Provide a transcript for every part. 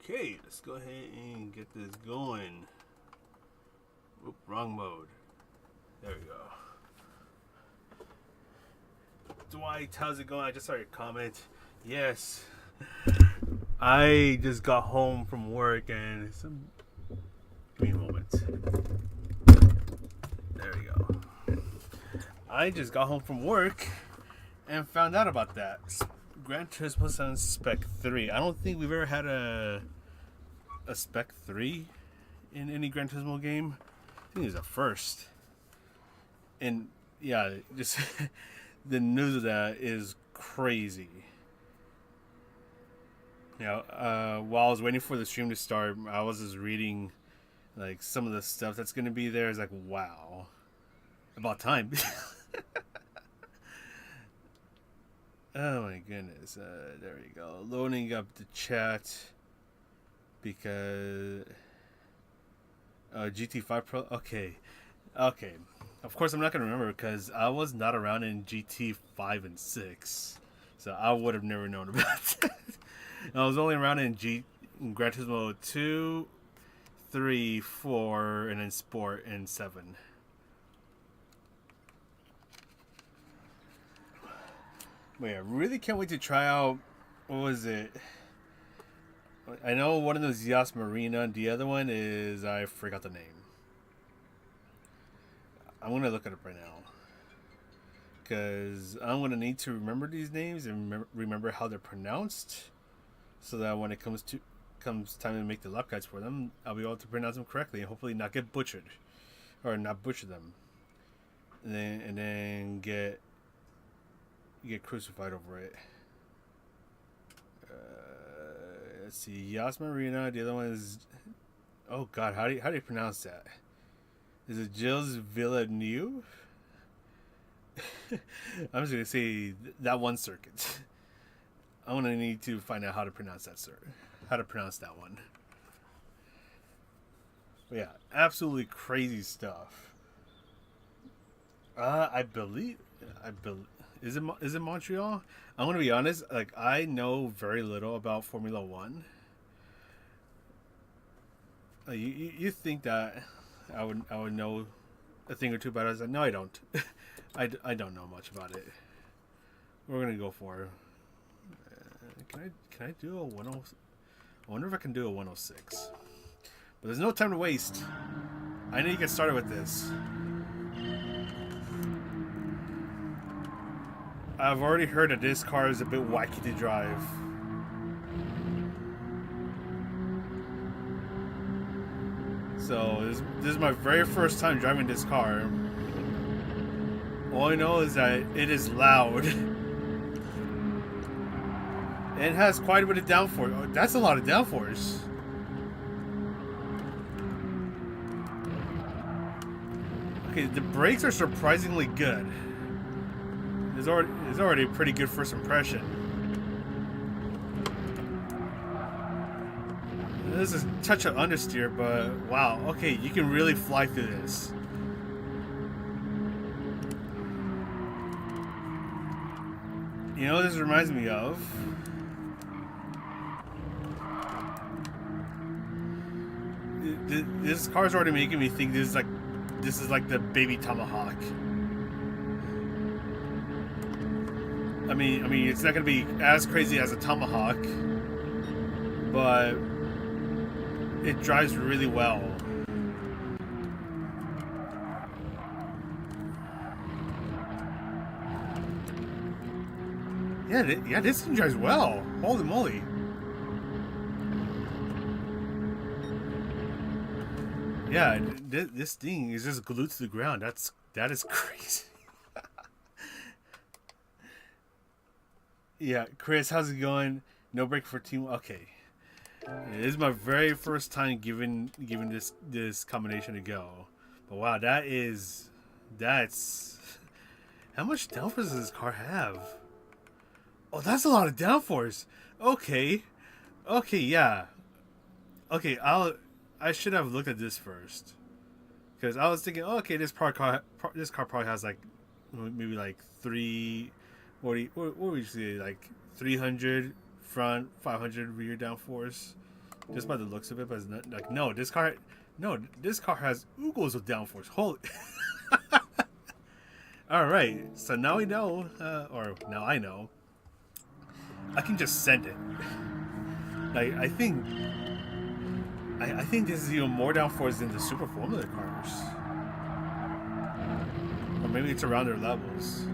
Okay, let's go ahead and get this going. Oop, wrong mode. There we go. Dwight, how's it going? I just saw your comment. Yes, I just got home from work and give me a moment. There we go. I just got home from work and found out about that. Gran Turismo Spec 3. I don't think we've ever had a Spec 3 in any Gran Turismo game. I think it's a first. And yeah, just the news of that is crazy. You know, while I was waiting for the stream to start, I was just reading like some of the stuff that's gonna be there. It's like, wow, about time. Oh my goodness. There we go. Loading up the chat because GT5 Pro. Okay. Of course, I'm not gonna remember because I was not around in GT5 and 6, so I would have never known about that. I was only around in Gran Turismo 2, 3, 4, and then Sport and 7. Wait, I really can't wait to try out. What was it? I know one of them is Yas Marina, and the other one is, I forgot the name. I'm gonna look it up right now because I'm gonna need to remember these names and remember how they're pronounced, so that when it comes time to make the lap guides for them, I'll be able to pronounce them correctly and hopefully not get butchered, or not butcher them, and then get crucified over it. Let's see, Yas Marina. The other one is, oh God, how do you pronounce that? Is it Gilles Villeneuve? I'm just gonna say that one circuit. I'm gonna need to find out how to pronounce that that one. But yeah, absolutely crazy stuff. I believe. Is it Montreal? I'm gonna be honest. Like, I know very little about Formula One. You think that I would know a thing or two about it? I was like, no, I don't. I don't know much about it. We're gonna go for. Can I do a 10? I wonder if I can do a 106. But there's no time to waste. I need to get started with this. I've already heard that this car is a bit wacky to drive. So this is my very first time driving this car. All I know is that it is loud. It has quite a bit of downforce. Oh, that's a lot of downforce. Okay, the brakes are surprisingly good. It's already a pretty good first impression. This is a touch of understeer, but wow, okay, you can really fly through this. You know what this reminds me of? This car's already making me think this is like the baby Tomahawk. I mean, it's not gonna be as crazy as a Tomahawk, but it drives really well. Yeah, this thing drives well. Holy moly! Yeah, this thing is just glued to the ground. That is crazy. Yeah, Chris, how's it going? No break for team. Okay, this is my very first time giving this combination a go. But wow, that's how much downforce does this car have? Oh, that's a lot of downforce. Okay, yeah. Okay, I should have looked at this first, because I was thinking, oh, okay, this car probably has like maybe like what would you say, like 300 front, 500 rear downforce, just by the looks of it. But it's not, like, no, this car has oogles of downforce. Holy. All right, so now we know, or now I know. I can just send it. Like, I think this is even more downforce than the Super Formula cars, or maybe it's around their levels.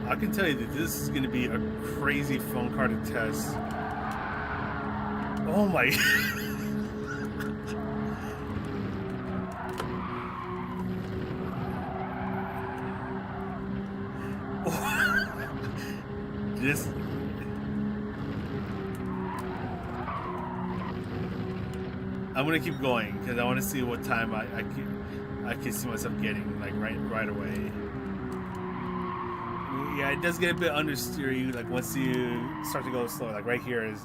I can tell you that this is going to be a crazy fun car to test. Oh my. This. I'm going to keep going because I want to see what time I can see myself getting, like, right away. Yeah, it does get a bit understeery, like once you start to go slow. Like right here is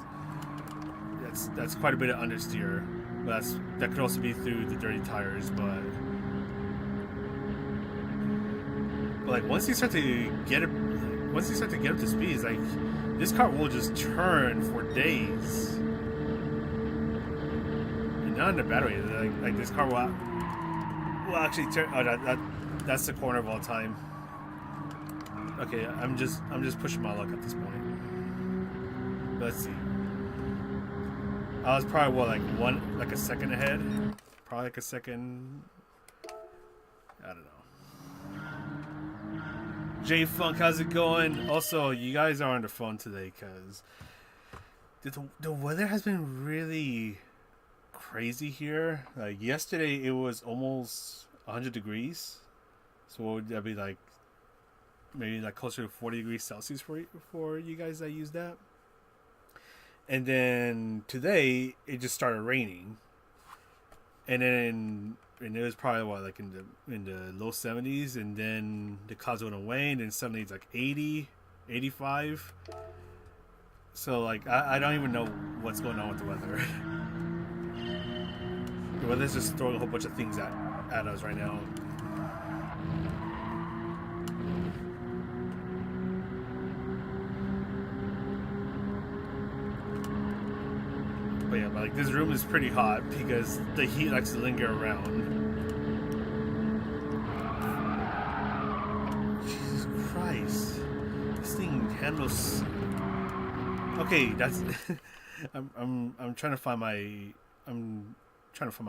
that's quite a bit of understeer, but that could also be through the dirty tires. But like once you start to get up to speeds, like this car will just turn for days. And not in the battery, like this car will actually turn. Oh, that's the corner of all time. Okay, I'm just pushing my luck at this point. Let's see. I was probably like a second ahead. Probably like a second. I don't know. J Funk, how's it going? Also, you guys are on the phone today because the weather has been really crazy here. Like yesterday, it was almost 100 degrees. So what would that be like? Maybe like closer to 40 degrees Celsius for you guys that use that. And then today it just started raining, and it was probably like in the low 70s, and then the clouds went away, and then suddenly it's like 80, 85. So like I don't even know what's going on with the weather. The weather's just throwing a whole bunch of things at us right now. But yeah, like this room is pretty hot because the heat likes to linger around. Jesus Christ, this thing handles. Okay, that's. I'm trying to find my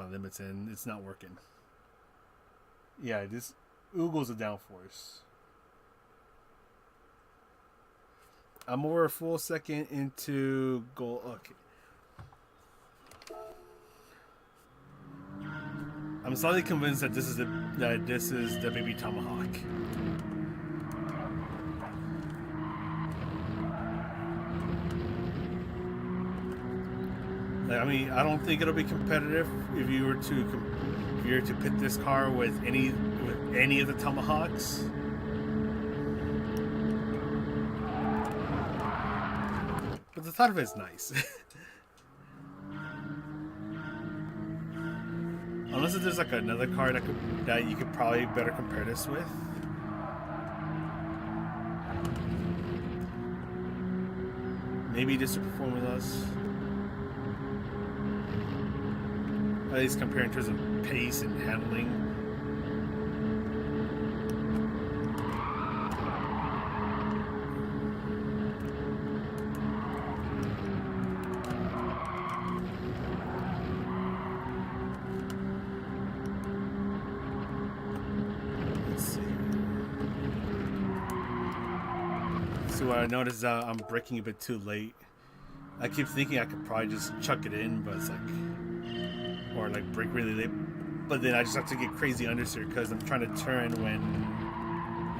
limits and it's not working. Yeah, this oogles of downforce. I'm over a full second into goal. Okay. I'm slightly convinced that this is the baby Tomahawk. Like, I mean, I don't think it'll be competitive if you were to pit this car with any of the Tomahawks. But the thought of it is nice. Unless there's like another car that you could probably better compare this with. Maybe just to perform with us. At least compare in terms of pace and handling. What I noticed is I'm braking a bit too late. I keep thinking I could probably just chuck it in, but it's like, or like brake really late. But then I just have to get crazy understeer because I'm trying to turn when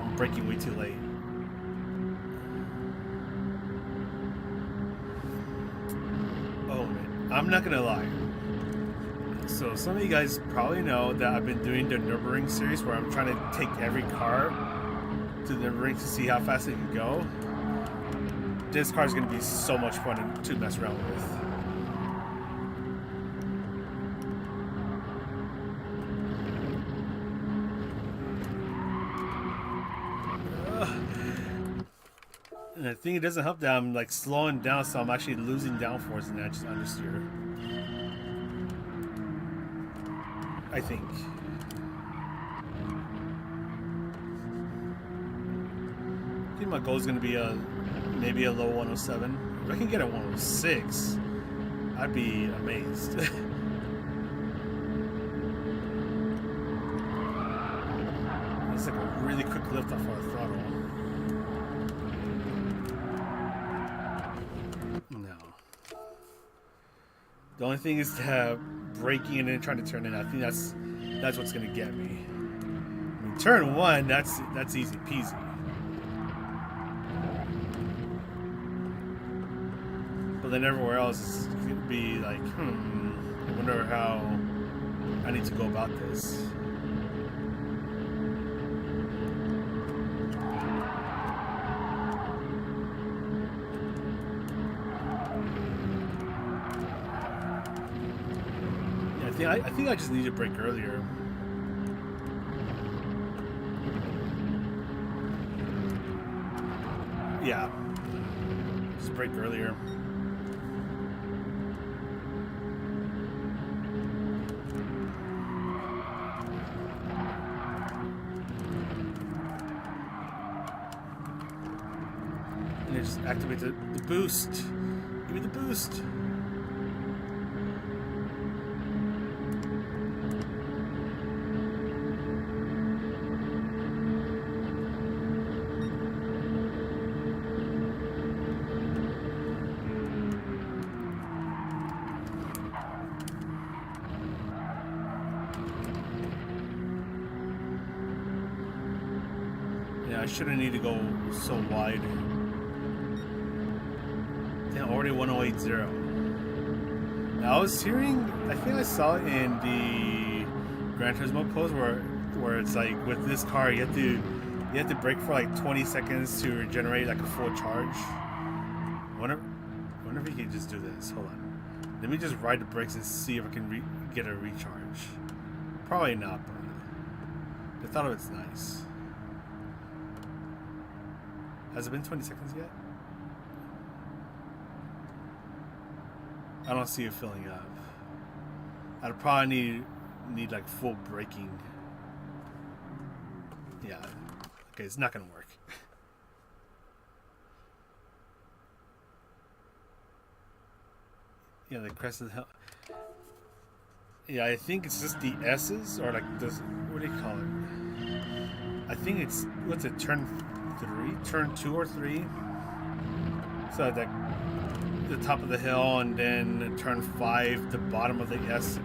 I'm braking way too late. Oh man, I'm not gonna lie. So some of you guys probably know that I've been doing the Nürburgring series where I'm trying to take every car to the Nürburgring to see how fast it can go. This car is going to be so much fun to mess around with. And I think it doesn't help that I'm like slowing down, so I'm actually losing downforce and I just understeer. I think. I think my goal is going to be maybe a low 107. If I can get a 106, I'd be amazed. It's like a really quick lift off our throttle. No. The only thing is to braking and then trying to turn in. I think that's what's going to get me. I mean, turn one, that's easy peasy. But then everywhere else is going to be like, I wonder how I need to go about this. I think I just need to brake earlier. Yeah. Just brake earlier. And then just activate the boost. Give me the boost. I shouldn't need to go so wide. Damn, already 1080. Now I was hearing, I think I saw it in the Gran Turismo post where it's like with this car you have to brake for like 20 seconds to regenerate like a full charge. I wonder if you can just do this. Hold on. Let me just ride the brakes and see if I can get a recharge. Probably not, but the thought of it's nice. Has it been 20 seconds yet? I don't see it filling up. I'd probably need like full braking. Yeah. Okay, it's not gonna work. Yeah, the crest of the hill. Yeah, I think it's just the S's or like this. What do you call it? I think it's what's it? Turn 2 or 3. So the top of the hill, and then turn 5, the bottom of the S's.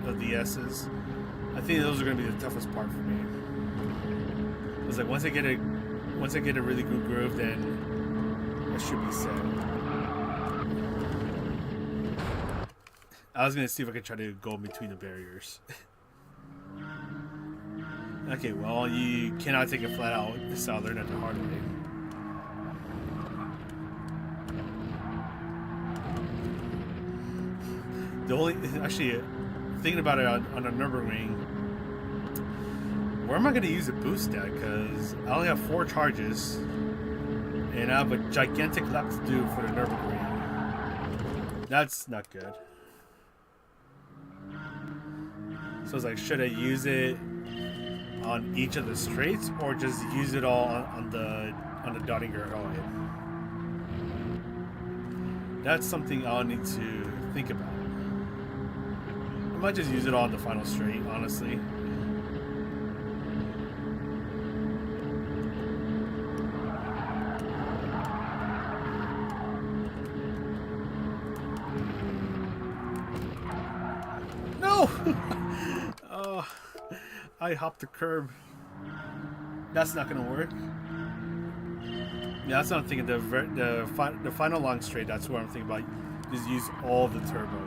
I think those are going to be the toughest part for me. It's like once I get a really good groove, then I should be set. I was going to see if I could try to go between the barriers. Okay, well, you cannot take it flat out, so I'll learn it the hard way. Actually, thinking about it on a Nürburgring, where am I going to use a boost at? Because I only have 4 charges, and I have a gigantic lap to do for the Nürburgring. That's not good. So it's like, should I use it on each of the straights, or just use it all on the Dottinger highway? That's something I'll need to think about. I might just use it all on the final straight, honestly. No! Oh, I hopped the curb. That's not gonna work. Yeah, that's what I'm thinking. The final long straight. That's what I'm thinking about. Just use all the turbo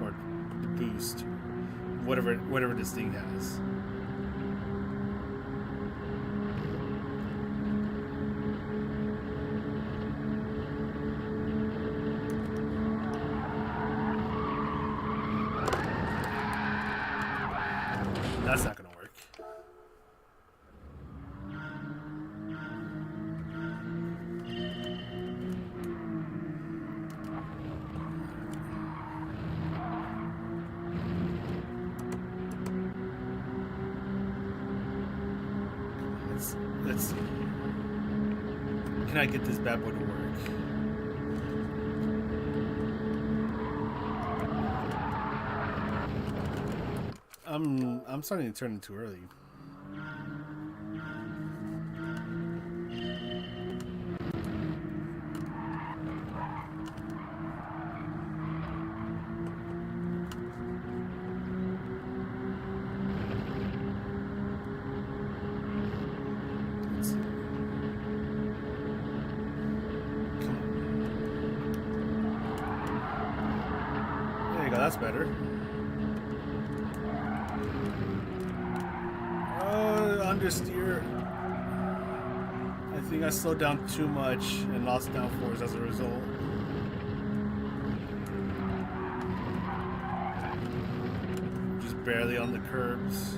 or the boost, whatever this thing has. That's not gonna work. let's see. Can I get this bad boy to work? I'm starting to turn it too early. That's better. Understeer. I think I slowed down too much and lost downforce as a result. Just barely on the curbs.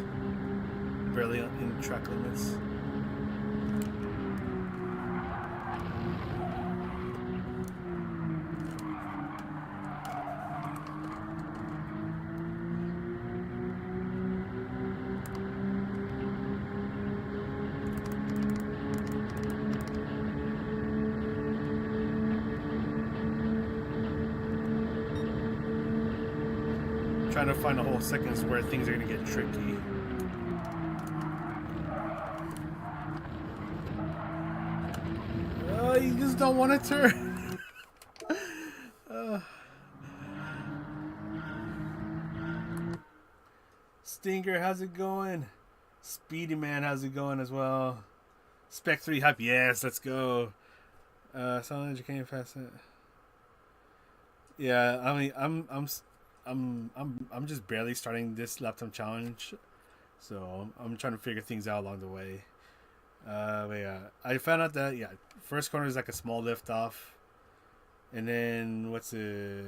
Barely in track limits. Trying to find a whole seconds where things are going to get tricky. Oh, you just don't want to turn. Stinker, how's it going? Speedy Man, how's it going as well? Spec 3 hype, yes, let's go. Sound educating fast. Yeah, I mean, I'm just barely starting this laptop challenge, so I'm trying to figure things out along the way. But yeah, I found out that first corner is like a small lift off, and then what's it?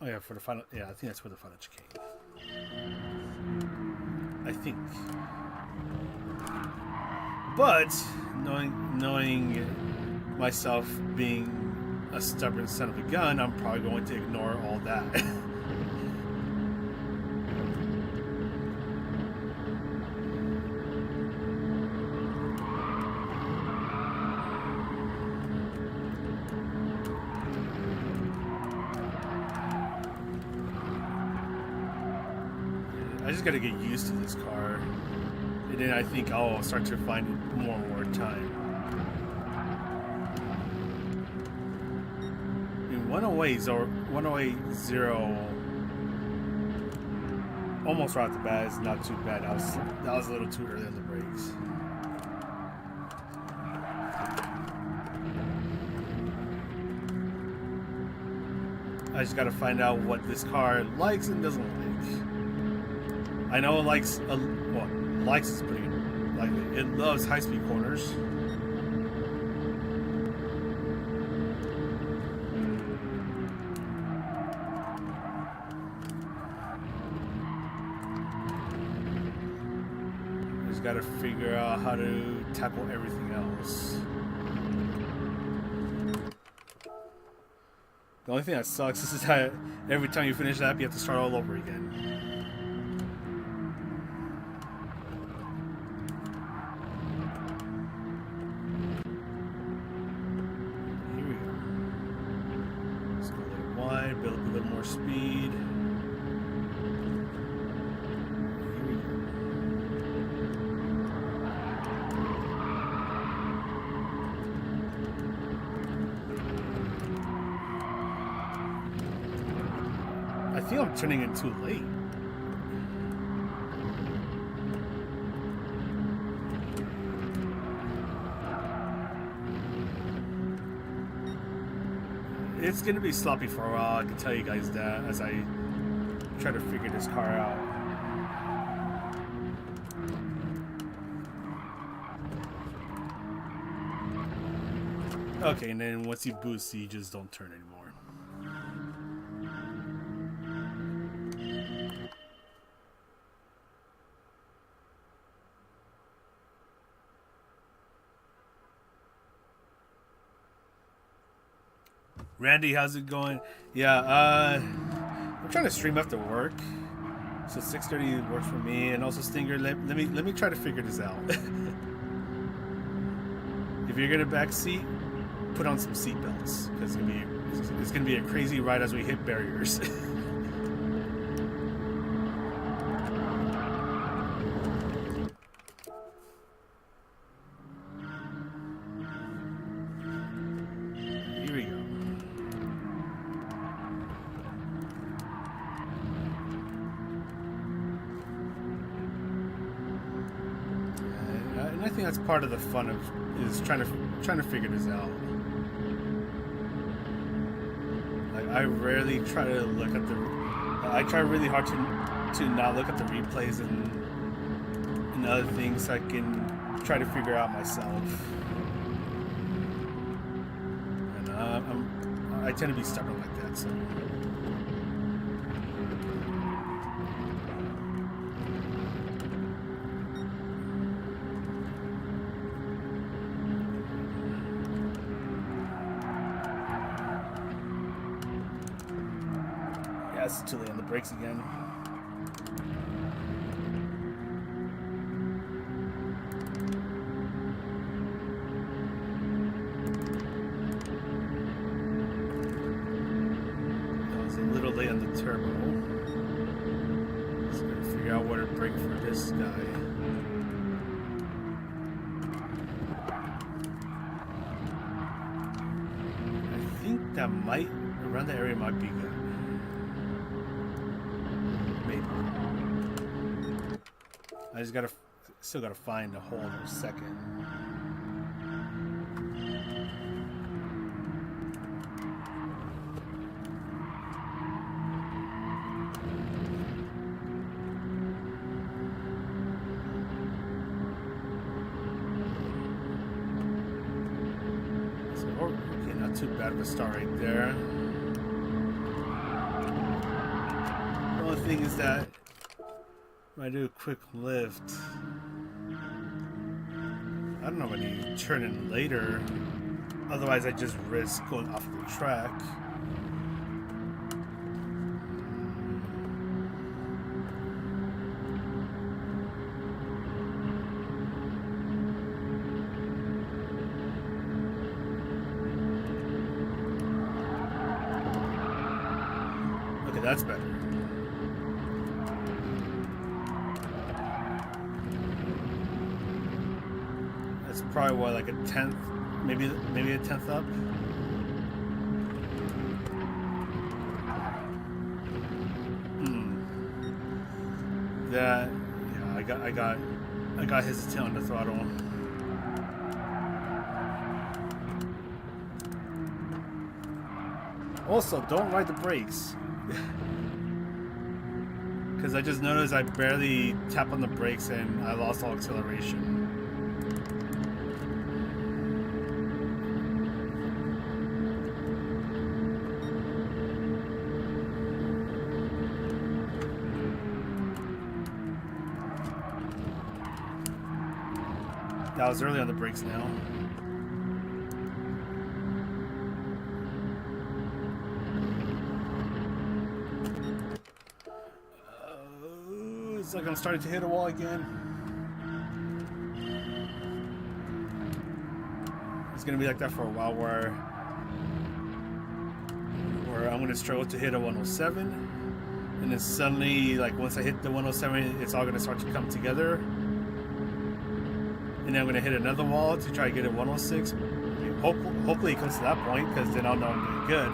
Oh yeah, for the final. Yeah, I think that's where the final chicane. I think. But knowing myself being a stubborn son of a gun, I'm probably going to ignore all that. I just gotta get used to this car, and then I think I'll start to find more and more time. 108 or 108.0 almost right off the bat is not too bad. That was a little too early on the brakes. I just gotta find out what this car likes and doesn't like. I know it likes likes is pretty likely. It loves high-speed corners. Got to figure out how to tackle everything else. The only thing that sucks is that every time you finish that, you have to start all over again. Here we go. Let's go a little wide, build up a little more speed. I feel I'm turning it too late. It's gonna be sloppy for a while, I can tell you guys that, as I try to figure this car out. Okay, and then once you boost, you just don't turn anymore. Randy, how's it going? Yeah, I'm trying to stream after work, So 6:30 works for me, and also Stinger. Let me try to figure this out. If you're gonna back seat, put on some seat belts because it's gonna be a crazy ride as we hit barriers. Here we go. And I think that's part of the fun of is trying to figure this out. Like I rarely try to look at the. I try really hard to not look at the replays and other things I can try to figure out myself. And I tend to be stubborn like that, so. Yeah, it's too late on the brakes again. On the turbo. Just gotta figure out where to brake for this guy. I think that might, around the area might be good. Maybe. I just still gotta find a hole in a second. Okay, not too bad of a start right there. The only thing is that when I do a quick lift, I don't know when you turn in later. Otherwise, I just risk going off the track. That's better. That's probably what, like a 10th, maybe a 10th up. That, yeah, I got hesitant on the throttle. Also, don't ride the brakes. Because I just noticed I barely tap on the brakes and I lost all acceleration. That was early on the brakes now. It's like I'm starting to hit a wall again. It's gonna be like that for a while where I'm gonna struggle to hit a 107, and then suddenly, like once I hit the 107, it's all gonna start to come together, and then I'm gonna hit another wall to try to get a 106. I mean, hopefully it comes to that point, because then I'll know I'm doing good.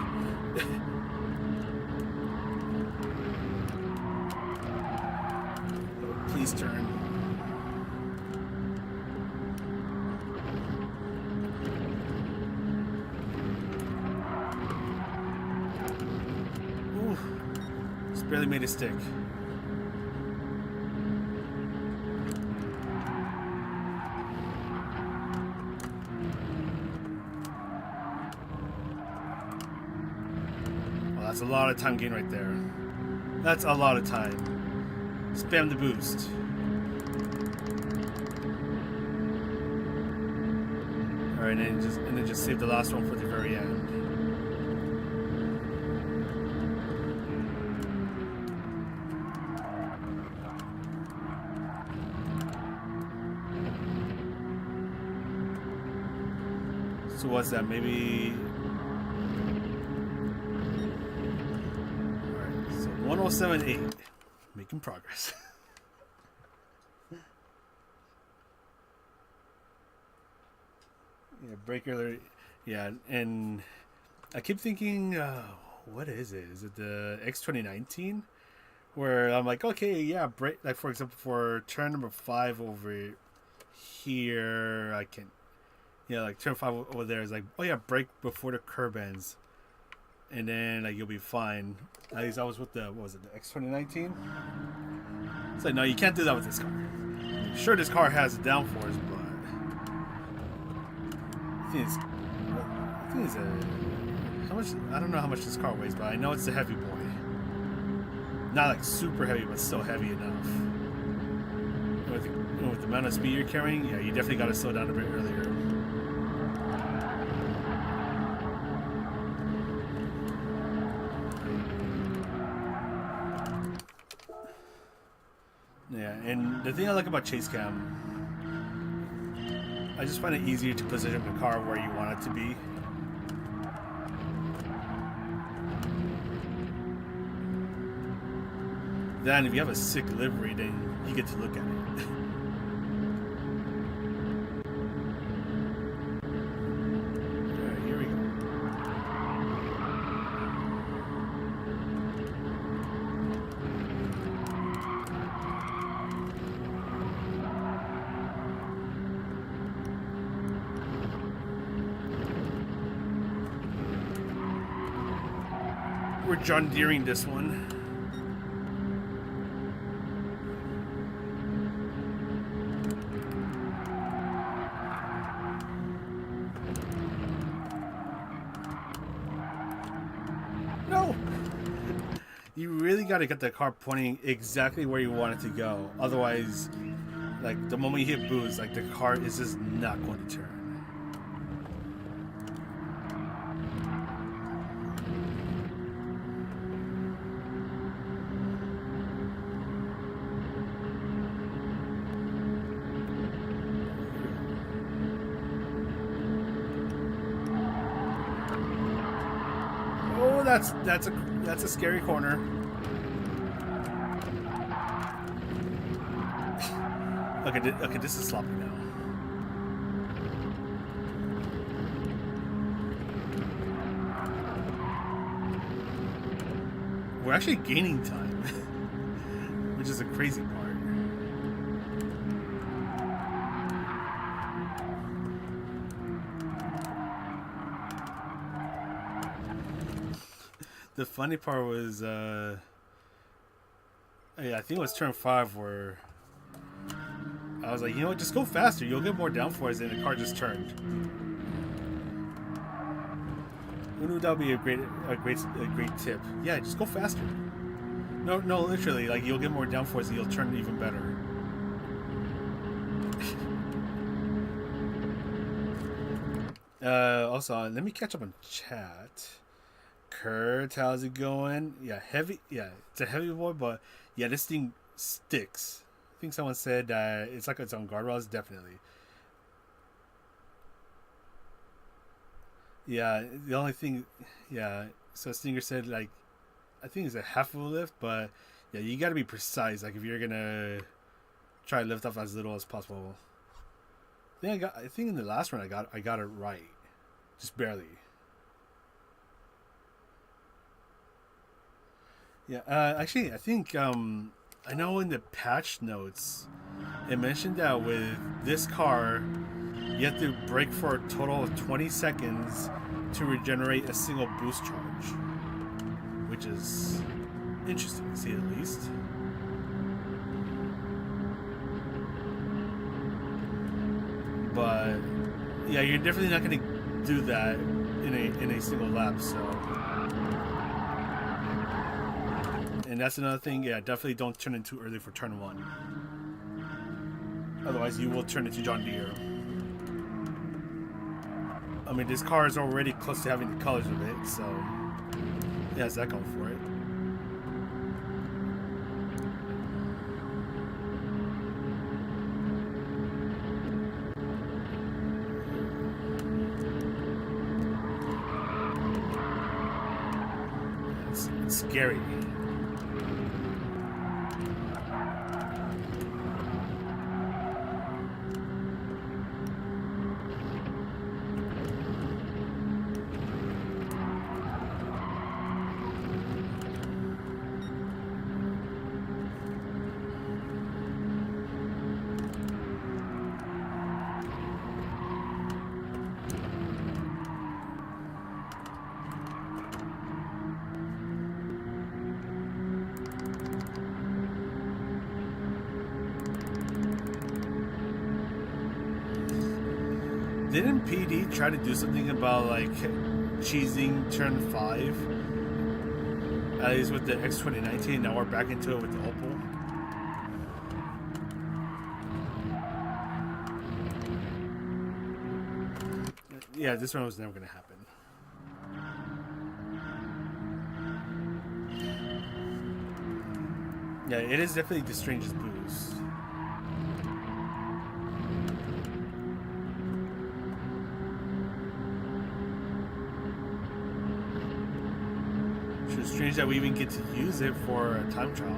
Please turn. Ooh, just barely made it stick. Well, that's a lot of time gain right there. That's a lot of time. Spam the boost. Alright, and then just save the last one for the very end. So what's that? Maybe. Alright, so 107.8. Making progress. Yeah, brake alert. Yeah, and I keep thinking, what is it? Is it the X 2019? Where I'm like, okay, yeah, brake. Like for example, for turn number 5 over here, I can, yeah, like turn 5 over there is like, oh yeah, brake before the curb ends, and then like you'll be fine. At least I was with the, what was it, the X 2019? It's like, no, you can't do that with this car. Sure, this car has downforce, but I think it's a, how much, I don't know how much this car weighs, but I know it's a heavy boy. Not like super heavy, but still heavy enough. With the amount of speed you're carrying, yeah, you definitely got to slow down a bit earlier. Yeah, and the thing I like about chase cam, I just find it easier to position the car where you want it to be. Then if you have a sick livery, then you get to look at it. Alright, here we go. We're John Deering this one. No! You really got to get the car pointing exactly where you want it to go. Otherwise, like the moment you hit boost, like the car is just not going to turn. Oh, that's a scary corner. Okay, this is sloppy now. We're actually gaining time, which is a crazy part. The funny part was, yeah, I think it was turn 5 where I was like, you know what, just go faster. You'll get more downforce, and the car just turned. Who knew that would be a great tip? Yeah, just go faster. No, literally, like you'll get more downforce, and you'll turn even better. Also, let me catch up on chat. Kurt, how's it going? Yeah, heavy. Yeah, it's a heavy boy, but yeah, this thing sticks. I think someone said it's like it's on guardrails. Definitely. Yeah, the only thing. Yeah, so Stinger said like, I think it's a half of a lift, but yeah, you got to be precise. Like if you're gonna try to lift off as little as possible. I think in the last one I got it right, just barely. Yeah, actually, I think I know in the patch notes it mentioned that with this car, you have to brake for a total of 20 seconds to regenerate a single boost charge, which is interesting to see at least. But yeah, you're definitely not going to do that in a single lap, so. And that's another thing, yeah, definitely don't turn in too early for turn 1. Otherwise, you will turn into John Deere. I mean, this car is already close to having the colors of it, so yeah, it's that going for it. scary. Didn't PD try to do something about like cheesing turn 5? At least with the X2019, now we're back into it with the Opal. Yeah, this one was never gonna happen. Yeah, it is definitely the strangest boost. It's strange that we even get to use it for a time trial.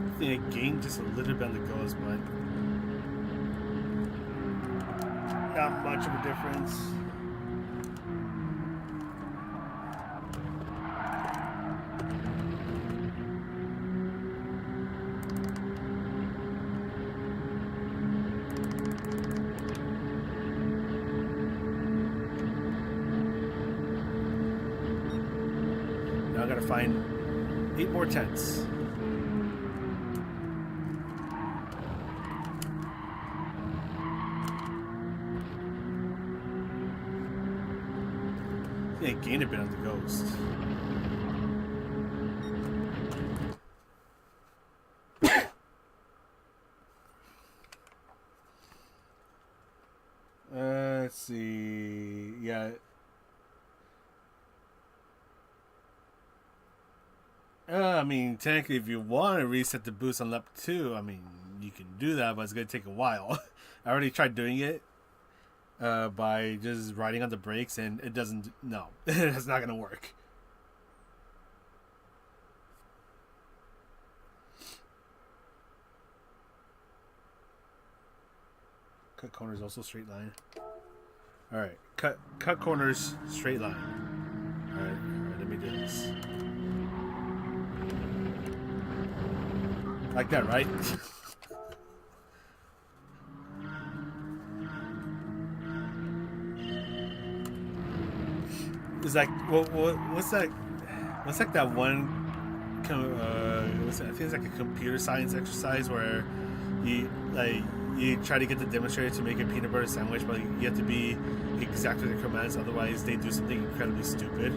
I think it gained just a little bit on the goes, but not much of a difference. Now I gotta find 8 more tents. Yeah, gained a bit on the ghost. Let's see. Yeah. I mean, technically, if you want to reset the boost on lap 2, I mean, you can do that, but it's going to take a while. I already tried doing it. By just riding on the brakes, and it doesn't. No, it's not gonna work. Cut corners also straight line. All right, cut corners straight line. All right, let me do this. Like that, right? It's like what's that? What's like that one? I think it's like a computer science exercise where you try to get the demonstrator to make a peanut butter sandwich, but you have to be exact with the commands, otherwise they do something incredibly stupid.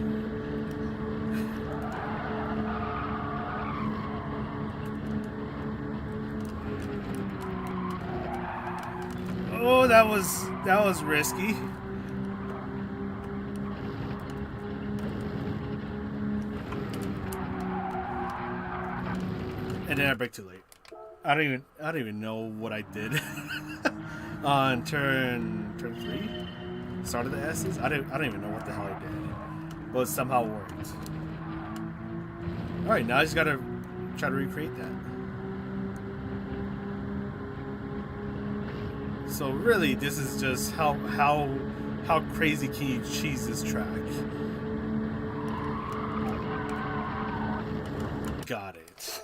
Oh, that was risky. And then I brake too late. I don't even know what I did on turn 3. Started the S's. I don't even know what the hell I did, but it somehow worked. All right, now I just gotta try to recreate that. So really, this is just how crazy can you cheese this track? Got it.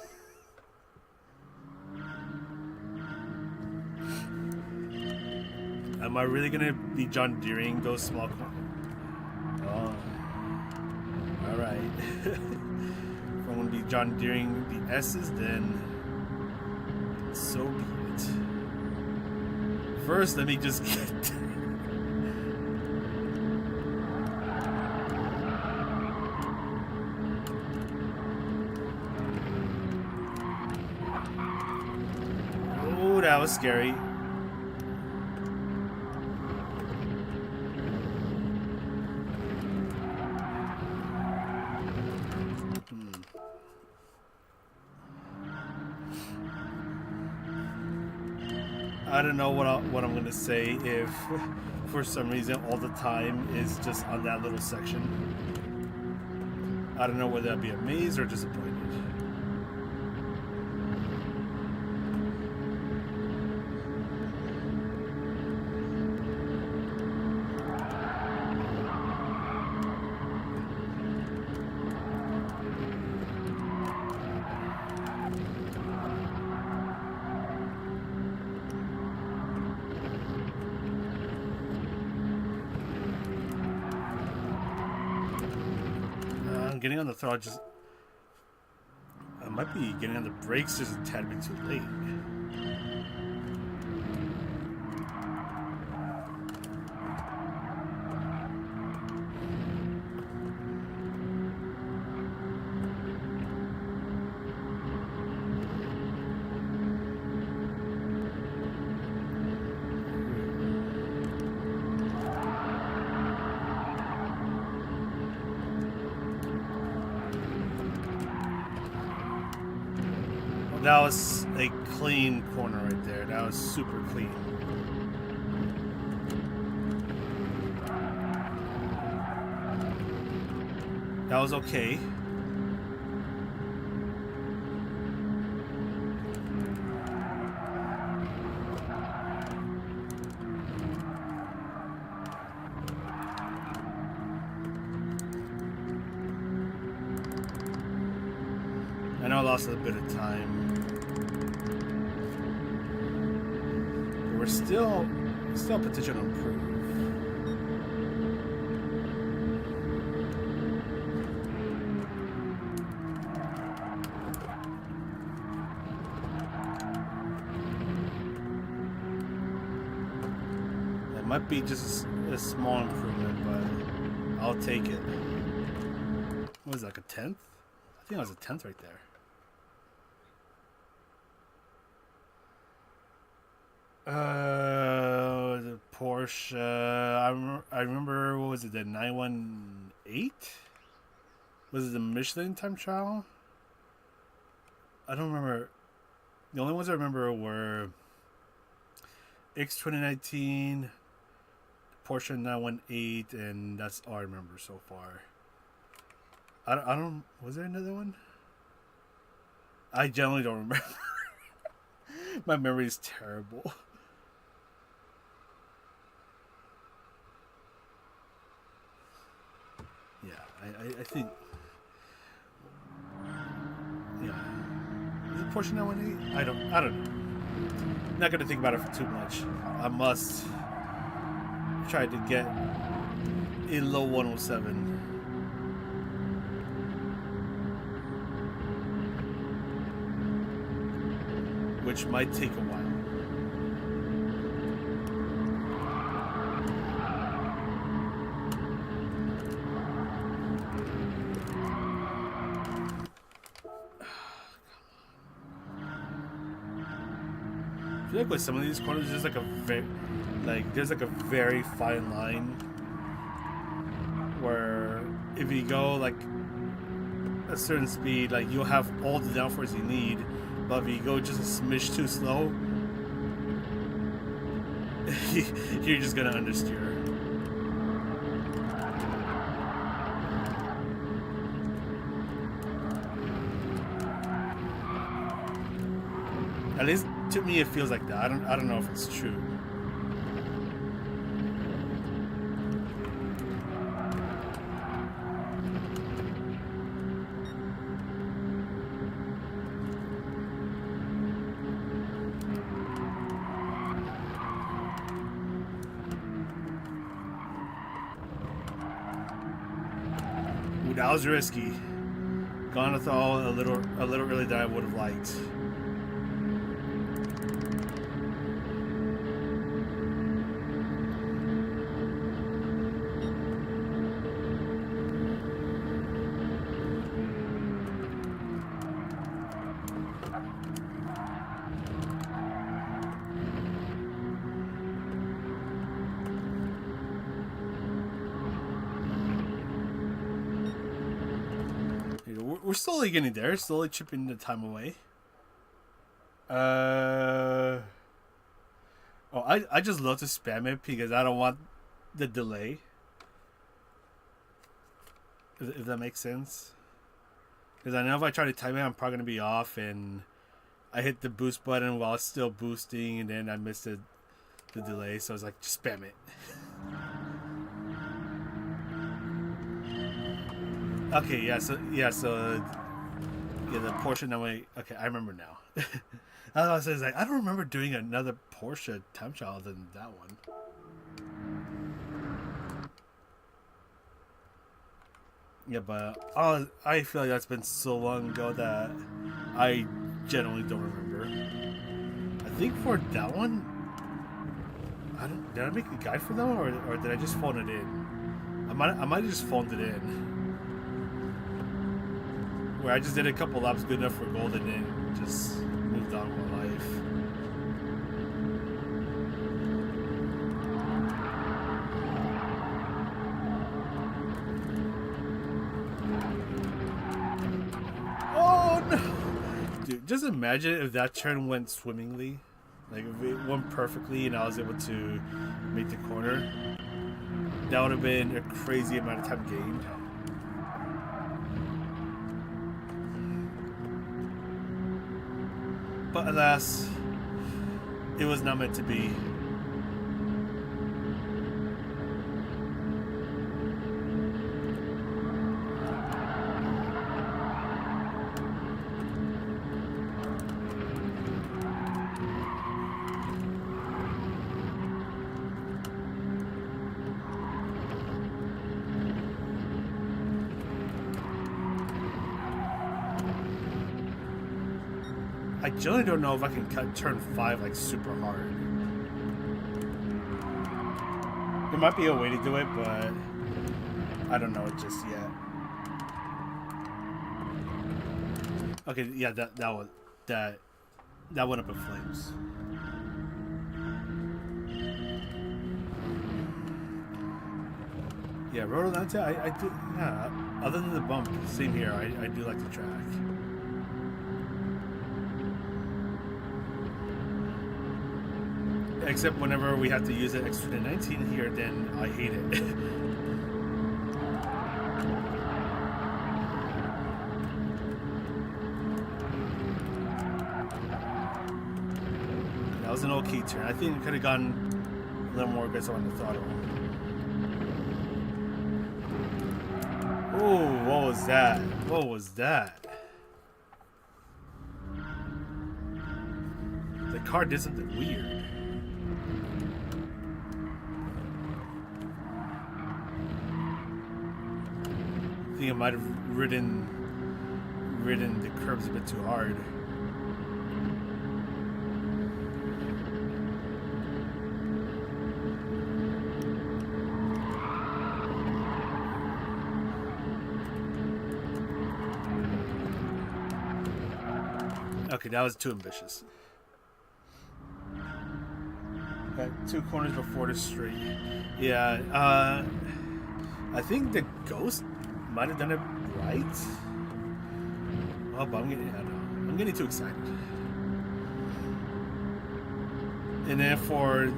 Am I really gonna be John Deering those small corners? Oh, all right. If I'm gonna be John Deering the S's, then so be it. First, let me just get. Oh, that was scary. I don't know what I'm gonna say if for some reason all the time is just on that little section. I don't know whether that'd be amazed or disappointed. Getting on the throttle just... I might be getting on the brakes just a tad bit too late. That was a clean corner right there. That was super clean. That was okay. I know I lost a bit of time. We're still potential to improve. It might be just a small improvement, but I'll take it. What was that, like a 10th? I think that was a 10th right there. The Porsche. I remember. What was it? The 918. Was it the Michelin time trial? I don't remember. The only ones I remember were X 2019, Porsche 918, and that's all I remember so far. I don't. Was there another one? I generally don't remember. My memory is terrible. Yeah, I think. Yeah. Is it Porsche 918? I don't know. I'm not gonna think about it for too much. I must try to get a low 107. Which might take a while. I feel like with some of these corners, there's like a very fine line where if you go like a certain speed, like you'll have all the downforce you need, but if you go just a smidge too slow, you're just gonna understeer. At least to me, it feels like that. I don't know if it's true. Ooh, that was risky. Gone to thaw a little earlier than I would have liked. We're slowly getting there, slowly chipping the time away. I just love to spam it because I don't want the delay. If that makes sense. Because I know if I try to time it, I'm probably going to be off, and I hit the boost button while it's still boosting, and then I missed the delay, so I was like, just spam it. Okay, yeah, so the portion that way. Okay, I remember now. I was like, I don't remember doing another Porsche time trial than that one. Yeah, but I feel like that's been so long ago that I generally don't remember. I think for that one, did I make a guide for that one, or did I just phone it in? I might have just phoned it in. Where I just did a couple laps good enough for gold and then just moved on with my life. Oh no! Dude, just imagine if that turn went swimmingly. Like if it went perfectly and I was able to make the corner. That would have been a crazy amount of time gained. But alas, it was not meant to be. I generally don't know if I can cut turn 5 like super hard. There might be a way to do it, but I don't know it just yet. Okay, yeah, that went up in flames. Yeah, Road Atlanta, I do, yeah. Other than the bump, same here. I do like the track. Except whenever we have to use an extra 19 here, then I hate it. That was an okay turn. I think it could have gone a little more aggressive on the throttle. Oh, what was that? What was that? The car did something weird. I think I might have ridden the curbs a bit too hard. Okay, that was too ambitious. Got 2 corners before the straight. Yeah, I think the Ghost might have done it right. Oh, but I'm getting too excited. And then for,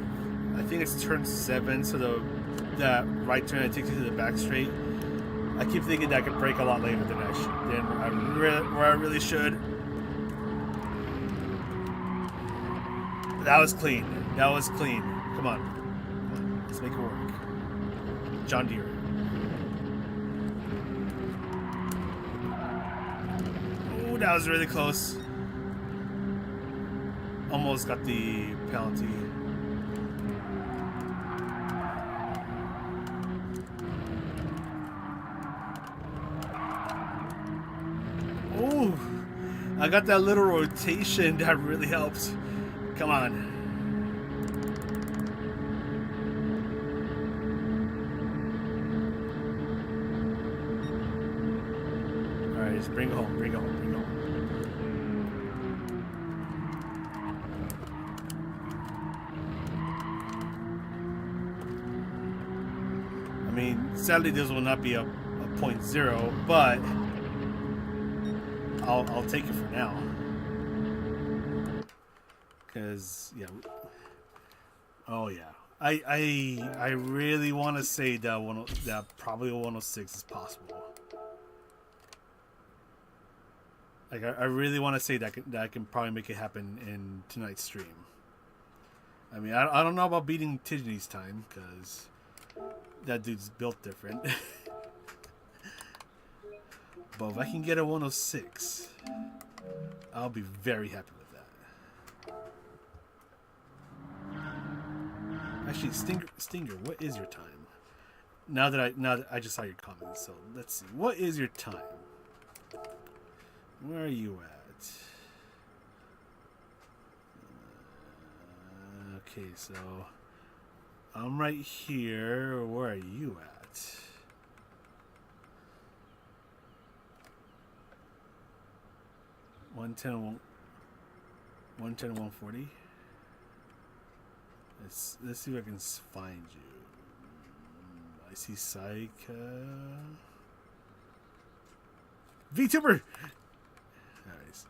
I think it's turn 7, so that right turn that takes you to the back straight. I keep thinking that I could brake a lot later than where I really should. That was clean. That was clean. Come on. Let's make it work. John Deere. Ooh, that was really close. Almost got the penalty. Ooh, I got that little rotation that really helped. Come on. Alright, just bring it home, bring it home, bring it home. I mean, sadly this will not be a 0.0, but I'll take it for now. Because, yeah, Oh yeah. I really want to say that that probably 106 is possible. Like I really want to say that I can probably make it happen in tonight's stream. I mean, I don't know about beating Tidney's time because that dude's built different. But if I can get a 106, I'll be very happy with that. Actually, Stinger, what is your time? Now that I just saw your comments, so let's see. What is your time? Where are you at? Okay, so I'm right here. Where are you at? One ten, 140. Let's see if I can find you. I see Psycha. VTuber. Nice.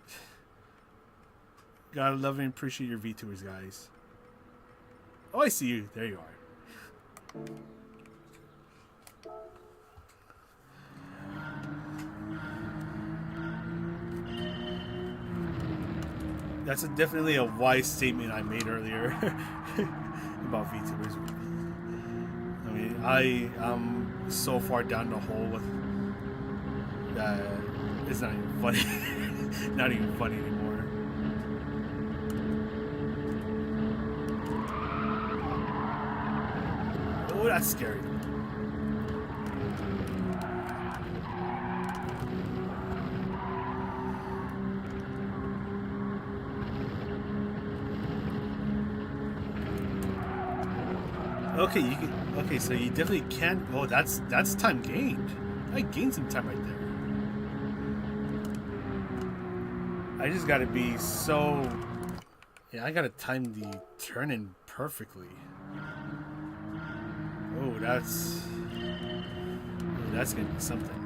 Gotta love and appreciate your VTubers, guys. Oh, I see you. There you are. That's definitely a wise statement I made earlier about VTubers. I mean, I'm so far down the hole with that it's not even funny. Not even funny anymore. Oh, that's scary. Okay, you can. Okay, so you definitely can. Oh, that's time gained. I gained some time right there. I just gotta be so. Yeah, I gotta time the turn in perfectly. Oh, that's gonna be something.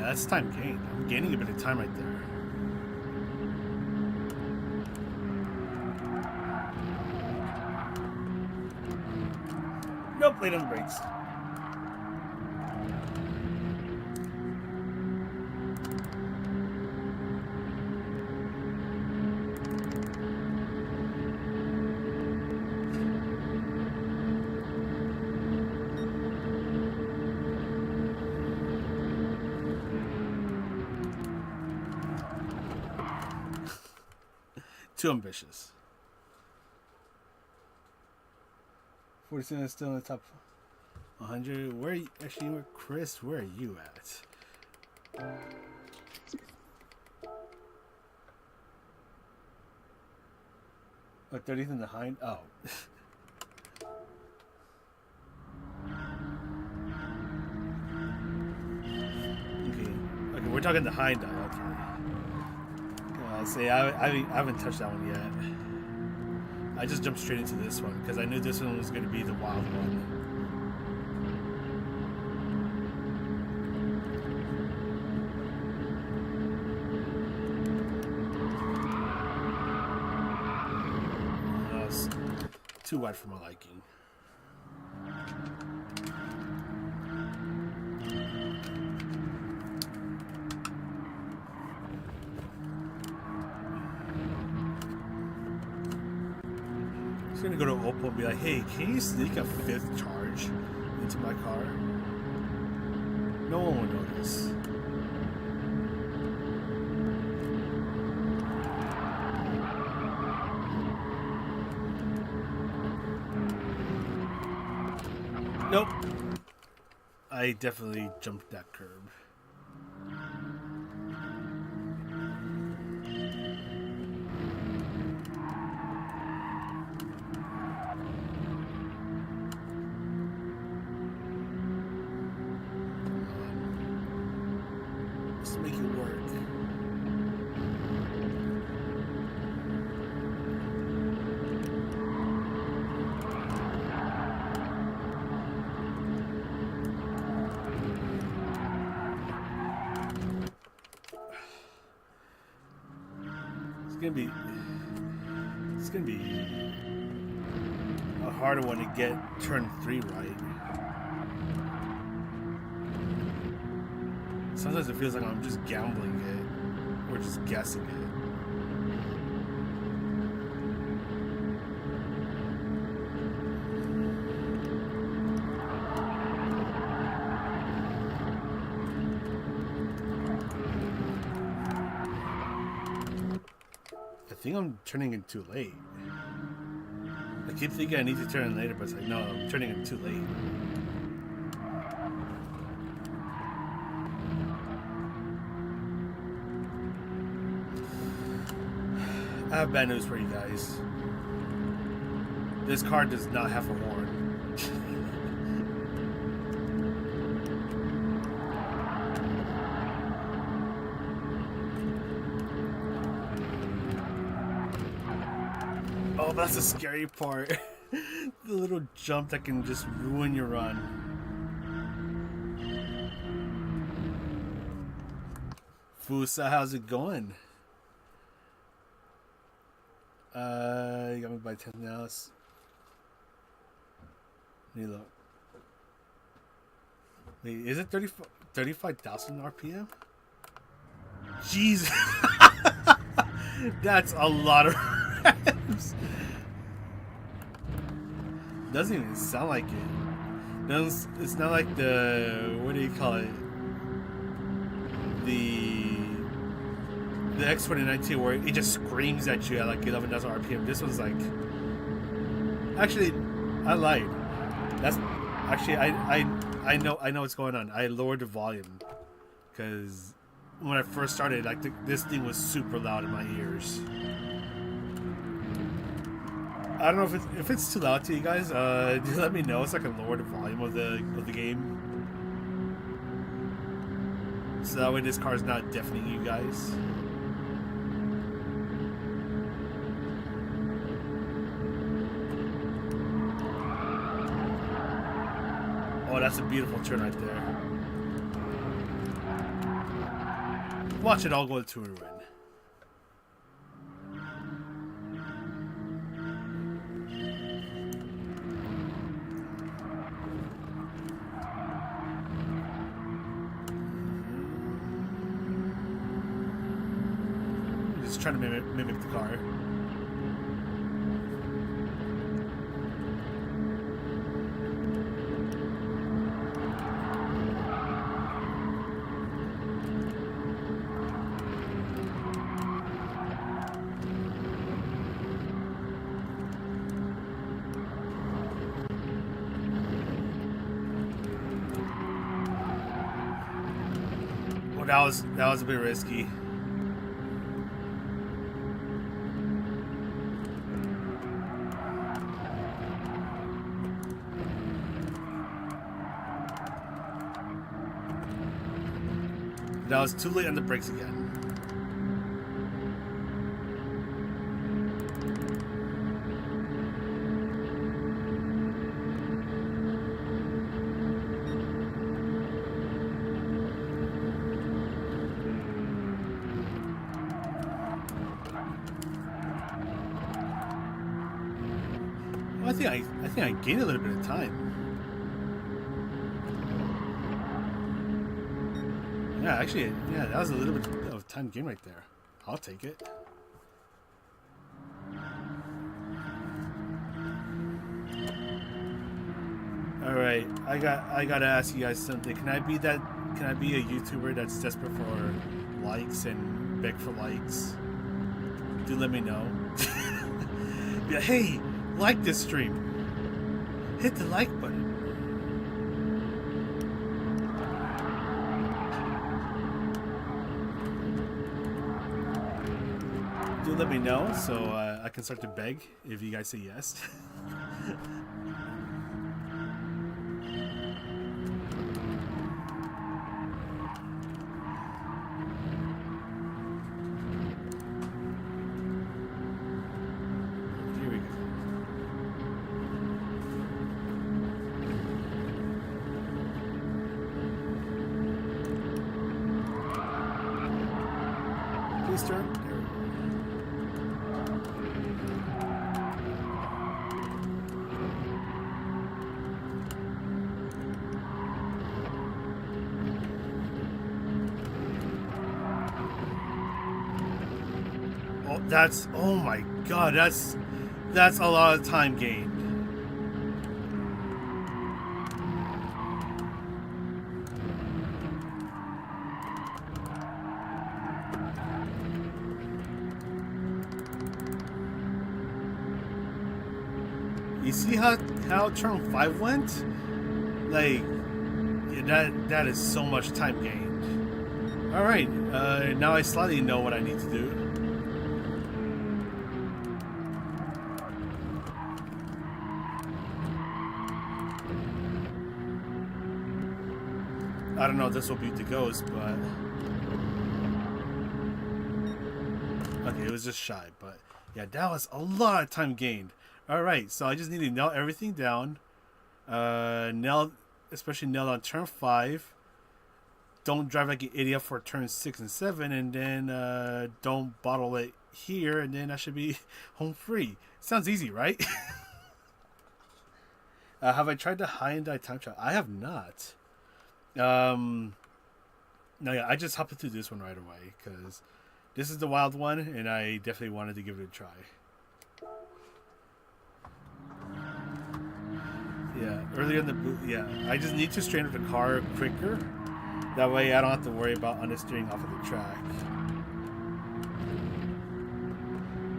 That's time gained. I'm gaining a bit of time right there. Nope, late on the brakes. Too ambitious. 47 is still in the top 100. Where are you, actually, Chris? Where are you at? What, 30th in the hind? Oh. Okay, we're talking the hind dial. Okay. See, I haven't touched that one yet. I just jumped straight into this one because I knew this one was going to be the wild one. It's too wide for my liking. I'm gonna go to Oppo and be like, hey, can you sneak a 5th charge into my car? No one will notice. Nope. I definitely jumped that curb. gonna be a harder one to get turn 3 right. Sometimes it feels like I'm just gambling it or just guessing it. I think I'm turning it too late. I keep thinking I need to turn it later, but it's like, no, I'm turning it too late. I have bad news for you guys. This car does not have a horn. Oh, that's the scary part. The little jump that can just ruin your run. Fusa, how's it going? You got me by 10 now. Let me look. Wait, is it 35,000 RPM? Jesus. That's a lot of reps. Doesn't even sound like it. It's not like the, what do you call it? The X2019 where it just screams at you at like 11,000 RPM. This one's like, actually, I lied. That's actually I know what's going on. I lowered the volume because when I first started, like this thing was super loud in my ears. I don't know if it's too loud to you guys. Do let me know so I can lower the volume of the game. So that way this car's not deafening you guys. Oh, that's a beautiful turn right there. Watch it all go to a win. Just trying to mimic the car. Well, that was a bit risky. That was too late on the brakes again. Well, I think I gained a little bit of time. Yeah, actually, yeah, that was a little bit of time gain right there. I'll take it. All right, I gotta ask you guys something. Can I be a YouTuber that's desperate for likes and beg for likes? Do let me know. Yeah, hey, like this stream. Hit the like button. Do let me know so I can start to beg if you guys say yes. Here we go. Please turn. There we go. Oh, oh my god, that's a lot of time gained. You see how turn 5 went? Like, yeah, that is so much time gained. All right, now I slightly know what I need to do. I don't know if this will beat the ghost, but okay, it was just shy. But yeah, that was a lot of time gained. All right, so I just need to nail everything down. Especially nail on turn 5. Don't drive like an idiot for turn 6 and 7, and then don't bottle it here, and then I should be home free. Sounds easy, right? Have I tried the high-and-die time trial? I have not. No, yeah, I just hopped into this one right away because this is the wild one, and I definitely wanted to give it a try. Yeah, earlier in the boot, yeah, I just need to straighten the car quicker. That way I don't have to worry about understeering off of the track.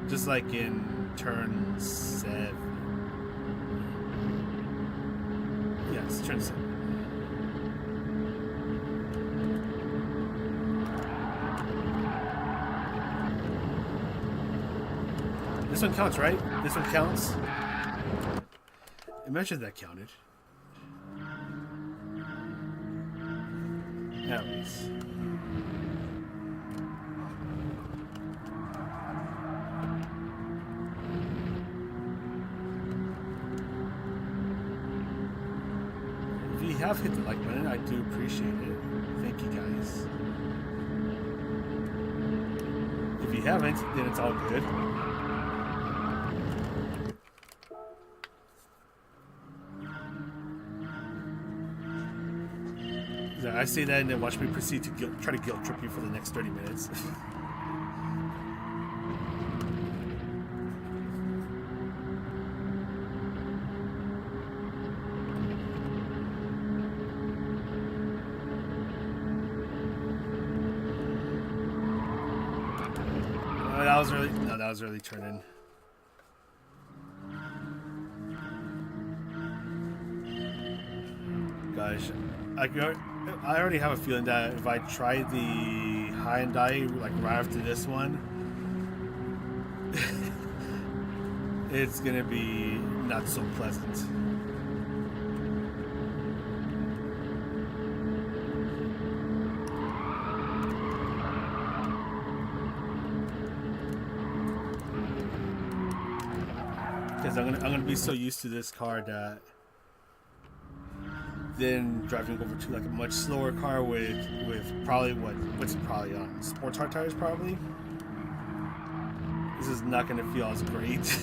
Just like in turn 7. Yes, turn 7. This one counts, right? This one counts? Imagine that counted. At least. If you have hit the like button, I do appreciate it. Thank you guys. If you haven't, then it's all good. I say that and then watch me proceed to try to guilt trip you for the next 30 minutes. That was really turning. Gosh, I already have a feeling that if I try the high and die like right after this one, it's gonna be not so pleasant. Because I'm gonna be so used to this car that then driving over to like a much slower car with probably what's it probably on sports hard tires probably. This is not gonna feel as great.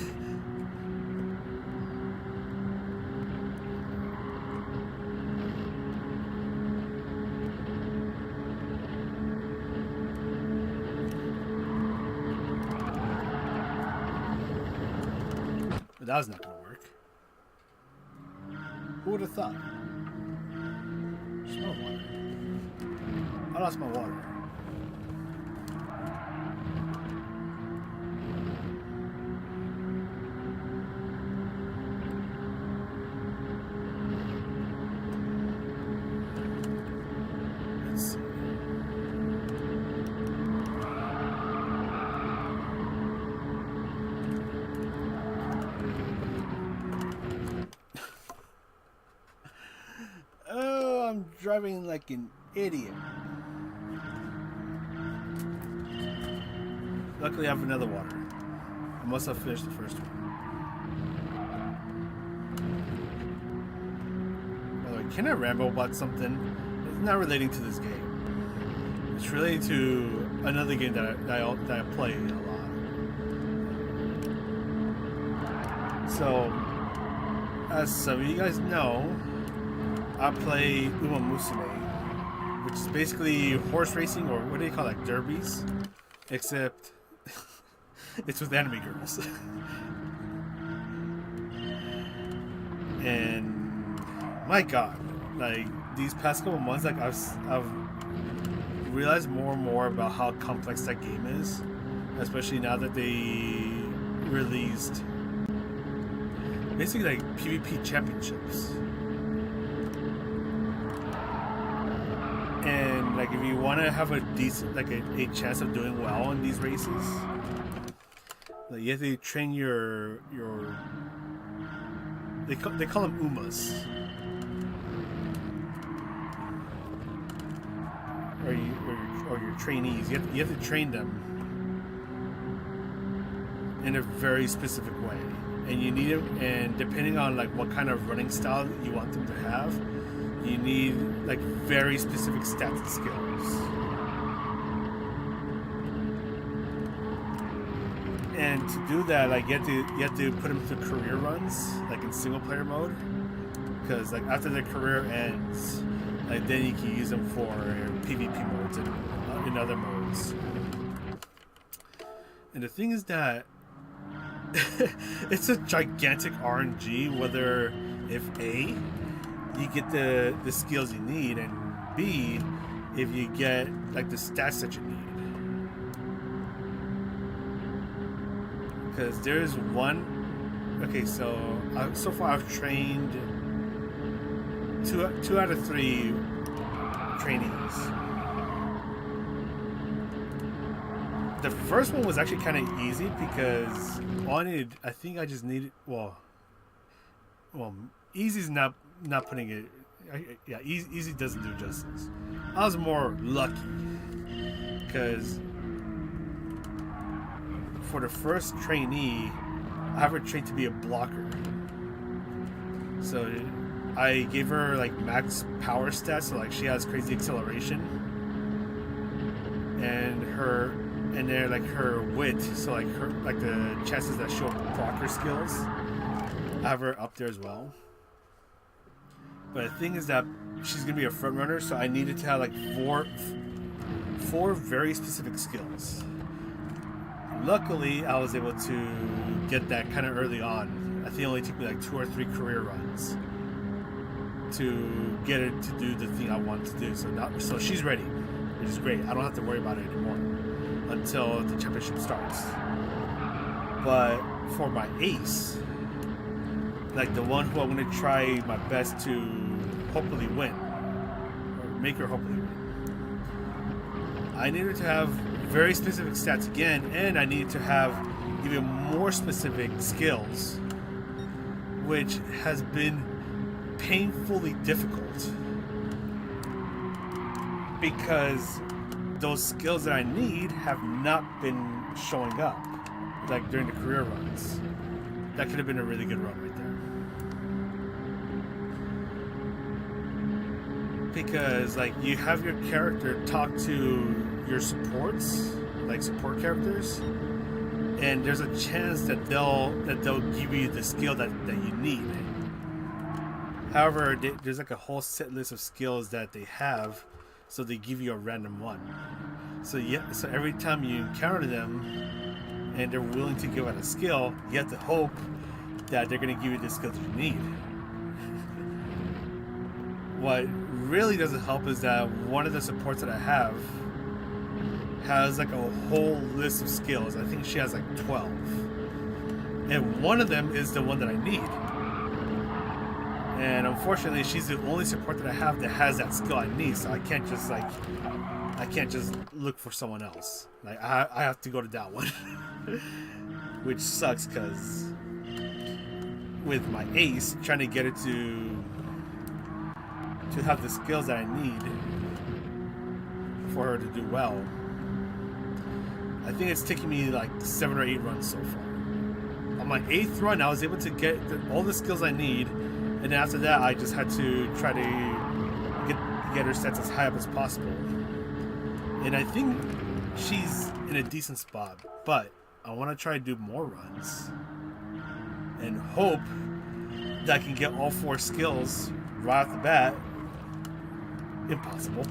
But that was not gonna work. Who would have thought? Smell water. I lost my water. Let's see. I'm driving like an idiot. Luckily I have another water. I must have finished the first one. By the way, can I ramble about something? It's not relating to this game. It's related to another game that I play a lot. So, as some of you guys know, I play Uma Musume, which is basically horse racing, or what do you call it, derbies? Except It's with anime girls. And my God, like these past couple months, like I've realized more and more about how complex that game is, especially now that they released basically like PvP championships. And like if you want to have a decent, like a chance of doing well in these races, like you have to train your they call them Umas, or your trainees. You have to train them in a very specific way, and you need them. And depending on like what kind of running style you want them to have, you need like very specific stats and skills. And to do that, like you have to put them through career runs, like in single player mode, because like after their career ends, like then you can use them for PvP modes and in other modes. And the thing is that it's a gigantic RNG whether if A, you get the skills you need, and B, if you get like the stats that you need. Because there's one. Okay, so far I've trained two out of 3 trainees. The first one was actually kind of easy because I think I just needed. Well, easy's not putting it. Yeah, easy doesn't do justice. I was more lucky because for the first trainee, I have her trained to be a blocker. So I gave her like max power stats, so like she has crazy acceleration, and they're like her wit, so like her like the chances that she'll proc her skills. I have her up there as well. But the thing is that she's gonna be a front runner, so I needed to have like four very specific skills. Luckily, I was able to get that kind of early on. I think it only took me like 2 or 3 career runs to get her to do the thing I wanted to do. So she's ready, which is great. I don't have to worry about it anymore until the championship starts. But for my ace, like the one who I'm going to try my best to hopefully win, or make her hopefully win, I needed to have very specific stats again, and I needed to have even more specific skills, which has been painfully difficult because those skills that I need have not been showing up, like during the career runs. That could have been a really good run right there. Because like you have your character talk to your supports, like support characters, and there's a chance that they'll give you the skill that you need. However, there's like a whole set list of skills that they have, so they give you a random one. So every time you encounter them and they're willing to give out a skill, you have to hope that they're going to give you the skills that you need. What really doesn't help is that one of the supports that I have has like a whole list of skills. I think she has like 12. And one of them is the one that I need. And unfortunately, she's the only support that I have that has that skill I need. So I can't just look for someone else. Like I have to go to that one. Which sucks because with my ace, trying to get it to have the skills that I need for her to do well, I think it's taking me like 7 or 8 runs so far. On my 8th run, I was able to get all the skills I need, and after that, I just had to try to get her stats as high up as possible. And I think she's in a decent spot, but I want to try to do more runs and hope that I can get all 4 skills right off the bat. Impossible.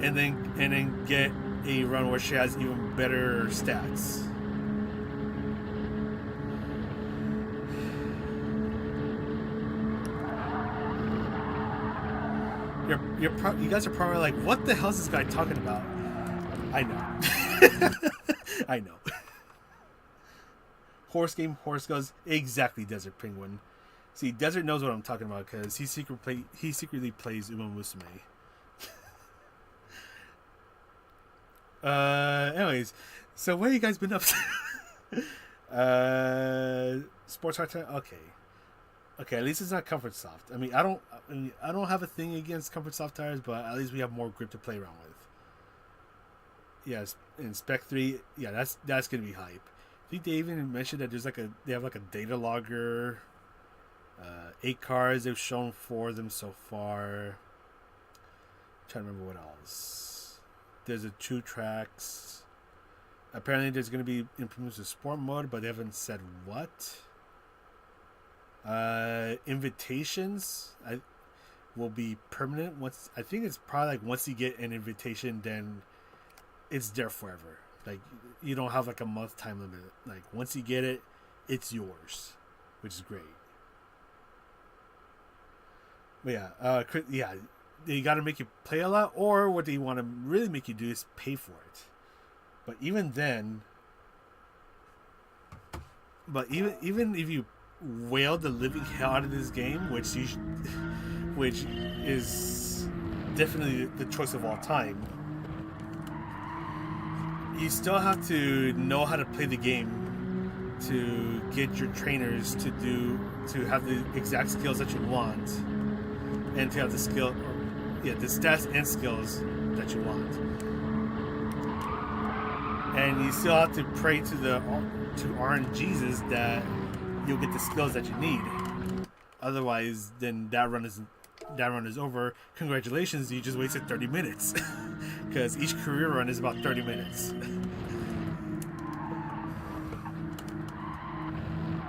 and then get a run where she has even better stats. You guys are probably like, what the hell is this guy talking about? I know. I know. Horse goes, exactly, Desert Penguin. See, Desert knows what I'm talking about because he secretly plays Uma Musume. Anyways, so what have you guys been up to? Sports hard time? Okay, at least it's not Comfort Soft. I mean, I don't have a thing against Comfort Soft tires, but at least we have more grip to play around with. Yes, in Spec 3, yeah, that's gonna be hype. I think they even mentioned that they have like a data logger. 8 cars they've shown for them so far. I'm trying to remember what else. There's 2 tracks. Apparently there's going to be improvements to sport mode, but they haven't said what. Invitations will be permanent. I think it's probably like once you get an invitation, then it's there forever. Like you don't have like a month time limit. Like once you get it, it's yours, which is great. But yeah, they got to make you play a lot, or what they want to really make you do is pay for it. But even then, even if you wail the living hell out of this game, which is definitely the choice of all time, you still have to know how to play the game to get your trainers to have the exact skills that you want, and to have the the stats and skills that you want. And you still have to pray to RNGesus that you'll get the skills that you need. Otherwise, then that run is over. Congratulations, you just wasted 30 minutes. Because each career run is about 30 minutes.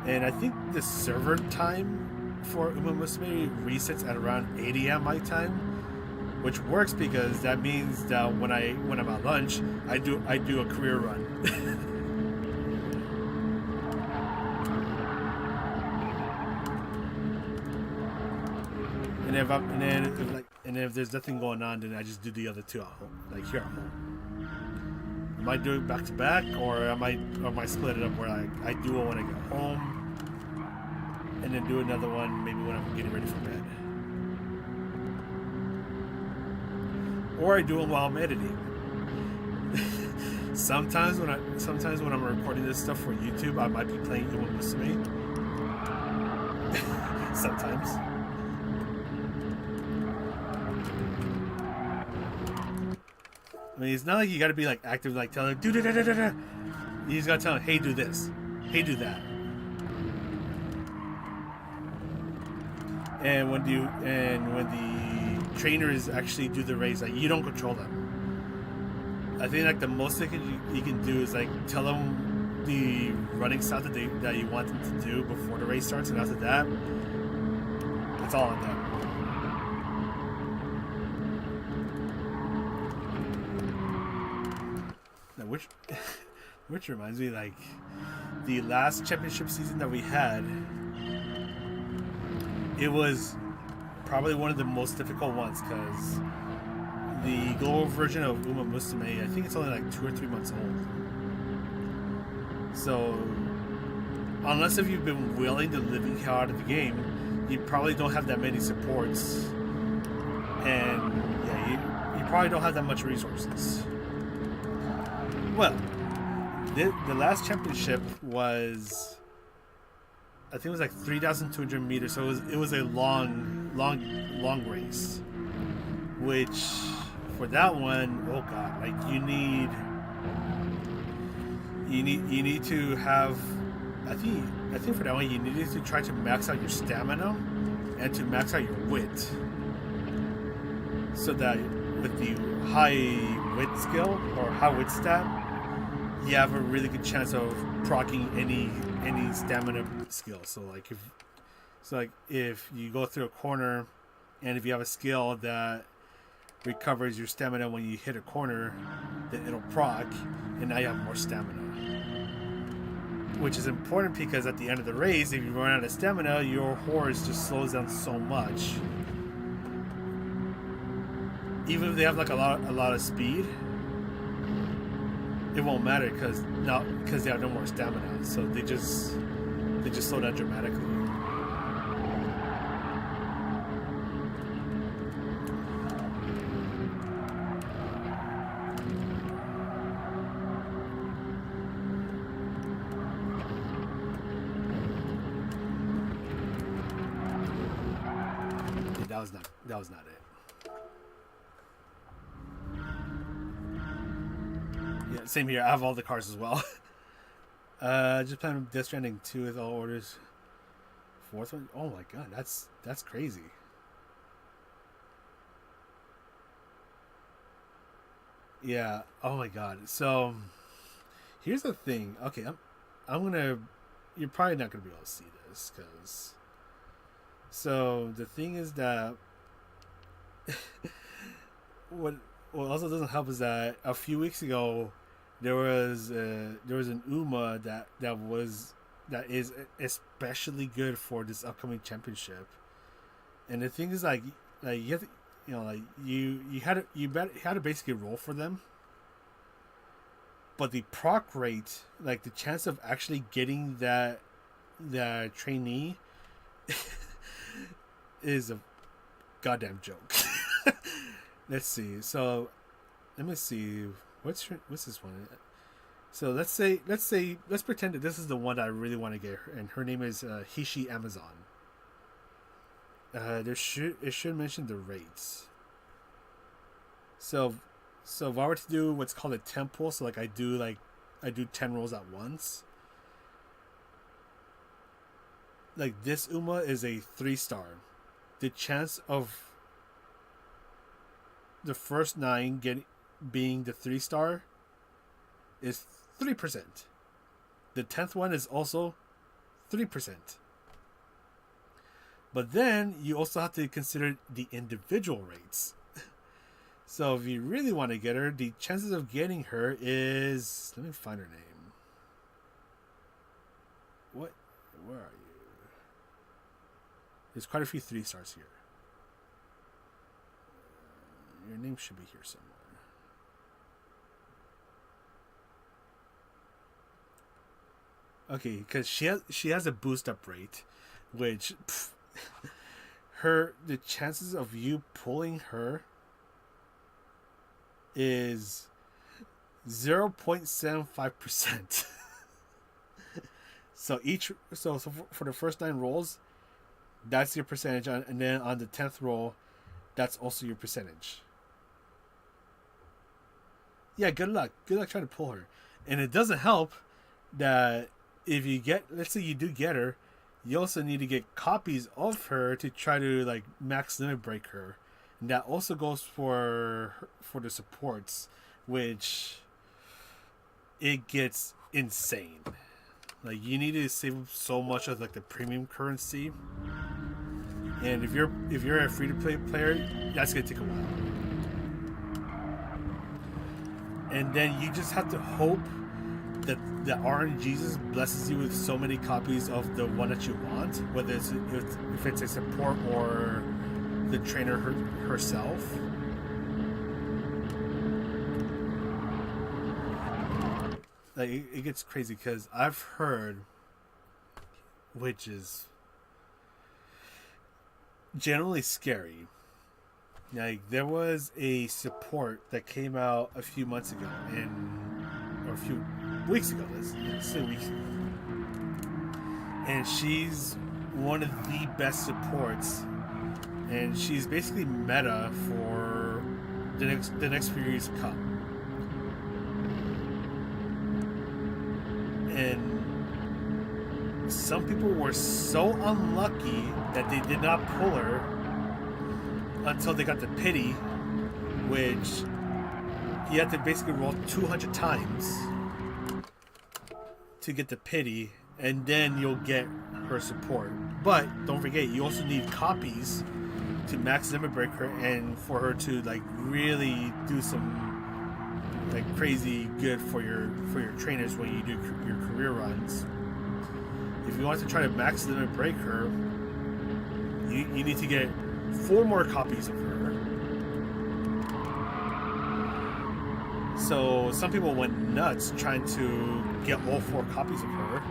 And I think the server time for Uma Musume resets at around 8 a.m. my time, which works because that means that when I'm at lunch, I do a career run. And if there's nothing going on, then I just do the other 2 at home, like here at home. I might do it back to back, or I might split it up where I do it when I get home, and then do another one maybe when I'm getting ready for bed. Or I do it while I'm editing. Sometimes when I'm recording this stuff for YouTube, I might be playing Uma Musume. Sometimes. I mean, it's not like you gotta be like active, like telling him, do da da da da da. You just gotta tell him, hey, do this, hey, do that. And when the trainers actually do the race, like you don't control them. I think like the most thing you can do is like tell them the running style that you want them to do before the race starts, and after that, it's all on them. Now, which reminds me, like the last championship season that we had. It was probably one of the most difficult ones because the global version of Uma Musume, I think it's only like 2 or 3 months old. So, unless if you've been willing to living hell out of the game, you probably don't have that many supports, and yeah, you probably don't have that much resources. Well, the last championship was, I think it was like 3,200 meters, so it was a long race. Which, for that one, oh god, like you need to have, I think for that one you needed to try to max out your stamina and to max out your wit, so that with the high wit skill or high wit stat, you have a really good chance of proccing any stamina skill. So if you go through a corner and if you have a skill that recovers your stamina when you hit a corner, then it'll proc, and now you have more stamina. Which is important because at the end of the race, if you run out of stamina, your horse just slows down so much. Even if they have like a lot of speed, it won't matter because they have no more stamina. So they just slow down dramatically. That was not it. Yeah, same here. I have all the cars as well. Just playing Death Stranding 2 with all orders. Fourth one? Oh my god, that's crazy. Yeah. Oh my god. So here's the thing. Okay, I'm gonna. You're probably not gonna be able to see this because. So the thing is that what also doesn't help is that a few weeks ago there was an Uma that is especially good for this upcoming championship, and the thing is like you have to, like you had to basically roll for them, but the proc rate, like the chance of actually getting that trainee is a goddamn joke. Let's see. So, let me see. What's this one? So let's pretend that this is the one that I really want to get her, and her name is Hishi Amazon. It should mention the rates. So if I were to do what's called a tempo, so like I do 10 rolls at once. Like this Uma is a 3-star. The chance of the first 9 being the 3-star is 3%. The 10th one is also 3%. But then you also have to consider the individual rates. So if you really want to get her, the chances of getting her is, let me find her name. Where are you? There's quite a few 3-stars here. Your name should be here somewhere. Okay, because she has a boost up rate, which the chances of you pulling her is 0.75%. So for the first 9 rolls, that's your percentage, and then on the 10th roll, that's also your percentage. Yeah, good luck. Good luck trying to pull her. And it doesn't help that if you let's say you do get her, you also need to get copies of her to try to like max limit break her. And that also goes for the supports, which it gets insane. Like you need to save so much of like the premium currency. And if you're a free to play player, that's gonna take a while. And then you just have to hope that the RNG blesses you with so many copies of the one that you want, whether if it's a support or the trainer herself. Like it gets crazy because I've heard, which is generally scary. Like there was a support that came out a few months ago, or a few weeks ago. Let's say weeks ago, and she's one of the best supports, and she's basically meta for the next Furious Cup. And some people were so unlucky that they did not pull her until they got the pity, which you have to basically roll 200 times to get the pity, and then you'll get her support. But don't forget, you also need copies to max limit break her and for her to like really do some like crazy good for your trainers when you do your career runs. If you want to try to max limit break her, you need to get 4 more copies of her. So some people went nuts trying to get all 4 copies of her.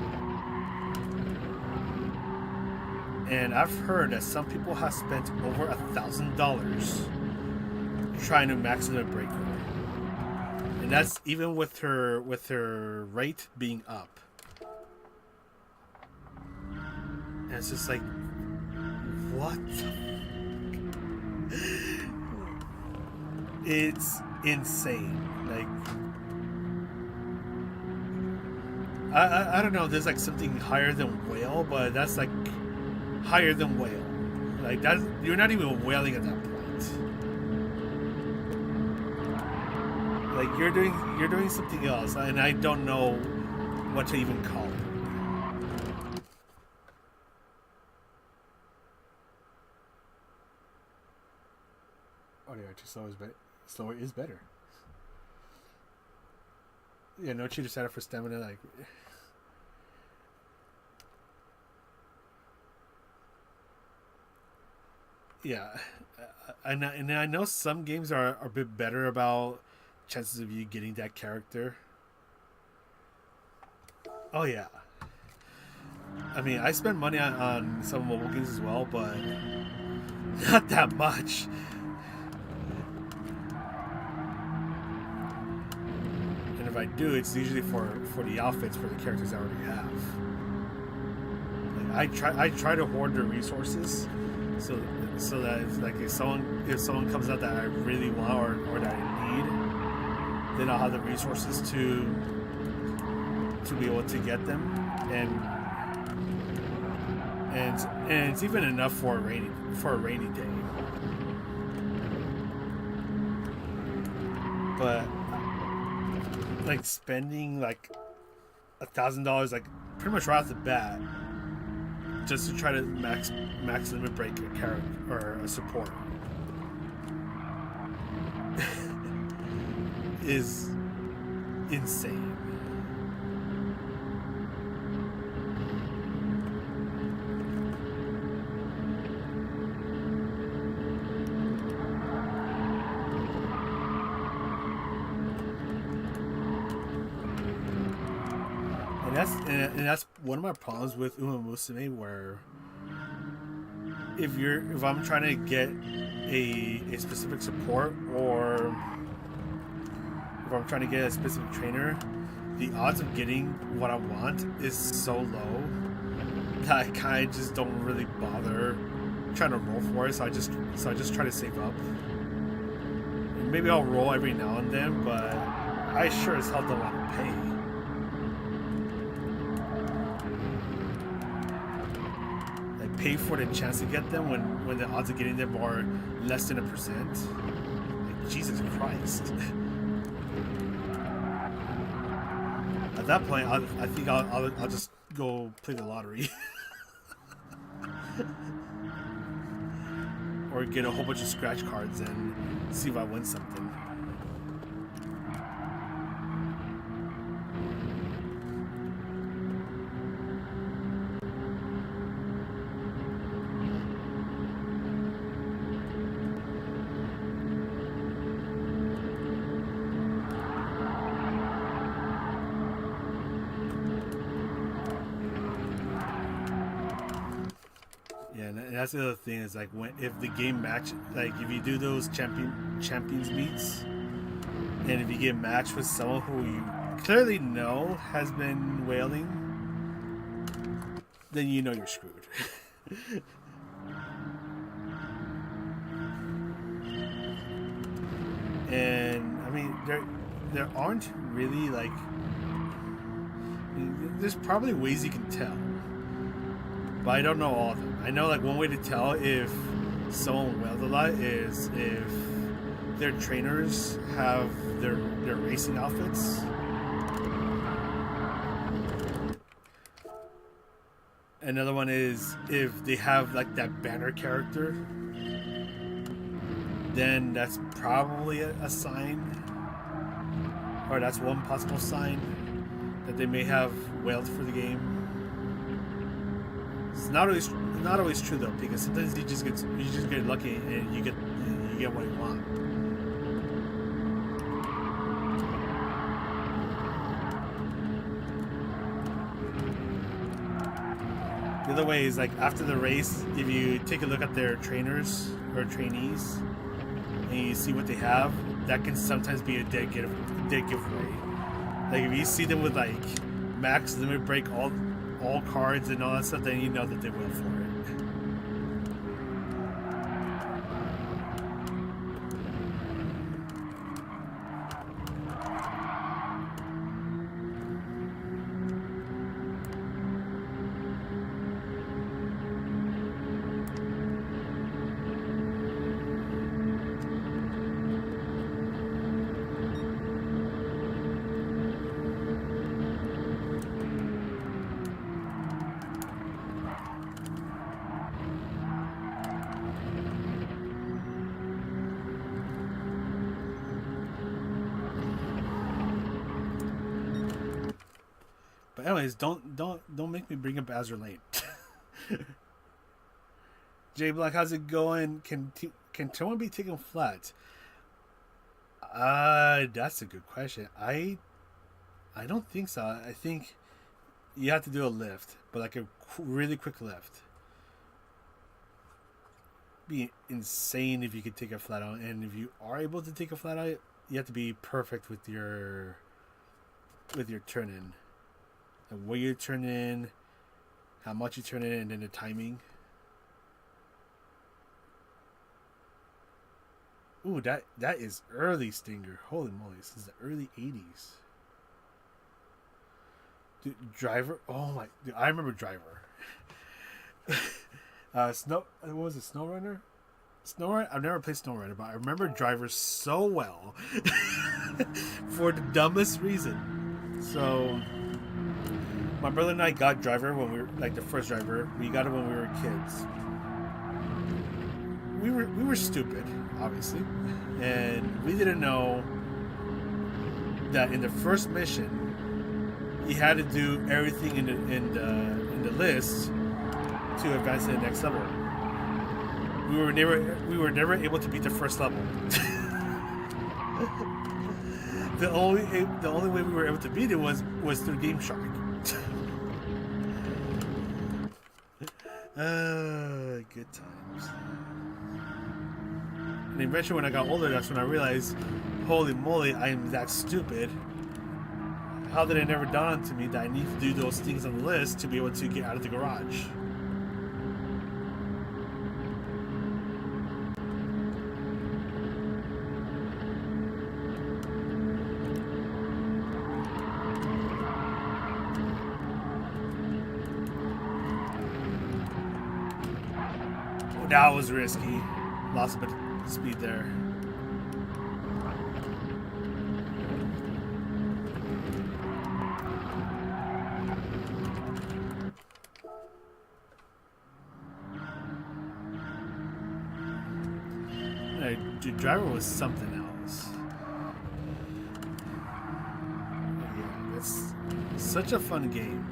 And I've heard that some people have spent over $1,000 trying to max limit break her. And that's even with her rate being up. And it's just like, what? It's insane. Like, I don't know. There's like something higher than whale, but that's like higher than whale. Like that, you're not even whaling at that point. Like you're doing something else, and I don't know what to even call it. Oh yeah, too slow is better. Slower is better. Yeah, no cheater setup for stamina. Like, yeah, and I know some games are a bit better about chances of you getting that character. Oh yeah. I mean, I spend money on some mobile games as well, but not that much. And if I do, it's usually for the outfits for the characters I already have. Like I try to hoard the resources, so that it's like if someone comes out that I really want or that I need, then I'll have the resources to be able to get them, and it's even enough for a rainy day. But like spending like $1,000 like pretty much right off the bat just to try to max limit break a character or a support is insane. And that's one of my problems with Uma Musume, where if I'm trying to get a specific support, or if I'm trying to get a specific trainer, the odds of getting what I want is so low that I kind of just don't really bother trying to roll for it. So I just try to save up. And maybe I'll roll every now and then, but I sure as hell don't want to pay. Pay for the chance to get them when the odds of getting them are less than 1%. Like, Jesus Christ. At that point, I think I'll just go play the lottery. Or get a whole bunch of scratch cards and see if I win something. And that's the other thing is like if the game match, like if you do those champions meets, and if you get matched with someone who you clearly know has been whaling, then you know you're screwed. And I mean there aren't really like, there's probably ways you can tell, but I don't know all of them. I know like one way to tell if someone whaled a lot is if their trainers have their racing outfits. Another one is if they have like that banner character then that's probably a sign, or that's one possible sign that they may have wailed for the game. It's not always true though, because sometimes you just get lucky and you get what you want. The other way is like after the race, if you take a look at their trainers or trainees and you see what they have, that can sometimes be a dead giveaway. Like if you see them with like max limit break all cards and all that stuff, then you know that they will for it. But anyways, don't make me bring up Azure Lane. Jay Black, how's it going? Can someone be taken flat? That's a good question. I don't think so. I think you have to do a lift, but like a really quick lift. Be insane if you could take a flat out, and if you are able to take a flat out, you have to be perfect with your turn in. And where you turn in, how much you turn in, and then the timing. Ooh, that is early Stinger. Holy moly, this is the early 80s. Dude, Driver. Oh my, dude, I remember Driver. What was it? SnowRunner? SnowRunner? I've never played SnowRunner, but I remember Driver so well for the dumbest reason. So my brother and I got Driver when we were like the first Driver. We got it when we were kids. We were stupid, obviously, and we didn't know that in the first mission you had to do everything in the list to advance to the next level. We were never able to beat the first level. The only way we were able to beat it was through Game Shark. Good times. And eventually, when I got older, that's when I realized, holy moly, I am that stupid. How did it never dawn on me that I need to do those things on the list to be able to get out of the garage? Oh, that was risky. Lost a bit of speed there. The Driver was something else. Yeah, it's such a fun game,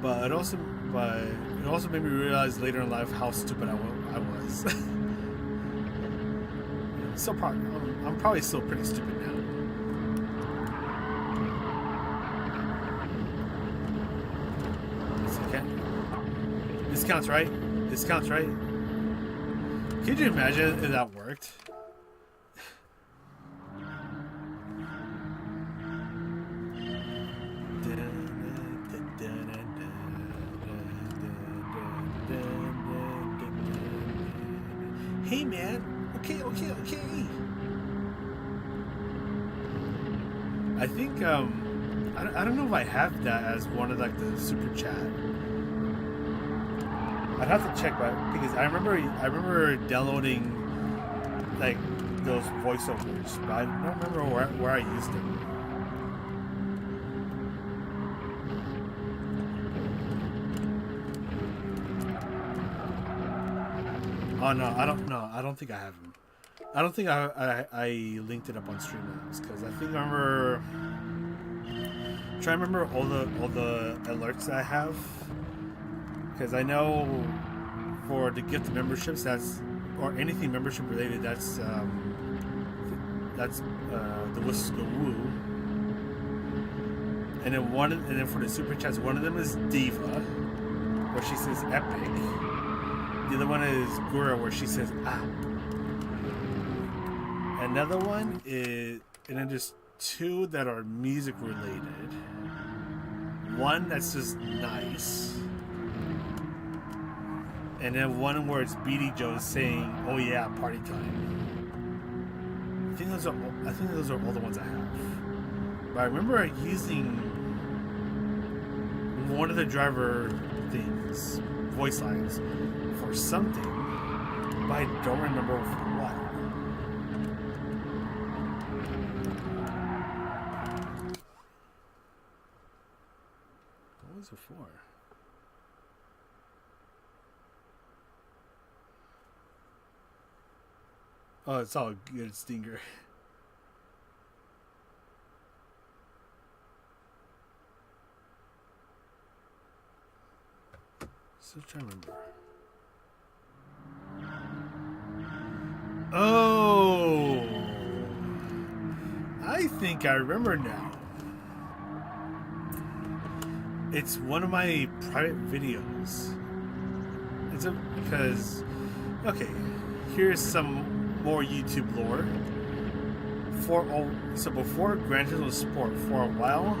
but it also made me realize later in life how stupid I was. So I'm probably still pretty stupid now. This counts, right? This counts, right? Could you imagine if that worked? Hey man, okay. I think I don't know if I have that as one of like the super chat. I'd have to check, but because I remember downloading like those voiceovers, but I don't remember where I used them. Oh no, I don't think I have them. I don't think I linked it up on Streamlabs because I think I remember trying to remember all the alerts that I have, because I know for the gift memberships, that's, or anything membership related, that's the Whistles Go Woo, and then for the super chats, one of them is Diva, where she says epic. The other one is Gura, where she says ah. Another one is, and then there's two that are music related. One that's just nice, and then one where it's Beatty Joe saying, "Oh yeah, party time." I think those are all the ones I have. But I remember using one of the driver things, voice lines, for something, but I don't remember for what. What was it for? Oh, it's all good, Stinger. Still trying to remember. Oh, I think I remember now. It's one of my private videos. It's because, okay, here's some more YouTube lore. So before Gran Turismo Sport, for a while,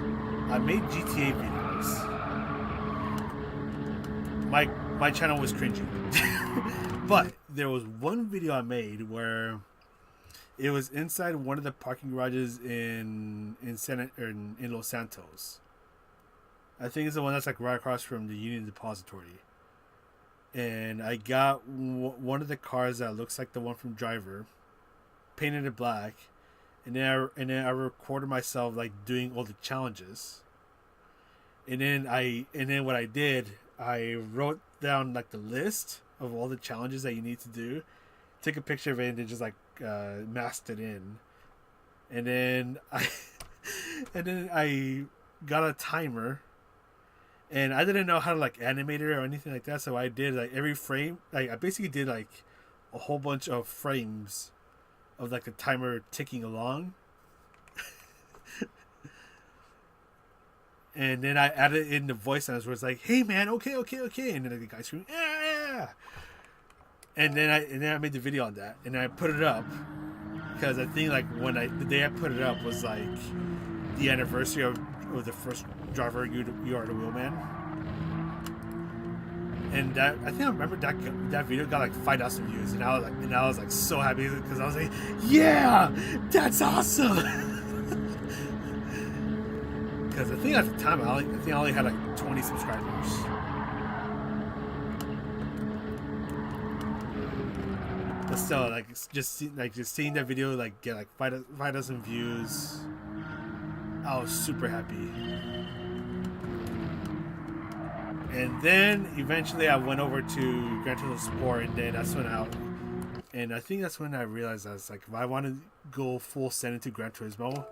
I made GTA videos. My channel was cringy, but there was one video I made where it was inside one of the parking garages in Los Santos. I think it's the one that's like right across from the Union Depository. And I got one of the cars that looks like the one from Driver, painted it black, and then I recorded myself like doing all the challenges. And then what I did, I wrote down like the list of all the challenges that you need to do, took a picture of it, and then just like masked it in. And then I got a timer. And I didn't know how to like animate it or anything like that, so I did like every frame. Like I basically did like a whole bunch of frames of like the timer ticking along, and then I added in the voice lines where it's like, "Hey man, okay," and then the guy screaming, "Yeah!" And then I made the video on that, and I put it up because I think like the day I put it up was like the anniversary of the first Driver You Are the Wheelman, and that I think I remember that video got like 5,000 views, and I was like so happy because I was like, yeah, that's awesome. Because I think at the time I only had like 20 subscribers. But still, like just seeing that video like get like 5,000 views, I was super happy. And then eventually I went over to Gran Turismo Sport, and then I think that's when I realized I was like, if I want to go full send into Gran Turismo,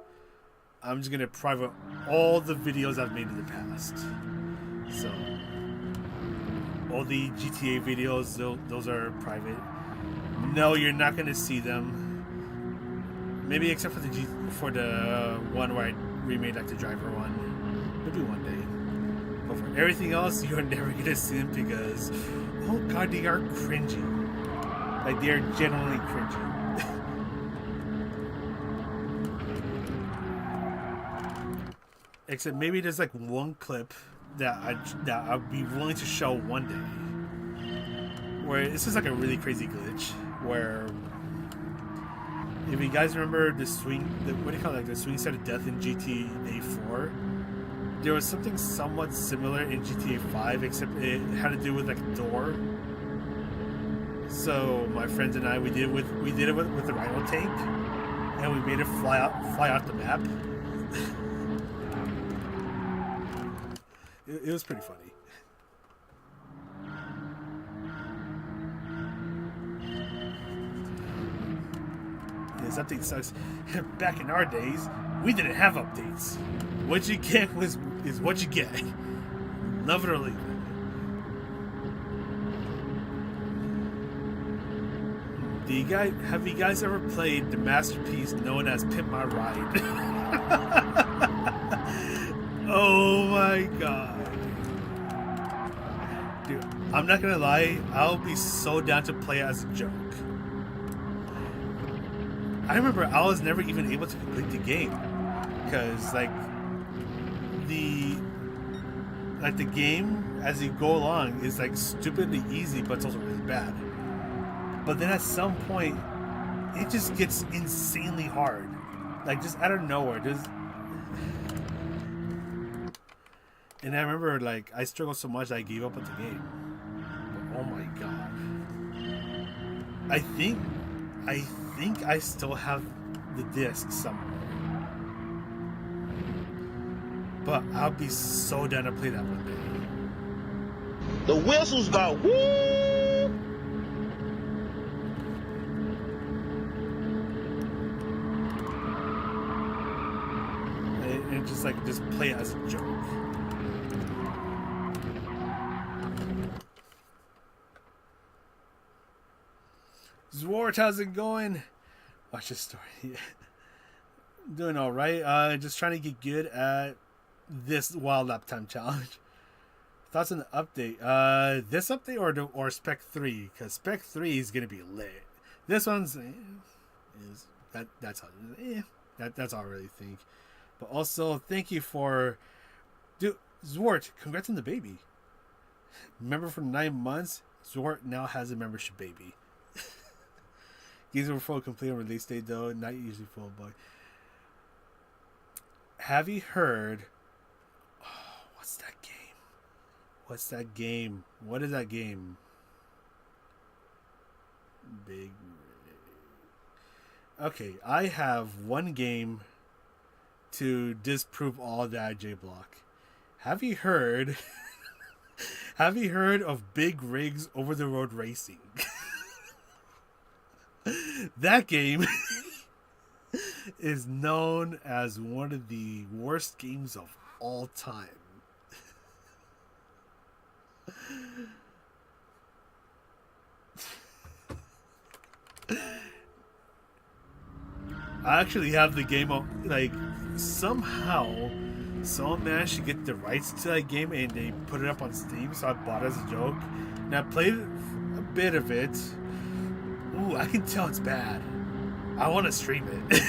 I'm just gonna private all the videos I've made in the past. So all the GTA videos, those are private. No, you're not gonna see them. Maybe except for the one where I remade like the Driver one. Maybe one day. But for everything else, you're never gonna see them because, oh god, they are cringy. Like they are genuinely cringy. Except maybe there's like one clip that I'd be willing to show one day, where this is like a really crazy glitch where, if you guys remember the swing, what do you call it, like the swing set of death in GTA 4, there was something somewhat similar in GTA 5, except it had to do with like a door. So my friends and I, we did it with the Rhino tank, and we made it fly out the map. It was pretty funny. this update sucks. Back in our days, we didn't have updates. What you get is what you get. Love it or leave it. Have you guys ever played the masterpiece known as Pimp My Ride? Oh my god. Dude, I'm not gonna lie, I'll be so down to play it as a joke. I remember I was never even able to complete the game. Because the game as you go along is like stupidly easy, but it's also really bad. But then at some point, it just gets insanely hard. Like, just out of nowhere. And I remember, like, I struggled so much that I gave up on the game. But, oh my god. I think I still have the disc somewhere. But I'll be so down to play that one day. The whistles go woo! And just play it as a joke. Zwart, how's it going? Watch this story. Doing all right. Just trying to get good at this wild lap time challenge. Thoughts on the update? This update or Spec 3? Because Spec 3 is gonna be lit. This one's that's all I really think. But also, thank you for... Dude, Zwart, congrats on the baby. Member for 9 months, Zwart now has a membership baby. Games were full complete on release date, though. Not usually full, but... Have you heard... Oh, what's that game? What's that game? What is that game? Big... Okay, I have one game... to disprove all that J-Block. Have you heard of Big Rigs Over the Road Racing? That game is known as one of the worst games of all time. I actually have the game on, like, somehow someone managed to get the rights to that game and they put it up on Steam, so I bought it as a joke. And I played a bit of it. Ooh, I can tell it's bad. I want to stream it.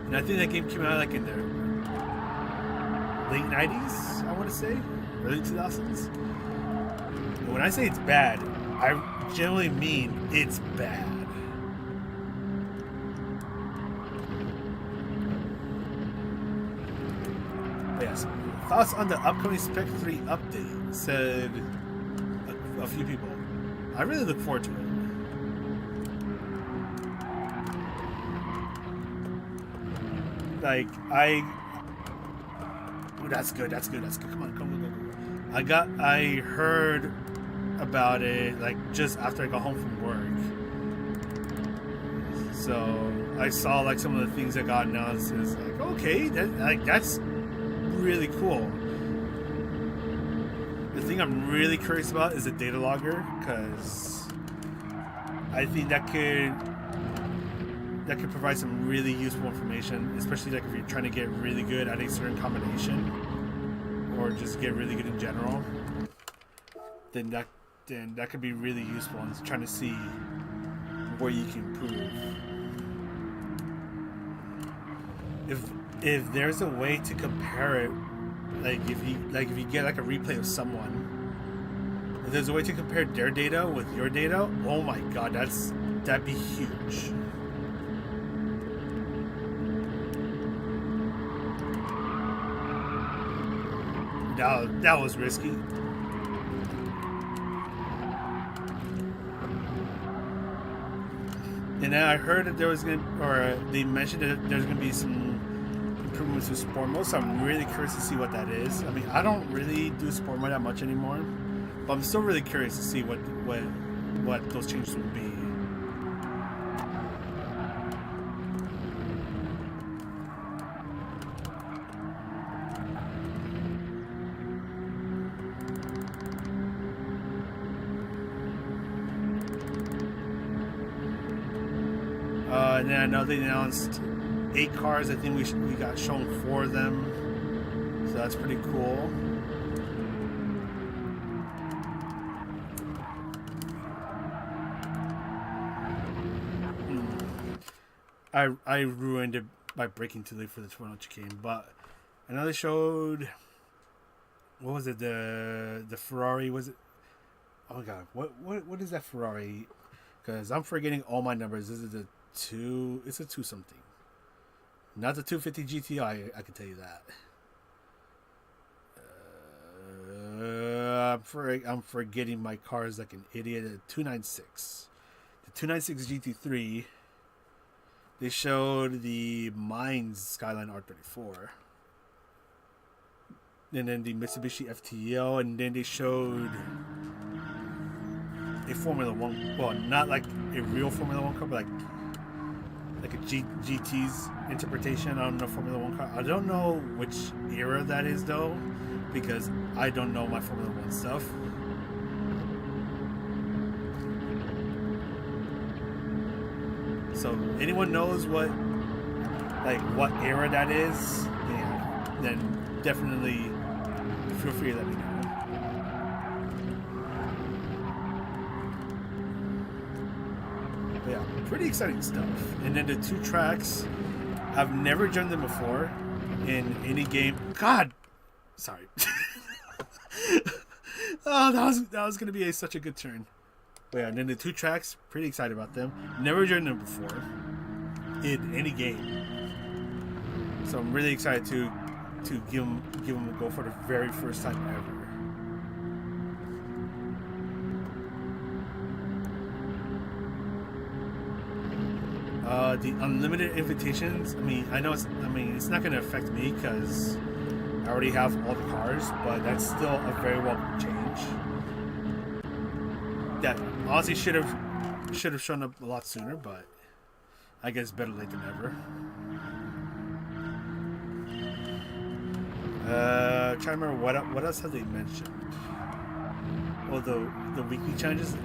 And I think that game came out like in the late 90s, I want to say. Early 2000s. And when I say it's bad, I generally mean it's bad. But yes, thoughts on the upcoming Spec 3 update, said a few people. I really look forward to it. Like, ooh, that's good. Come on. I heard about it like just after I got home from work, so I saw like some of the things that got announced. It's like, okay, that's really cool. The thing I'm really curious about is the data logger, because I think that could provide some really useful information, especially like if you're trying to get really good at a certain combination or just get really good in general. Then that could be really useful in trying to see where you can improve. If there's a way to compare it, like if you get like a replay of someone, if there's a way to compare their data with your data, oh my god, that'd be huge. That was risky. And then I heard that they mentioned that there's gonna be some improvements to sport mode, so I'm really curious to see what that is. I mean, I don't really do sport mode that much anymore, but I'm still really curious to see what what those changes will be. And then I know they announced 8 cars. I think we got shown 4 of them, so that's pretty cool. I ruined it by breaking too late for the Toronto chicane, but I know they showed, what was it, the Ferrari, was it? Oh my god, what is that Ferrari? Because I'm forgetting all my numbers. This is the 2, it's a 2 something. Not the 250 GTI, I can tell you that. I'm forgetting my cars like an idiot. The 296. The 296 GT3. They showed the Mines Skyline R34. And then the Mitsubishi FTO. And then they showed a Formula 1. Well, not like a real Formula 1 car, but like a GT's interpretation on a Formula 1 car. I don't know which era that is, though, because I don't know my Formula 1 stuff. So anyone knows what era that is, yeah, then definitely feel free to let me know. But yeah, pretty exciting stuff. And then the 2 tracks, I've never done them before in any game. God, sorry. Oh, that was gonna be such a good turn. But yeah, and then the 2 tracks, pretty excited about them. Never done them before in any game, so I'm really excited to give them a go for the very first time ever. The unlimited invitations. I mean, it's not going to affect me because I already have all the cars, but that's still a very welcome change. That honestly should have shown up a lot sooner, but I guess better late than never. Trying to remember what else have they mentioned. Well, the weekly challenges,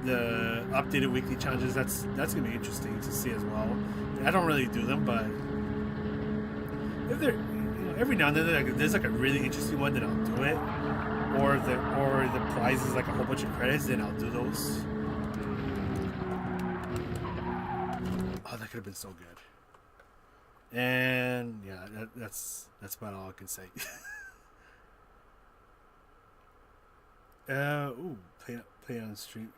the updated weekly challenges. That's gonna be interesting to see as well. I don't really do them, but if they're, every now and then there's like a really interesting one, then I'll do it. Or the prize is like a whole bunch of credits, then I'll do those. Oh, that could have been so good. And yeah, that's about all I can say. Play on the stream.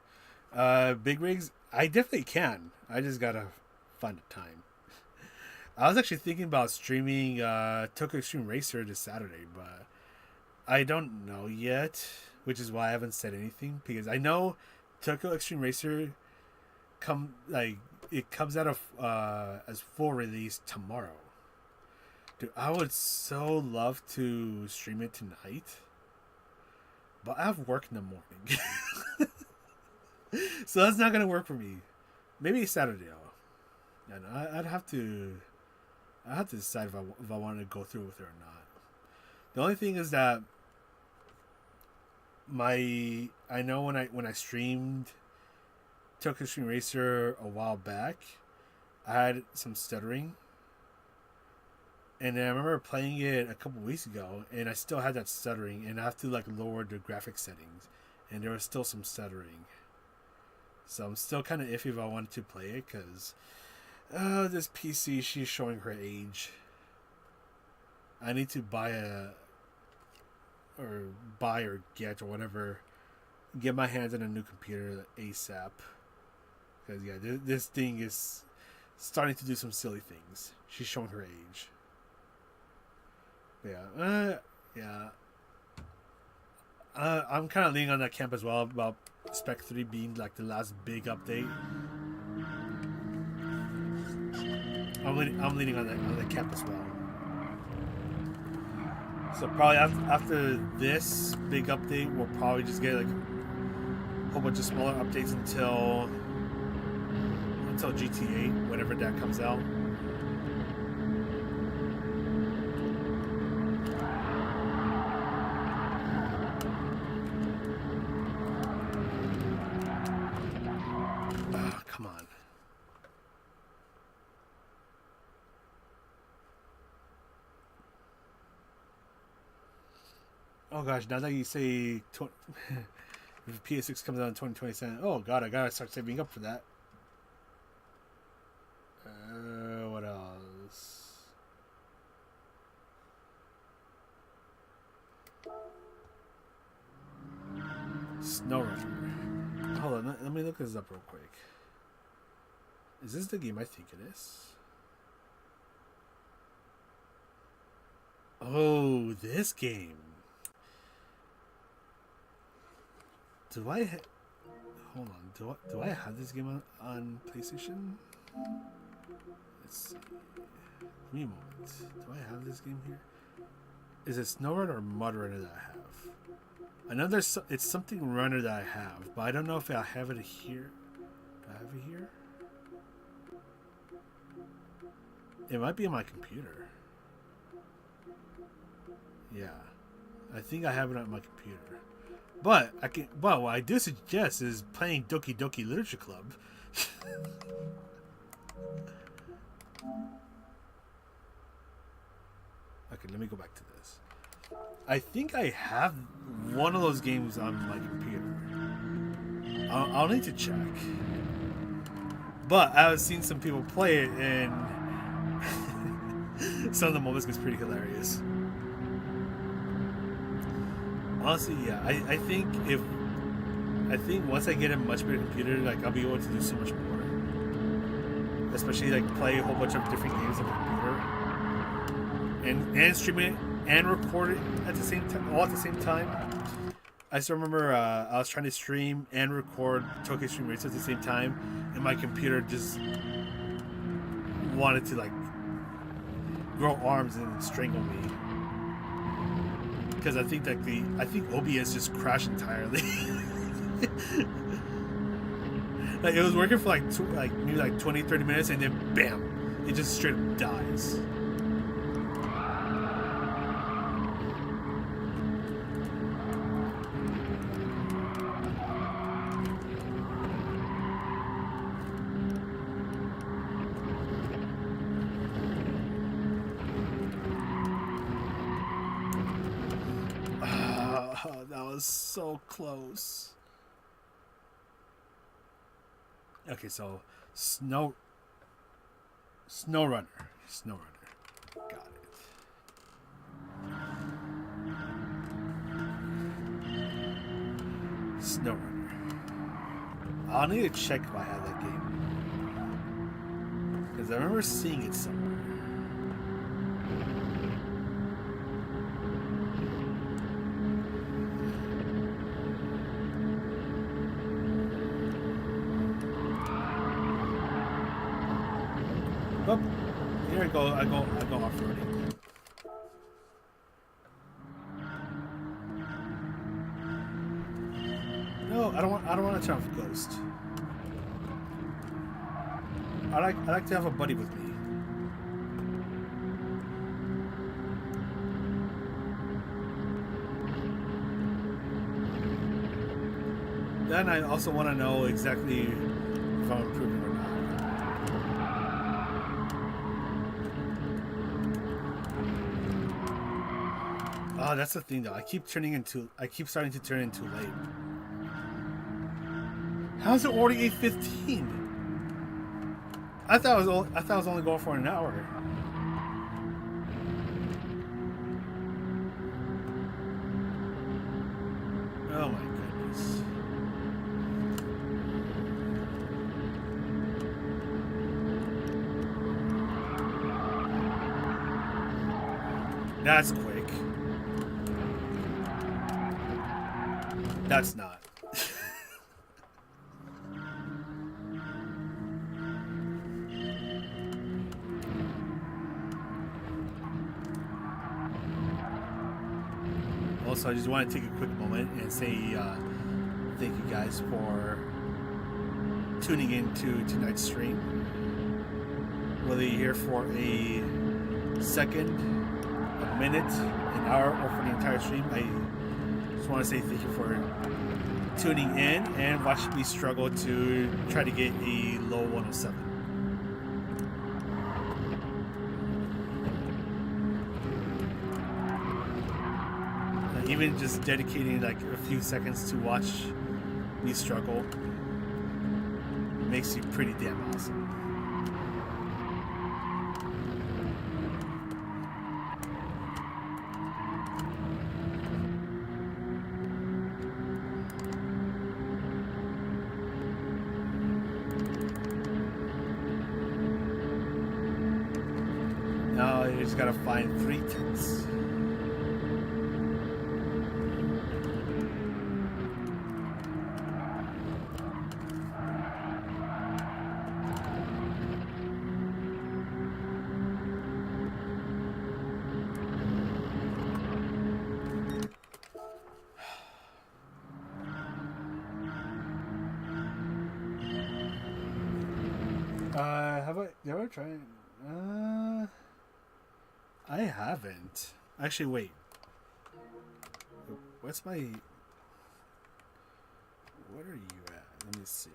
Big rigs, I definitely can. I just gotta find the time. I was actually thinking about streaming Tokyo Extreme Racer this Saturday, but I don't know yet, which is why I haven't said anything, because I know Tokyo Extreme Racer it comes out of as full release tomorrow. Dude, I would so love to stream it tonight, but I have work in the morning. So that's not gonna work for me. Maybe Saturday though. And I'd have to decide if I wanted to go through with it or not. The only thing is that I know when I streamed Tokyo Extreme Racer a while back, I had some stuttering, and then I remember playing it a couple weeks ago, and I still had that stuttering, and I have to lower the graphic settings, and there was still some stuttering. So I'm still kind of iffy if I wanted to play it, because this PC, she's showing her age. I need to buy or get or whatever, get my hands on a new computer ASAP. Because yeah, this thing is starting to do some silly things. She's showing her age. But yeah, I'm kind of leaning on that camp as well about Spec 3 being the last big update. I'm leaning on that camp as well. So probably after this big update, we'll probably just get whole bunch of smaller updates until GTA, whenever that comes out. Come on. Oh gosh, now that you say if PS6 comes out in 2027, oh god, I gotta start saving up for that. What else? SnowRunner. Hold on, let me look this up real quick. Is this the game I think it is? Oh, this game. Do I hold on? Do I have this game on PlayStation? Let's see. Give me a moment. Do I have this game here? Is it SnowRunner or Mud Runner that I have? I know it's something runner that I have, but I don't know if I have it here. Do I have it here? It might be on my computer. Yeah, I think I have it on my computer. But what I do suggest is playing Doki Doki Literature Club. Okay, let me go back to this. I think I have one of those games on my computer. I'll need to check. But I've seen some people play it, and some of the moments gets pretty hilarious. Honestly, yeah, I think once I get a much better computer, like I'll be able to do so much more. Especially like play a whole bunch of different games on the computer, and stream it and record it at the same time, all at the same time. I still remember I was trying to stream and record Tokyo Stream Racer at the same time, and my computer just wanted to like grow arms and strangle me. Because I think OBS just crashed entirely. Like it was working for maybe 20-30 minutes, and then bam, it just straight up dies. That was so close. Okay, so SnowRunner. Got it. SnowRunner. I'll need to check if I have that game, because I remember seeing it somewhere. Oh, here I go off-roading. No, I don't want to turn off Ghost. I like to have a buddy with me. Then I also want to know exactly if I'm improving or not. Oh, that's the thing though. I keep starting to turn in too late. How's it already 8:15? I thought I was only going for an hour. Oh my goodness. That's quick. That's not. Also, I just want to take a quick moment and say thank you guys for tuning in to tonight's stream. Whether you're here for a second, a minute, an hour, or for the entire stream, I just want to say thank you for tuning in and watching me struggle to try to get a low 107. Even just dedicating like a few seconds to watch me struggle makes you pretty damn awesome. Now you just gotta find 3/10. Have I ever tried? I haven't. Actually, wait. What's my? What are you at? Let me see.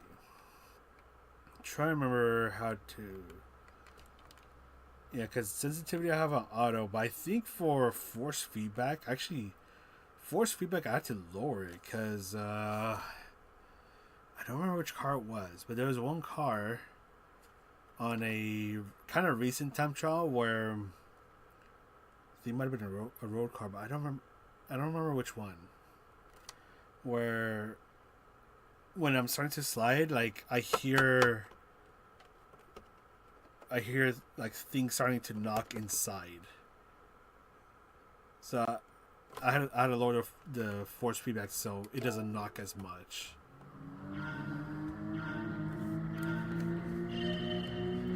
Try to remember how to. Yeah, because sensitivity I have on auto, but I think for force feedback, actually, force feedback I had to lower it because I don't remember which car it was, but there was one car on a kind of recent time trial where I think it might have been a road car, but I don't remember which one. Where when I'm starting to slide, like I hear like things starting to knock inside. So I had to lower the force feedback so it doesn't knock as much.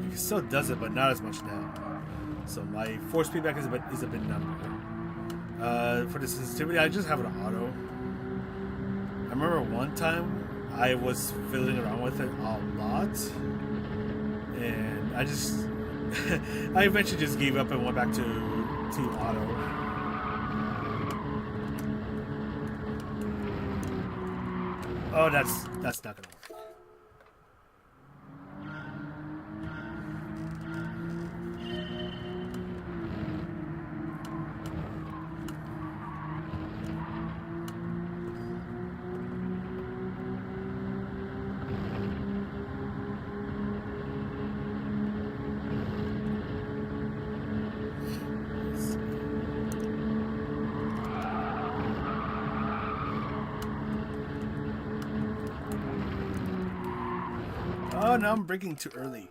It still does it, but not as much now. So my force feedback is a bit number. For the sensitivity, I just have it on auto. I remember one time I was fiddling around with it a lot, and I just I eventually just gave up and went back to auto. Oh, that's not gonna work. Oh, no, I'm braking too early.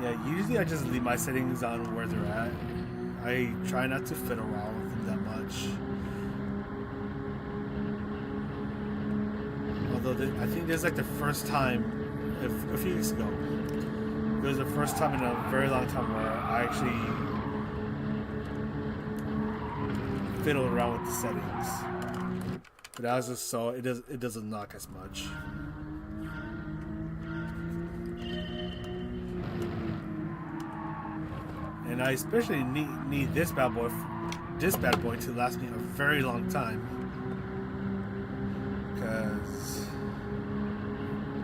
Yeah, usually I just leave my settings on where they're at. I try not to fiddle around with them that much. Although I think there's like the first time, a few weeks ago, it was the first time in a very long time where I actually fiddled around with the settings, but that was just so it doesn't knock as much. And I especially need this bad boy to last me a very long time, because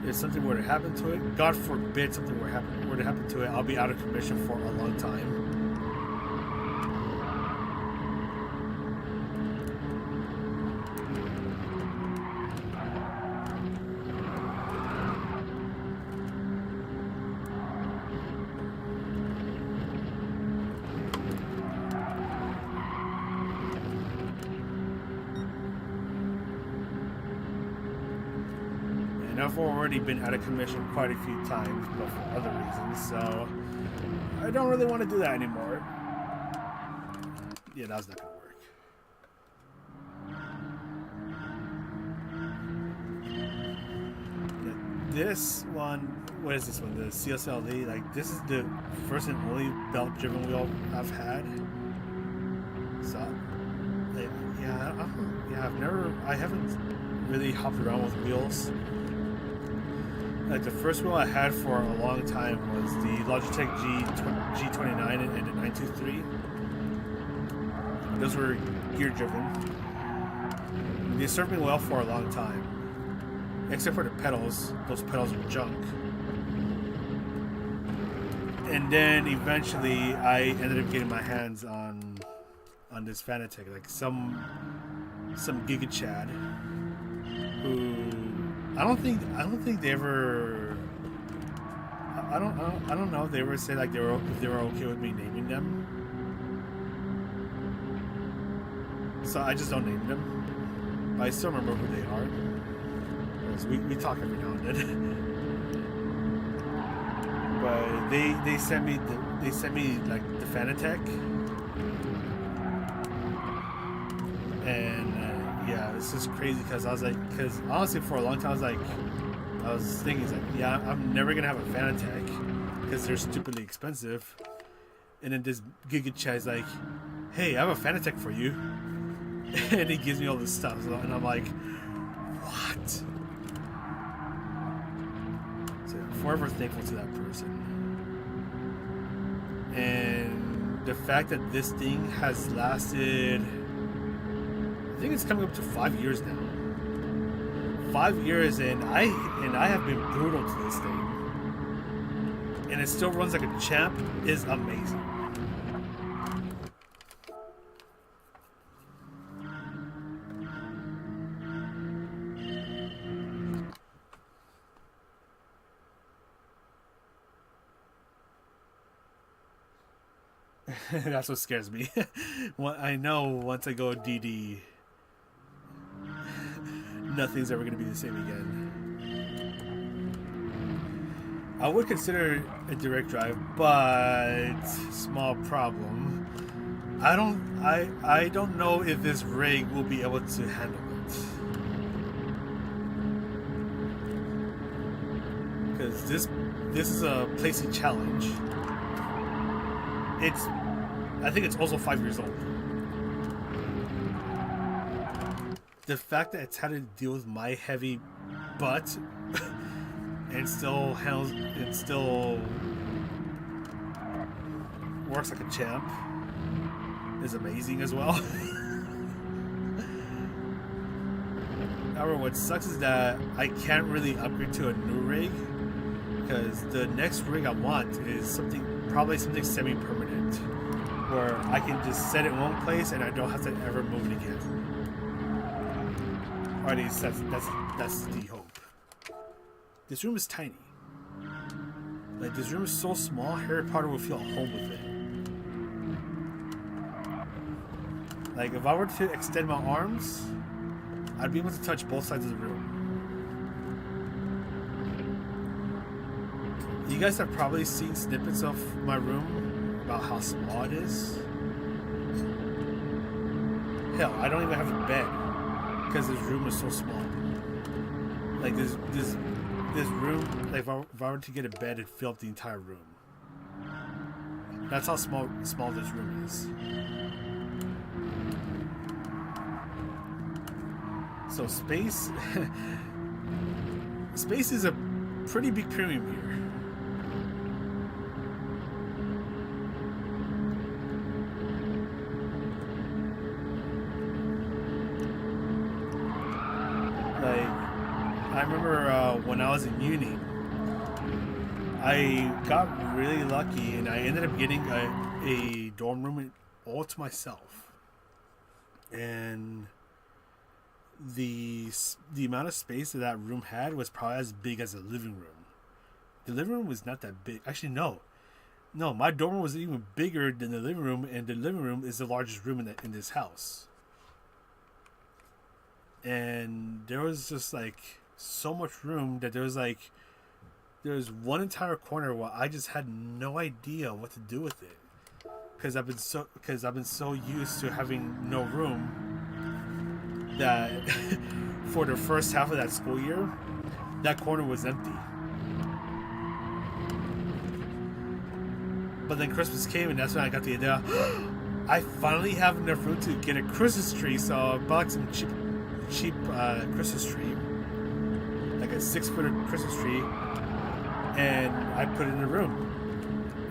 if something were to happen to it, God forbid something were to happen to it, I'll be out of commission for a long time. And I've already been out of commission quite a few times, but for other reasons, so I don't really want to do that anymore. Yeah, that's not gonna work. Yeah, this one what is this one? The CSLE. Like, this is the first and only belt-driven wheel I've had. So, like, I haven't really hopped around with wheels. Like, the first wheel I had for a long time was the Logitech G29 and the 923. Those were gear-driven. They served me well for a long time. Except for the pedals. Those pedals are junk. And then eventually I ended up getting my hands on this Fanatec, like some Giga Chad, who I don't think they ever. I don't know if they ever said like if they were okay with me naming them. So I just don't name them. But I still remember who they are. Because we talk every now and then. But they sent me like the Fanatec. And yeah, this is crazy because because honestly for a long time I was thinking yeah, I'm never gonna have a Fanatec because they're stupidly expensive. And then this Giga Chad's like, hey, I have a Fanatec for you, and he gives me all this stuff, and I'm like, what? So I'm forever thankful to that person. And the fact that this thing has lasted, I think it's coming up to 5 years now. 5 years, and I have been brutal to this thing, and it still runs like a champ, is amazing. That's what scares me. I know once I go DD, nothing's ever going to be the same again. I would consider a direct drive, but small problem. I don't know if this rig will be able to handle it. Because this is a placing challenge. I think it's also 5 years old. The fact that it's had to deal with my heavy butt and still works like a champ is amazing as well. However, what sucks is that I can't really upgrade to a new rig because the next rig I want is probably something semi-permanent, where I can just set it in one place and I don't have to ever move it again. Or at least that's the hope. This room is tiny. Like, this room is so small, Harry Potter would feel at home with it. Like, if I were to extend my arms, I'd be able to touch both sides of the room. You guys have probably seen snippets of my room about how small it is. Hell, I don't even have a bed because this room is so small. Like, this room, like if I were to get a bed, it'd fill up the entire room. That's how small this room is. So space is a pretty big premium here. I remember when I was in uni, I got really lucky and I ended up getting a dorm room all to myself. And the amount of space that room had was probably as big as the living room. The living room was not that big. Actually, no, my dorm room was even bigger than the living room, and the living room is the largest room in this house. And there was just like so much room that there was one entire corner where I just had no idea what to do with it, because I've been so used to having no room that for the first half of that school year, that corner was empty. But then Christmas came, and that's when I got the idea. I finally have enough room to get a Christmas tree, so I bought some cheap Christmas tree, like a 6-foot Christmas tree, and I put it in the room.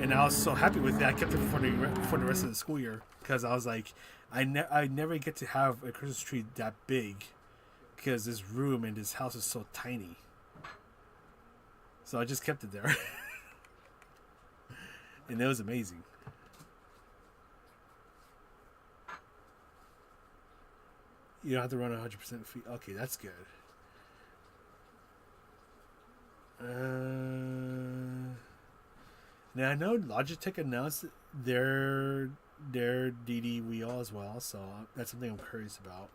And I was so happy with it. I kept it for the rest of the school year because I was like, I never get to have a Christmas tree that big because this room and this house is so tiny. So I just kept it there. And it was amazing. You don't have to run 100% feet. Okay, that's good. Now I know Logitech announced their DD wheel as well, so that's something I'm curious about.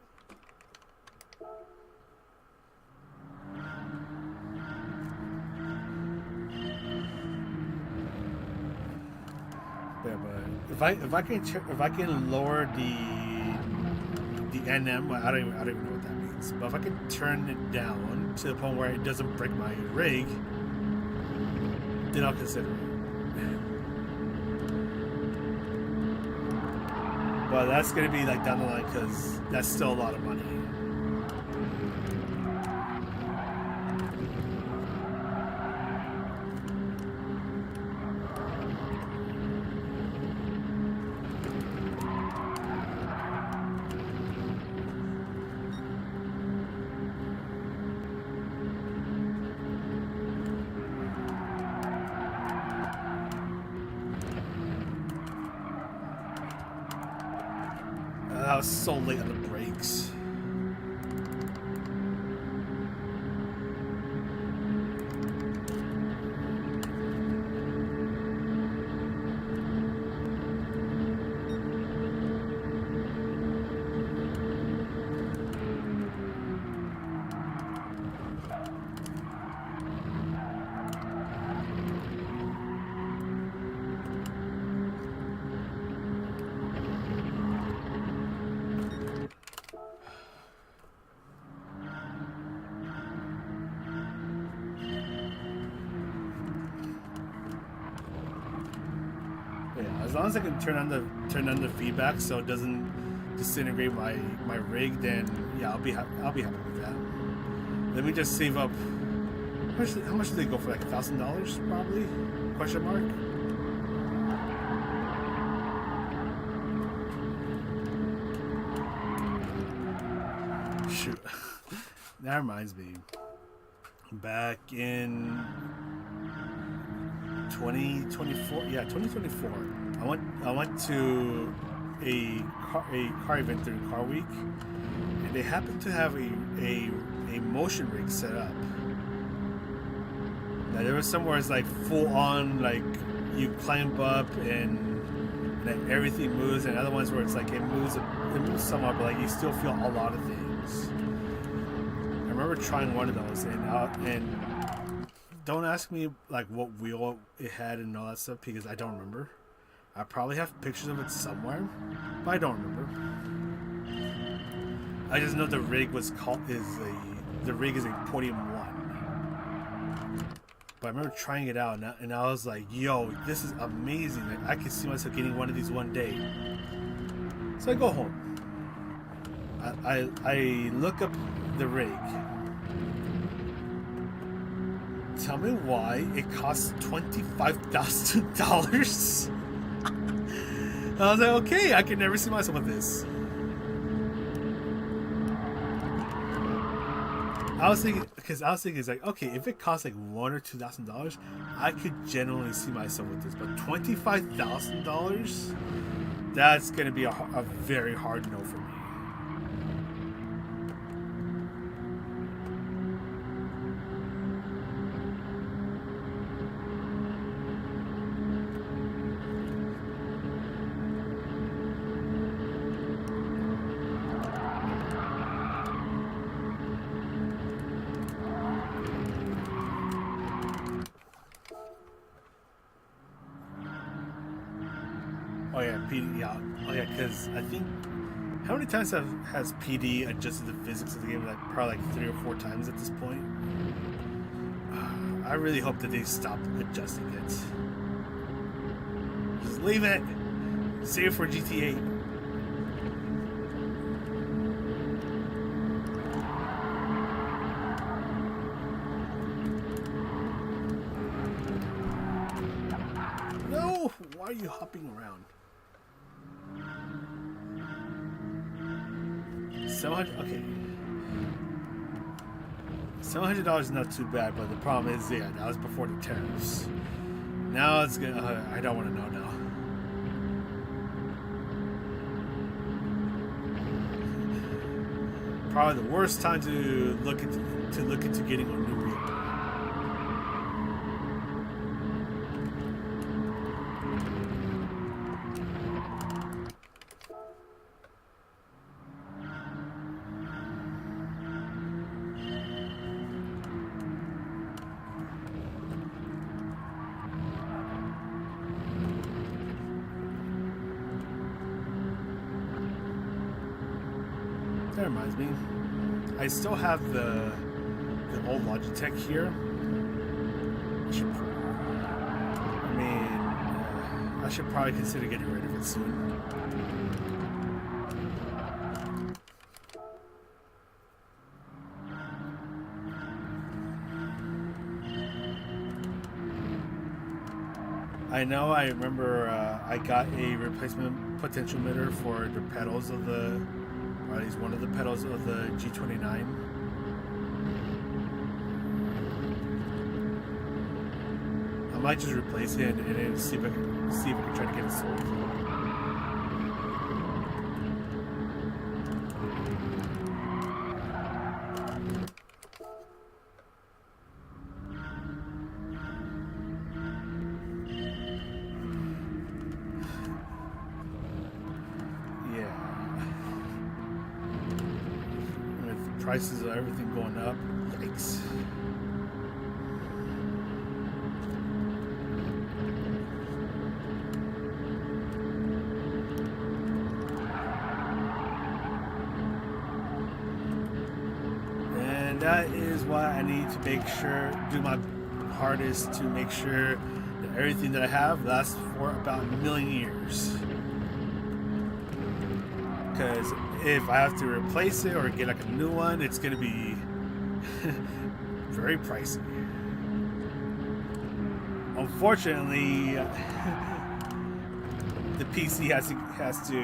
Yeah, but if I can lower the NM, I don't even know what that means. But if I can turn it down to the point where it doesn't break my rig, then I'll consider it. But that's gonna be like down the line because that's still a lot of money. I was so late on the brakes. As long as I can turn on the feedback so it doesn't disintegrate my rig, then yeah, I'll be happy with that. Let me just save up. How much do they go for? Like $1,000 probably? Question mark. Shoot. That reminds me. Back in 2024, yeah, 2024. I went to a car event during Car Week, and they happened to have a motion rig set up. Now there was somewhere it's like full on, like you climb up and then everything moves, and other ones where it's like it moves somewhat, but like you still feel a lot of things. I remember trying one of those, and don't ask me like what wheel it had and all that stuff because I don't remember. I probably have pictures of it somewhere, but I don't remember. I just know the rig is a Podium 1. But I remember trying it out and I was like, yo, this is amazing. Like, I can see myself getting one of these one day. So I go home. I look up the rig. Tell me why it costs $25,000. I was like, okay, I can never see myself with this. I was thinking it's like, okay, if it costs like $1,000 or $2,000, I could generally see myself with this. But $25,000, that's gonna be a very hard no for me. Oh yeah, PD. Yeah, oh yeah, because I think how many times has PD adjusted the physics of the game? Like probably like 3 or 4 times at this point. I really hope that they stop adjusting it. Just leave it. Save it for GTA. No! Why are you hopping around? 700. Okay. $700 is not too bad, but the problem is, yeah, that was before the tariffs. Now it's gonna. I don't want to know now. Probably the worst time to look into getting a new vehicle. That reminds me, I still have the old Logitech here. I should probably consider getting rid of it soon. I know. I remember I got a replacement potential emitter for the pedals of the. Or at least one of the pedals of the G29. I might just replace it and then see if I can try to get it sold. Prices of everything going up. Yikes. And that is why I need to do my hardest to make sure that everything that I have lasts for about a million years. Because if I have to replace it or get like a new one, it's going to be very pricey. Unfortunately, the PC has to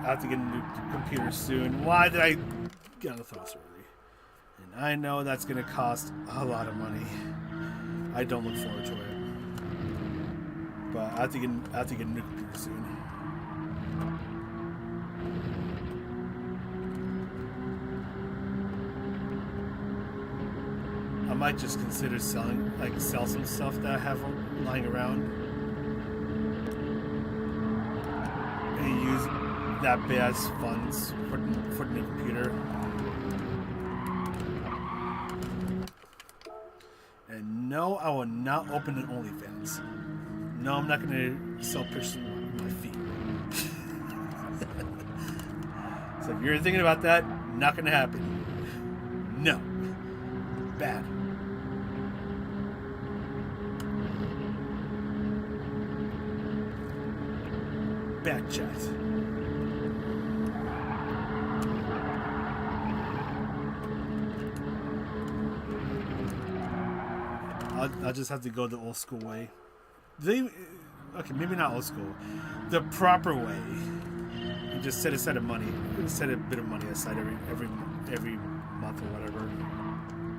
I have to get a new computer soon. Why did I get on the phone so early? And I know that's going to cost a lot of money. I don't look forward to it. But I have to get a new computer soon. I might just consider sell some stuff that I have lying around and use that bit as funds for the new computer. And no, I will not open an OnlyFans. No, I'm not going to sell pictures of my feet. So if you're thinking about that, not going to happen. No. Bad. Bad chat. I'll just have to go the old school way. Okay, maybe not old school. The proper way. You just set a bit of money aside every month or whatever.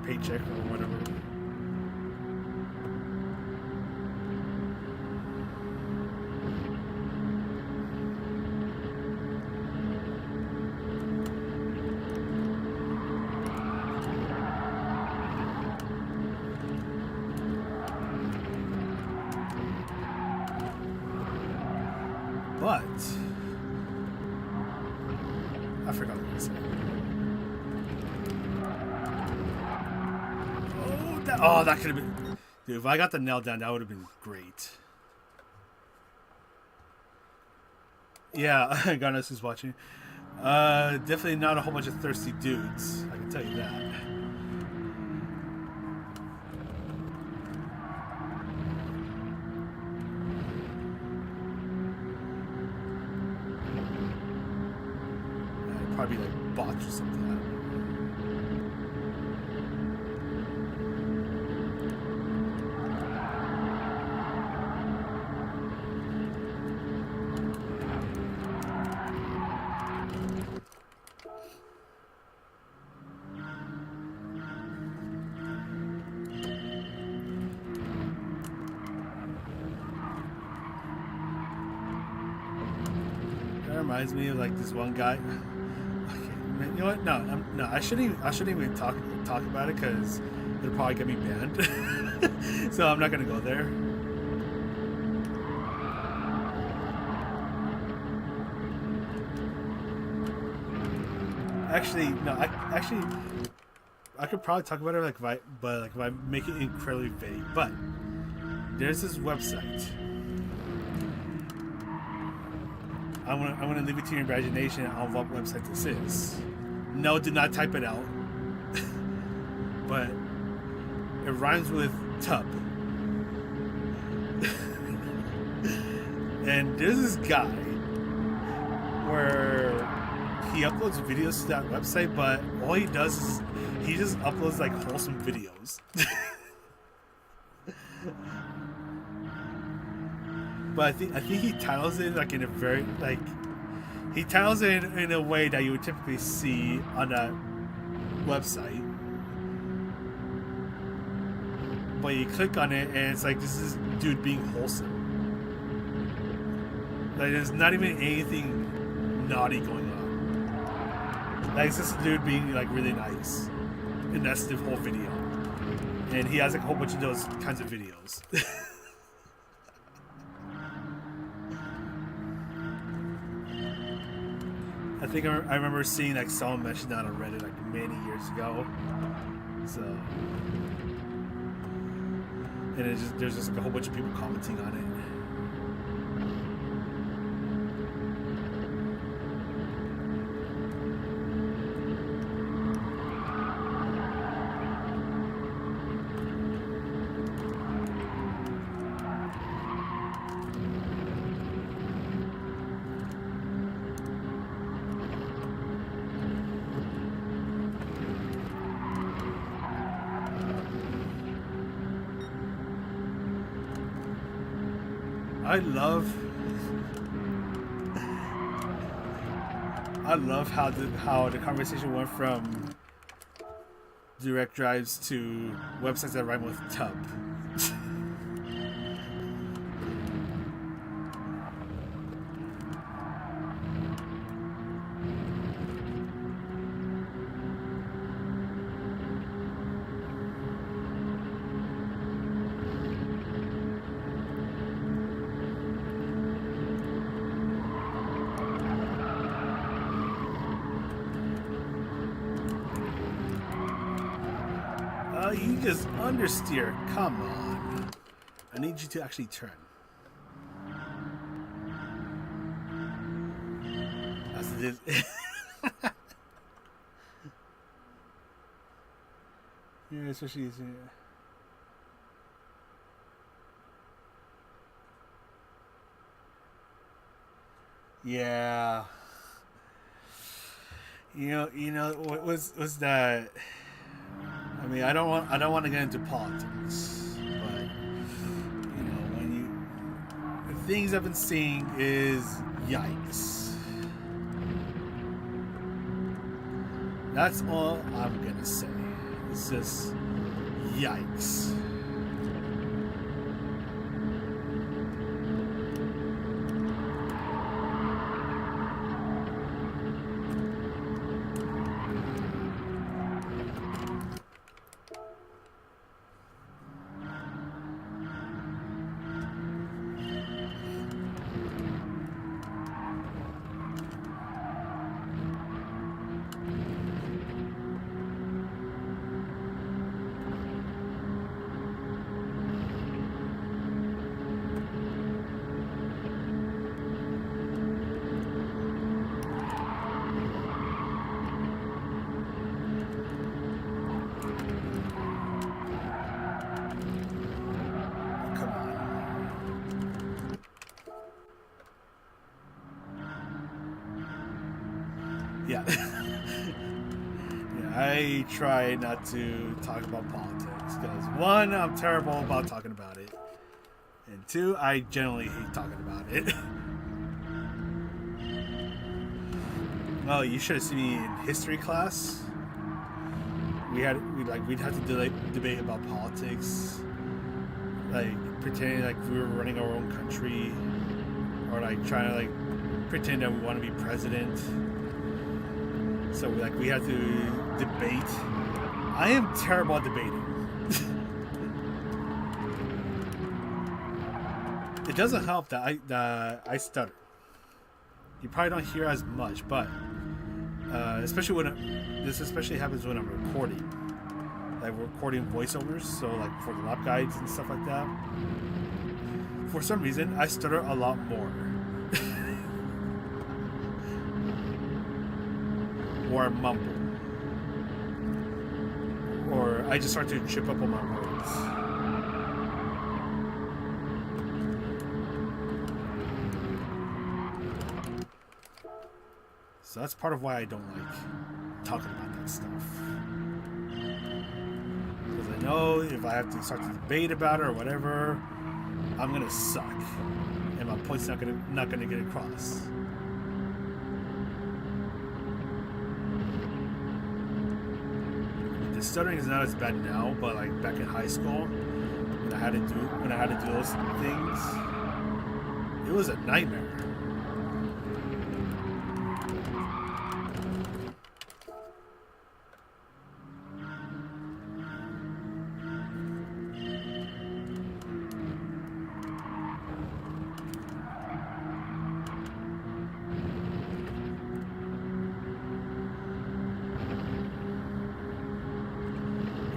Paycheck or whatever. But I forgot what I was saying. That could have been... Dude, if I got the nail down, that would have been great. Yeah, God knows who's watching. Definitely not a whole bunch of thirsty dudes. I can tell you that. probably like bots or something. I don't know. That reminds me of like this one guy. Okay, you know what? No. I shouldn't even talk about it because it'll probably get me banned. So I'm not gonna go there. Actually, no. I could probably talk about it if I make it incredibly vague. But there's this website. I'm gonna leave it to your imagination on what website this is. No, do not type it out. But it rhymes with tub. And there's this guy where he uploads videos to that website, but all he does is he just uploads like wholesome videos. But I think he titles it like in a very he titles it in a way that you would typically see on that website. But you click on it and it's like this is dude being wholesome. Like there's not even anything naughty going on. Like it's just a dude being like really nice. And that's the whole video. And he has like a whole bunch of those kinds of videos. I think I remember seeing like someone mention that on Reddit like many years ago. So, and there's just like a whole bunch of people commenting on it. I love how the conversation went from direct drives to websites that rhyme with tub. You just understeer. Come on. I need you to actually turn. As it is. Yeah, especially as yeah. You know what was that? I mean, I don't want to get into politics, but you know, the things I've been seeing is yikes. That's all I'm gonna say. It's just yikes. that. Yeah, I try not to talk about politics because one, I'm terrible about talking about it, and two, I generally hate talking about it. Oh, you should have seen me in history class. We'd have to do like debate about politics, like pretending like we were running our own country, or like trying to like pretend that we want to be president. So we had to debate. I am terrible at debating. It doesn't help that I stutter. You probably don't hear as much, but especially this especially happens when I'm recording, like recording voiceovers. So like for the lap guides and stuff like that. For some reason, I stutter a lot more. Or mumble. Or I just start to trip up on my words. So that's part of why I don't like talking about that stuff. Because I know if I have to start to debate about it or whatever, I'm gonna suck. And my point's not gonna get across. Stuttering is not as bad now, but like back in high school, when I had to do those things, it was a nightmare.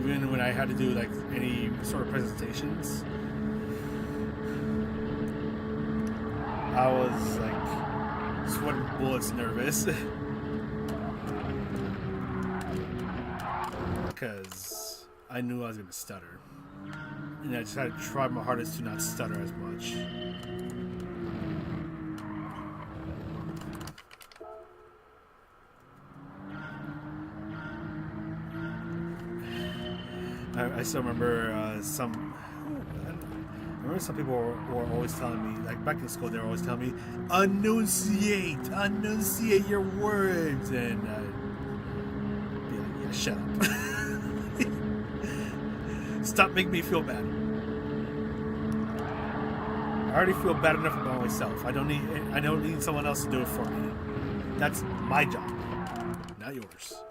Even when I had to do like any sort of presentations, I was like sweating bullets nervous because I knew I was going to stutter, and I just had to try my hardest to not stutter as much. I still remember some people were always telling me, like back in school, they were always telling me, enunciate your words, and be like, yeah, shut up. Stop making me feel bad. I already feel bad enough about myself. I don't need someone else to do it for me. That's my job, not yours.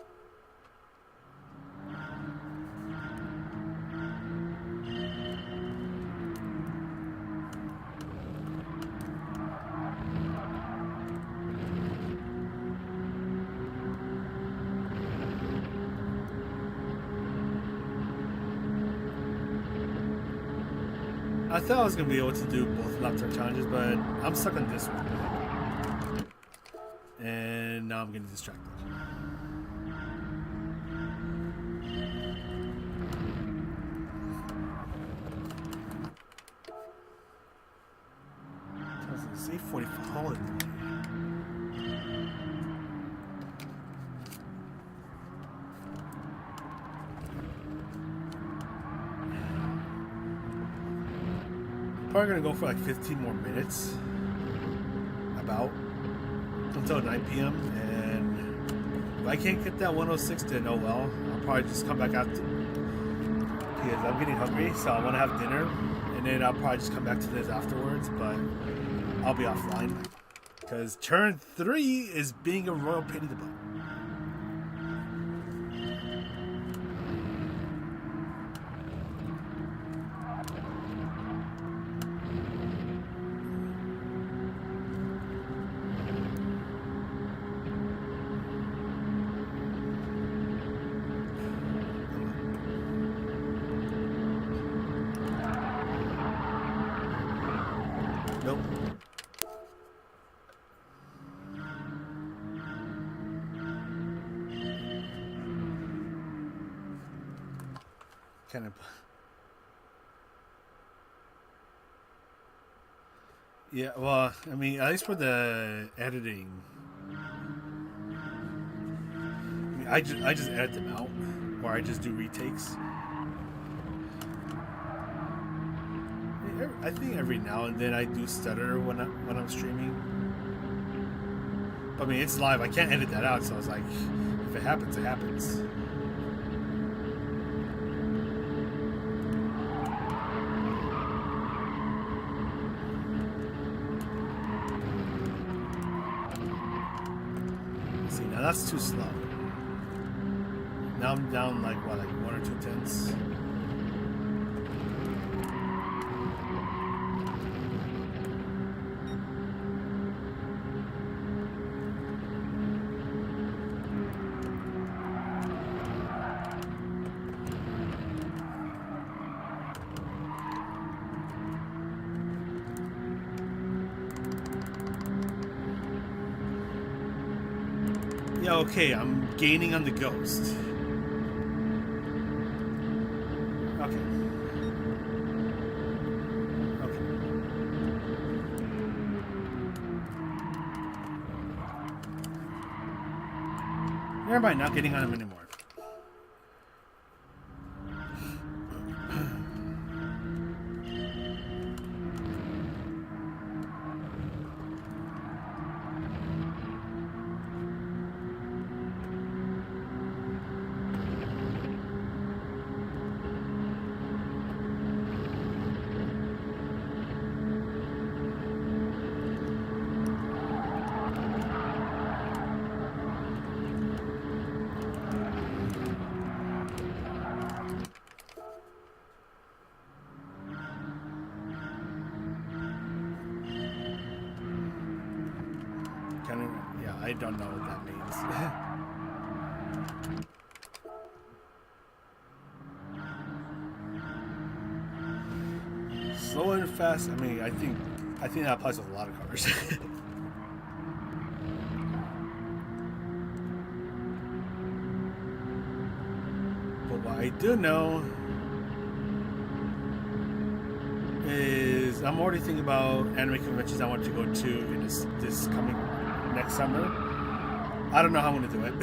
I thought I was going to be able to do both lap time challenges, but I'm stuck on this one. And now I'm getting distracted. It's 8:45. Probably gonna go for like 15 more minutes, about until 9 p.m. And if I can't get that 106, then oh well. I'll probably just come back out because I'm getting hungry, so I want to have dinner, and then I'll probably just come back to this afterwards. But I'll be offline because turn 3 is being a royal pain in the butt. Nope. Kind of. Yeah, well, I mean, at least for the editing, I just edit them out, or I just do retakes. I think every now and then I do stutter when I'm streaming. But I mean, it's live. I can't edit that out, so I was like, if it happens, it happens. See, now that's too slow. Now I'm down like what, like 1 or 2 tenths. Yeah, okay, I'm gaining on the ghost. Okay. Okay. Never mind, not getting on him anymore. Yeah, I don't know what that means. Slow and fast. I mean, I think that applies with a lot of cars. But what I do know is I'm already thinking about anime conventions I want to go to in this coming next summer. I don't know how I'm going to do it.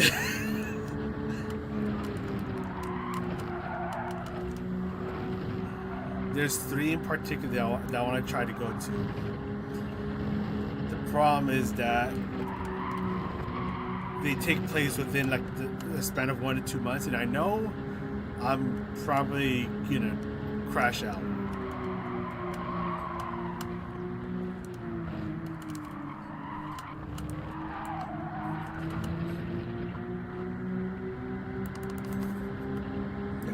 There's 3 in particular that I want to try to go to. The problem is that they take place within like the span of 1 to 2 months, and I know I'm probably gonna crash out.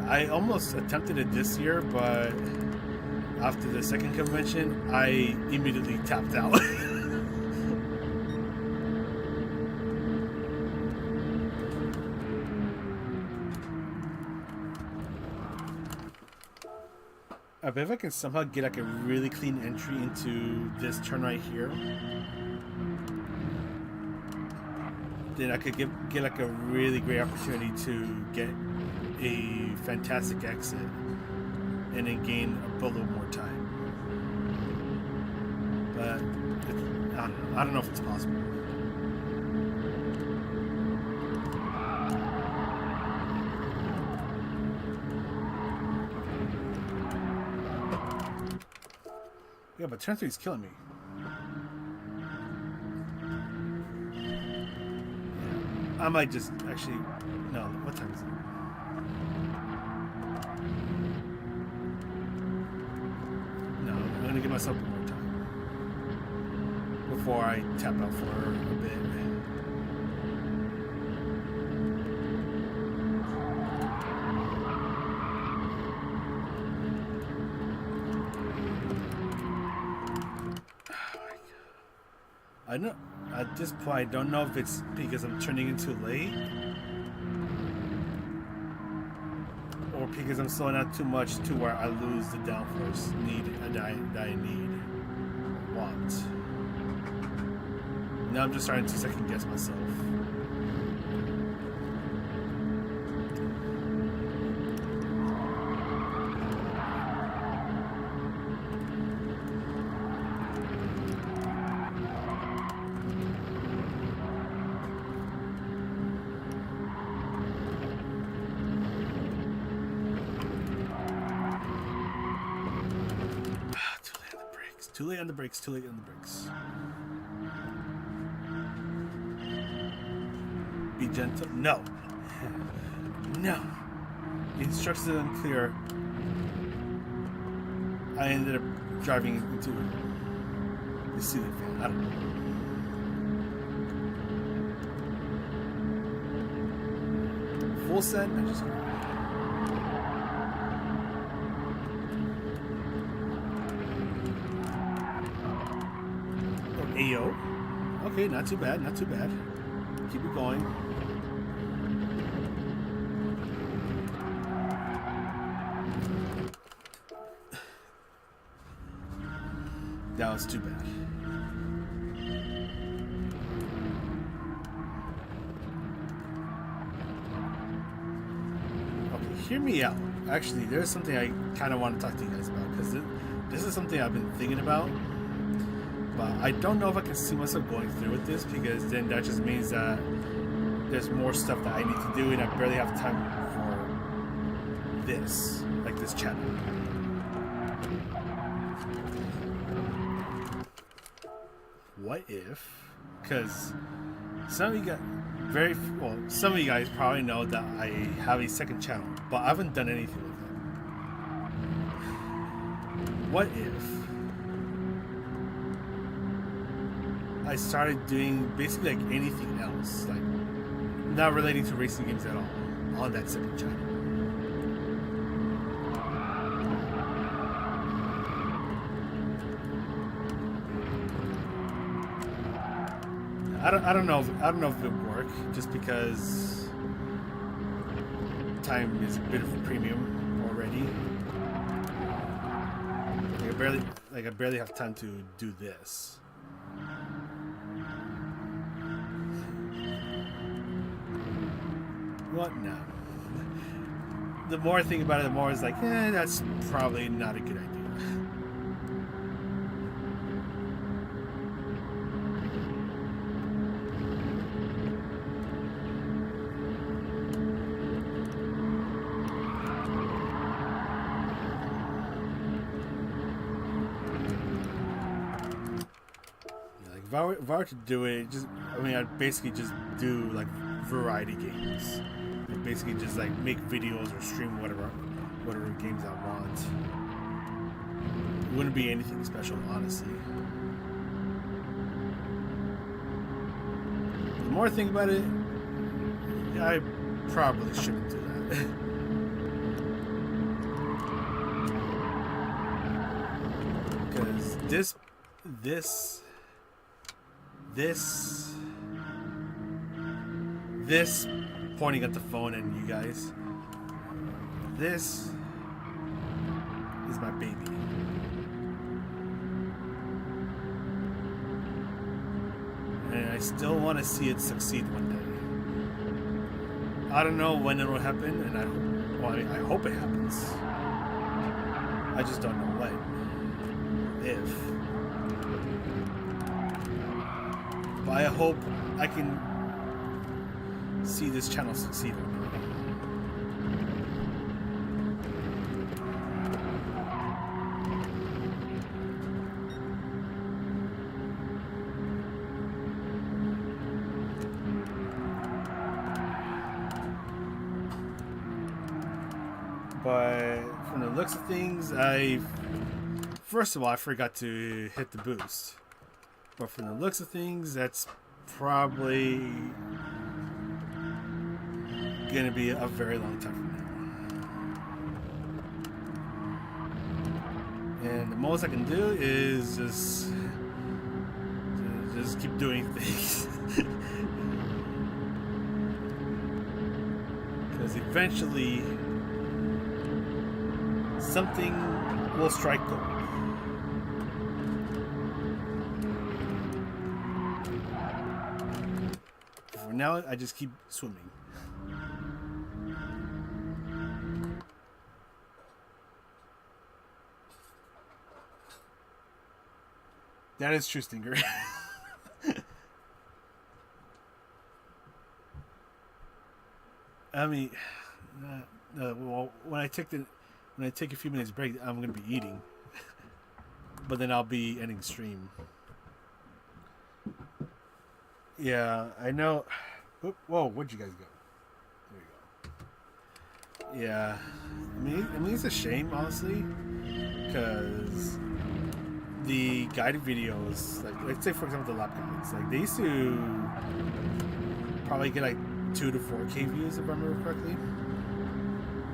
I almost attempted it this year, but after the second convention, I immediately tapped out. I bet if I can somehow get like a really clean entry into this turn right here, then I could get like a really great opportunity to get a fantastic exit and then gain a little more time. But I don't know if it's possible. Yeah, but turn 3 is killing me. Yeah, I might just actually... No, what time is it? No, I'm going to give myself more time before I tap out for a bit. I know at this point I don't know if it's because I'm turning in too late or because I'm slowing out too much to where I lose the downforce that I need or want. Now I'm just starting to second guess myself. Too late on the brakes. Too late on the brakes. Be gentle. No. No. The instructions are unclear. I ended up driving into the ceiling fan. I don't know. Full set? I just... Ayo. Okay, not too bad, not too bad. Keep it going. That was too bad. Okay, hear me out. Actually, there's something I kind of want to talk to you guys about, because this is something I've been thinking about. But I don't know if I can see myself going through with this, because then that just means that there's more stuff that I need to do and I barely have time for this, like this channel. What if, because some of you guys, some of you guys probably know that I have a second channel, but I haven't done anything with it. What if I started doing basically like anything else, like not relating to racing games at all, on that second channel? I don't know if it would work, just because time is a bit of a premium already. Like I barely have time to do this. What? No. The more I think about it, the more it's like, that's probably not a good idea. If I were to do it, I'd basically just do like variety games. I'd basically just like make videos or stream whatever games I want. It wouldn't be anything special, honestly. The more I think about it, I probably shouldn't do that. Because this pointing at the phone and you guys, this is my baby. And I still want to see it succeed one day. I don't know when it will happen, and I hope it happens. I just don't know when. If. But I hope I can see this channel succeed. But from the looks of things, first of all, I forgot to hit the boost. But from the looks of things, that's probably gonna be a very long time from now. And the most I can do is just keep doing things. Because eventually something will strike gold. For now, I just keep swimming. That is true, Stinger. I mean, well, when I take a few minutes break, I'm gonna be eating. but then I'll be ending stream. Yeah, I know. Whoa, where'd you guys go? There you go. Yeah, I mean it's a shame, honestly, because the guided videos, like let's say for example the lap guides, like they used to probably get like 2 to 4K views if I remember correctly.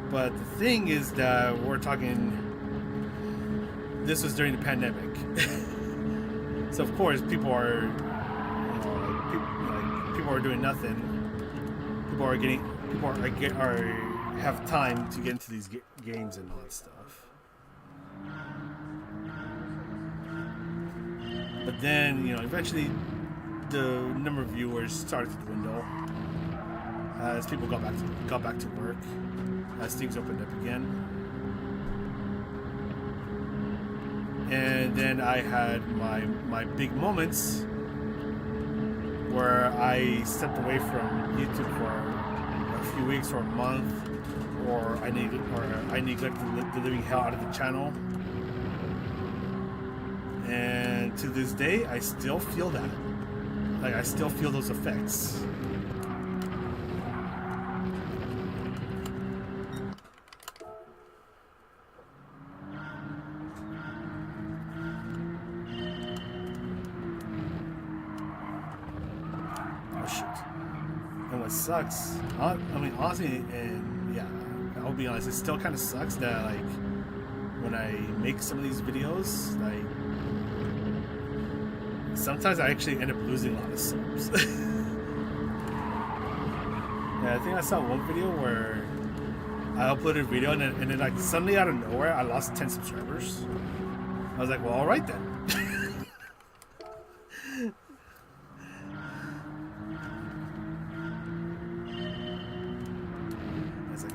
But the thing is that we're talking. This was during the pandemic, so of course people are. People are doing nothing. People are have time to get into these games and all that stuff. But then, eventually, the number of viewers started to dwindle as people got back to work, as things opened up again. And then I had my big moments where I stepped away from YouTube for a few weeks or a month, or I neglected the living hell out of the channel. And to this day, I still feel that. Like, I still feel those effects. Sucks. I mean, honestly, and yeah, I'll be honest, it still kind of sucks that, like, when I make some of these videos, like, sometimes I actually end up losing a lot of subs. Yeah, I think I saw one video where I uploaded a video and then like, suddenly out of nowhere, I lost 10 subscribers. I was like, well, alright then.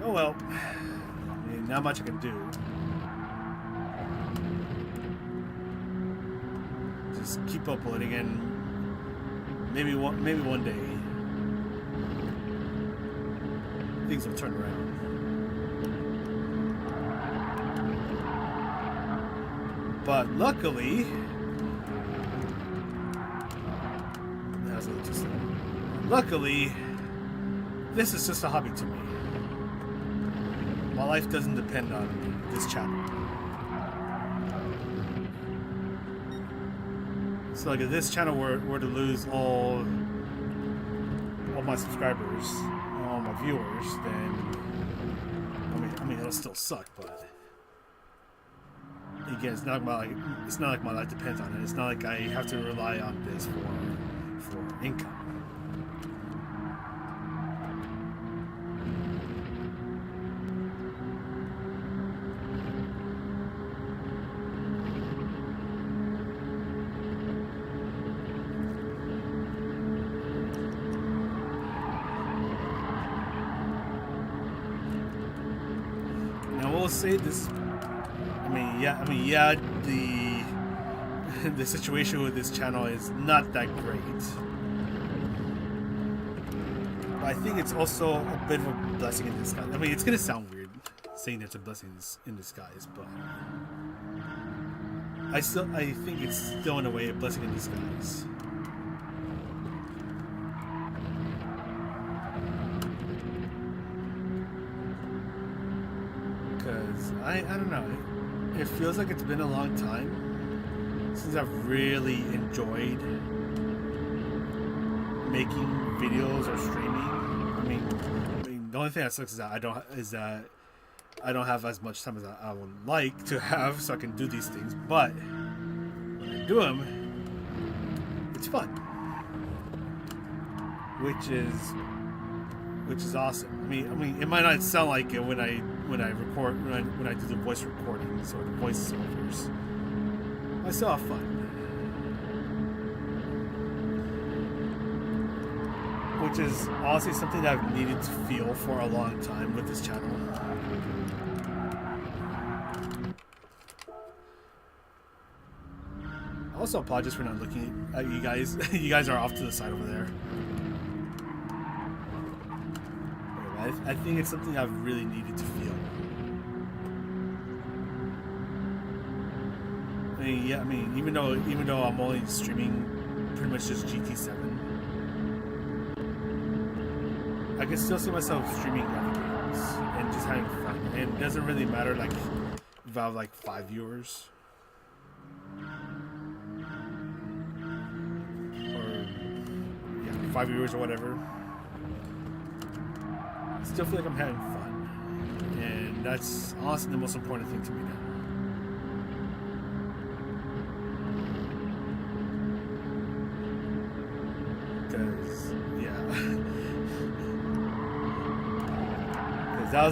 Oh well, I mean, not much I can do. Just keep uploading, and maybe one day things will turn around. But luckily, that was a little too slow. Luckily, this is just a hobby to me. My life doesn't depend on this channel. So like if this channel were to lose all my subscribers, all my viewers, then I mean it'll still suck, but again, it's not like my life depends on it. It's not like I have to rely on this for income. Say this. The situation with this channel is not that great, but I think it's also a bit of a blessing in disguise. I mean, it's gonna sound weird saying it's a blessing in disguise, but I think it's still in a way a blessing in disguise. I don't know. It feels like it's been a long time since I've really enjoyed making videos or streaming. I mean, the only thing that sucks is that I don't have as much time as I would like to have, so I can do these things. But when I do them, it's fun, which is awesome. I mean, it might not sound like it when I record, when I do the voice recordings or the voiceovers. I still have fun, which is honestly something that I've needed to feel for a long time with this channel. I also apologize for not looking at you guys. You guys are off to the side over there. I think it's something I've really needed to feel. I yeah. I mean, even though I'm only streaming pretty much just GT7, I can still see myself streaming other games and just having fun. And it doesn't really matter like if I have like 5 viewers or 5 viewers or whatever. I still feel like I'm having fun, and that's honestly the most important thing to me now. Because that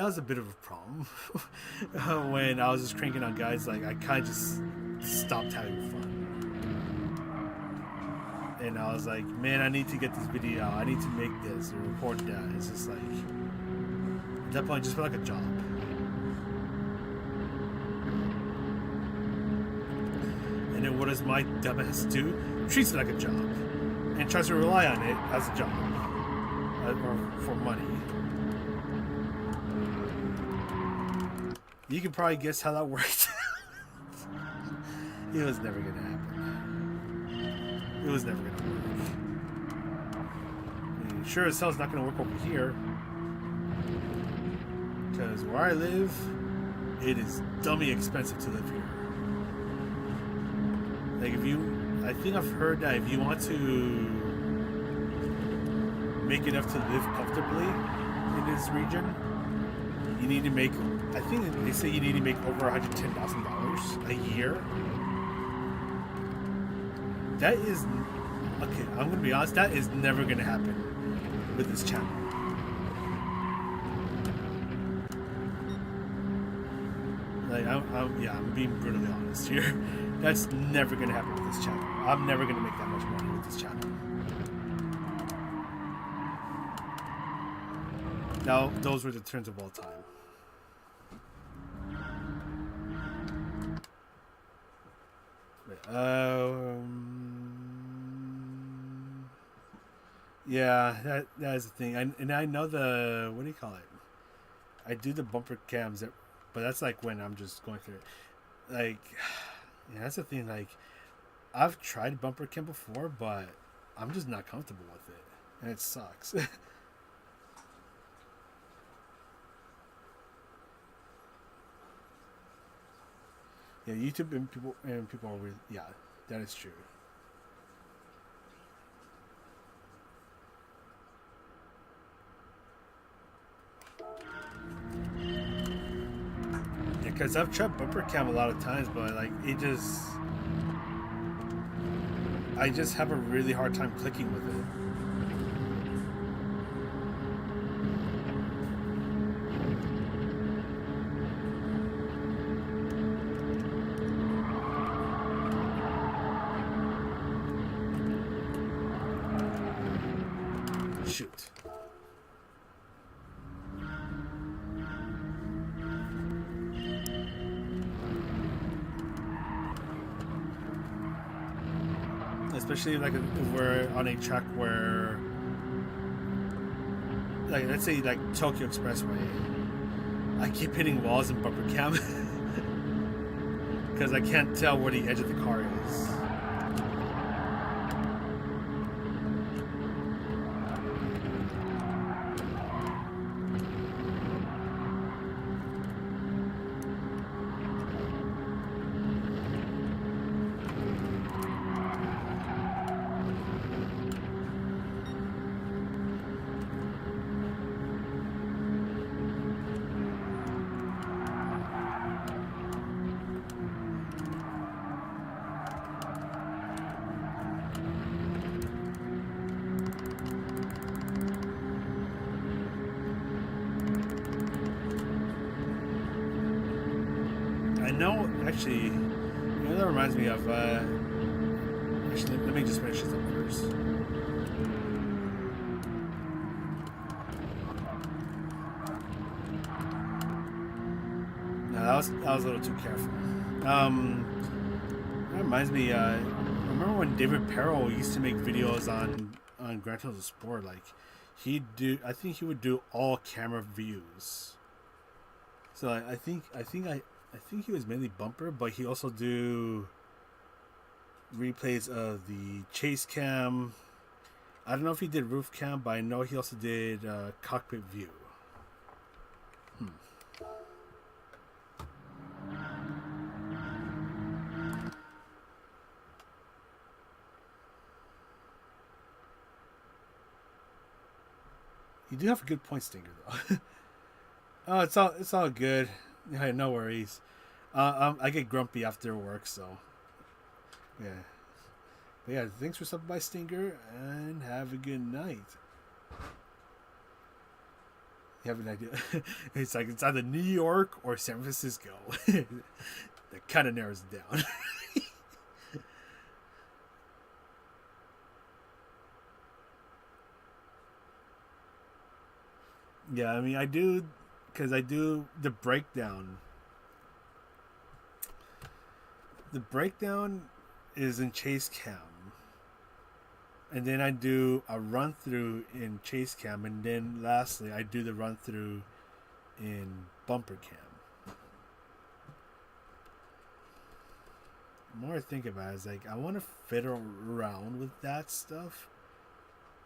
was a bit of a problem when I was just cranking on guys. Like I kind of just stopped having fun, and I was like, man, I need to get this video out. I need to make this or report that. It's just like at that point, it just felt like a job. And then what does my dumbass do? Treats it like a job and tries to rely on it as a job or for money. You can probably guess how that worked. It was never gonna happen. It was never gonna work. I mean, sure as hell it's not gonna work over here. Because where I live, it is dummy expensive to live here. Like I think I've heard that if you want to make enough to live comfortably in this region, you need to make, I think they say you need to make over $110,000 a year. That is, okay, I'm going to be honest, that is never going to happen with this channel. Like, I'm being brutally honest here. That's never going to happen with this channel. I'm never going to make that much money with this channel. Now, those were the turns of all time. Yeah, that is the thing. And I know the, what do you call it? I do the bumper cams, but that's like when I'm just going through it. Like, yeah, that's the thing. Like, I've tried bumper cam before, but I'm just not comfortable with it, and it sucks. Yeah, YouTube and people are really, yeah, that is true. Yeah, because I've tried bumper cam a lot of times, but like I just have a really hard time clicking with it. Shoot. Especially like if we're on a track where, like, let's say like Tokyo Expressway, I keep hitting walls in bumper cam because I can't tell where the edge of the car is. No, actually, that reminds me of, actually, let me just finish this up first. No, that was a little too careful. That reminds me, I remember when David Perro used to make videos on Gran Turismo Sport, like, I think he would do all camera views. So I think I think he was mainly bumper, but he also do replays of the chase cam. I don't know if he did roof cam, but I know he also did cockpit view. You do have a good point, Stinger, though. Oh, it's all good. Yeah, no worries. I get grumpy after work, so yeah. But yeah, thanks for stopping by, Stinger, and have a good night. You have an idea? It's like it's either New York or San Francisco. That kind of narrows it down. Yeah, I mean, I do, because I do the breakdown. The breakdown is in chase cam, and then I do a run through in chase cam, and then lastly I do the run through in bumper cam. The more I think about it, it's like I want to fiddle around with that stuff,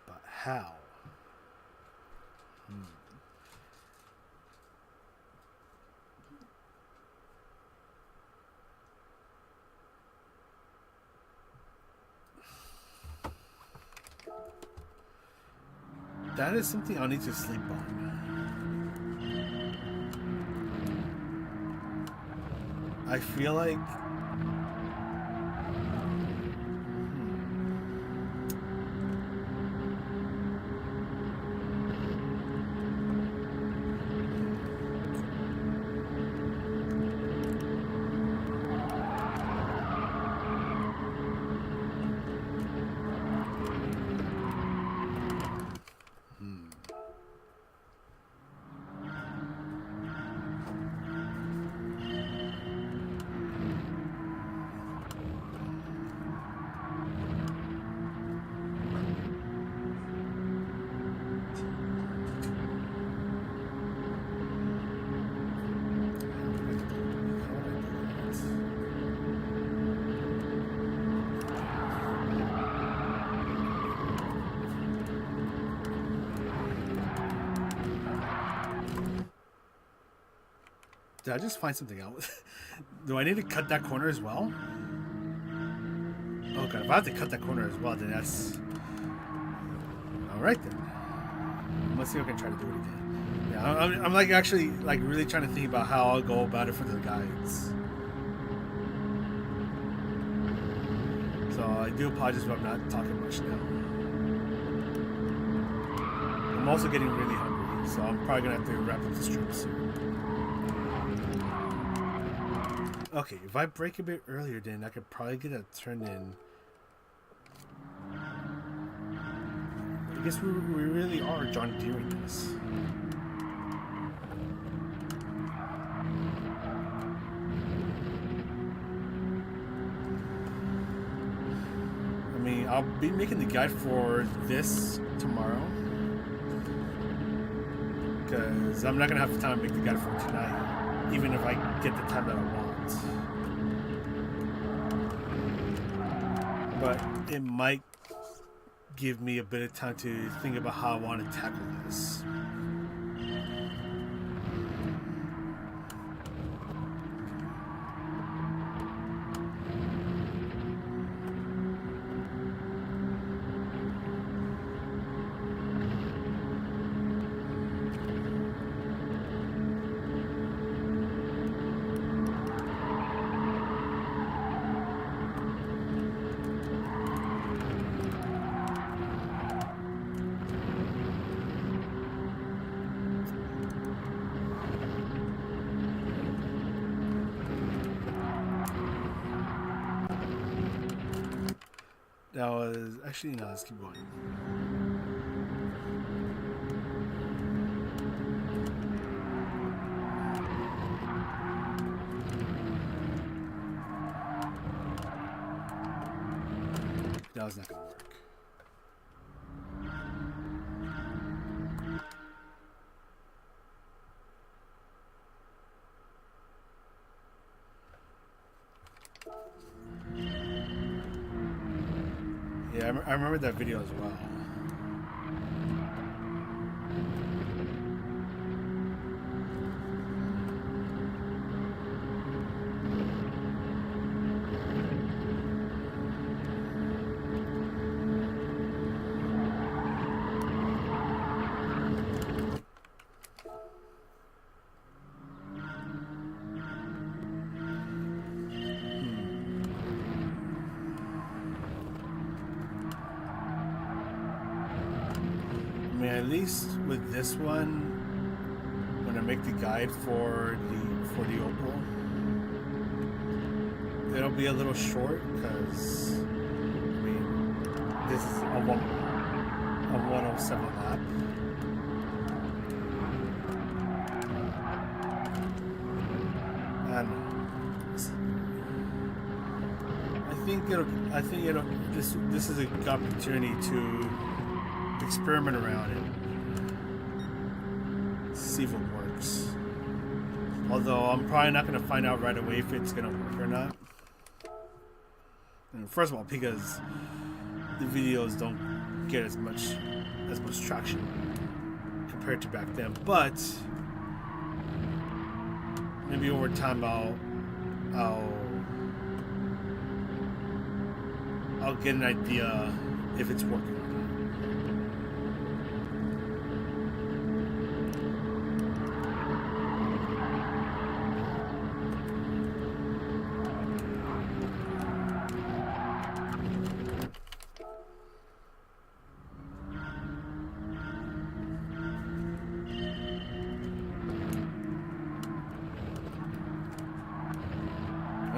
but how? That is something I'll need to sleep on. I feel like did I just find something out? Do I need to cut that corner as well? Oh god, if I have to cut that corner as well, then that's... Alright then. Let's see if I can try to do it again. Yeah, I'm like actually like really trying to think about how I'll go about it for the guides. So I do apologize if I'm not talking much now. I'm also getting really hungry, so I'm probably gonna have to wrap up the stream soon. Okay, if I break a bit earlier, then I could probably get a turn in. I guess we really are John Deering this. I mean, I'll be making the guide for this tomorrow, because I'm not going to have the time to make the guide for tonight, even if I get the time that I want. But it might give me a bit of time to think about how I want to tackle this. That was actually no. Let's keep going. That was not gonna work. Yeah, I remember that video as well. I mean, at least with this one, when I make the guide for the Opal, it'll be a little short because I mean this is a 107 lap. And I think this is a good opportunity to experiment around it, see if it works. Although I'm probably not going to find out right away if it's going to work or not. And first of all, because the videos don't get as much traction compared to back then. But maybe over time I'll get an idea if it's working.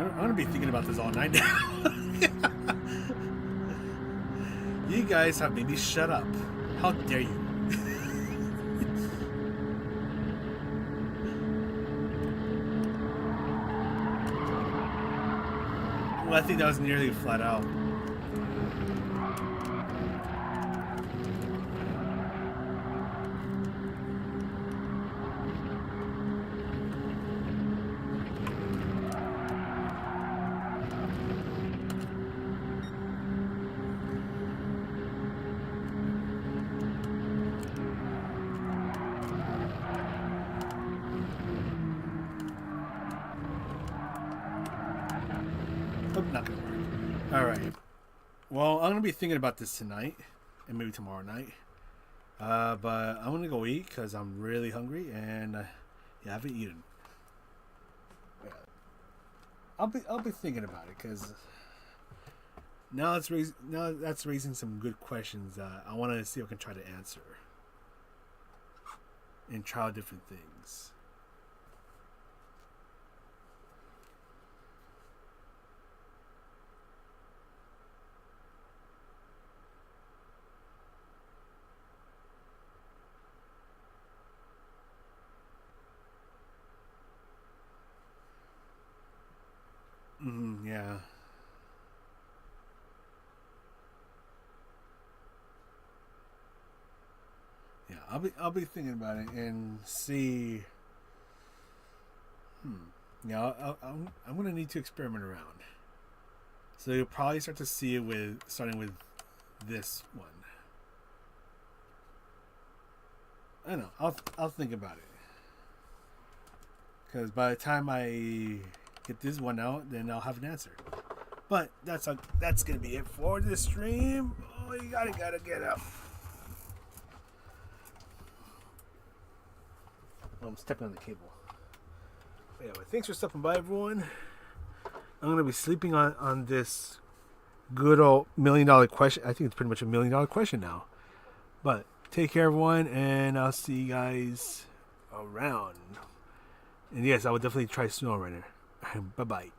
I'm gonna be thinking about this all night now. You guys have made me shut up. How dare you? Well, I think that was nearly flat out. Not gonna work. All right. Well, I'm gonna be thinking about this tonight and maybe tomorrow night. But I'm gonna go eat because I'm really hungry and yeah, I haven't eaten. Yeah. I'll be thinking about it because now that's raising some good questions that I want to see if I can try to answer and try out different things. Yeah. Yeah, I'll be thinking about it and see. Yeah, I'm gonna need to experiment around. So you'll probably start to see it starting with this one. I don't know. I'll think about it. Because by the time I get this one out, then I'll have an answer. But that's gonna be it for this stream. Oh, you gotta get up. I'm stepping on the cable. But anyway, thanks for stopping by, everyone. I'm gonna be sleeping on this good old $1 million question. I think it's pretty much $1 million question now. But take care, everyone, and I'll see you guys around. And yes, I would definitely try SnowRunner. Bye bye.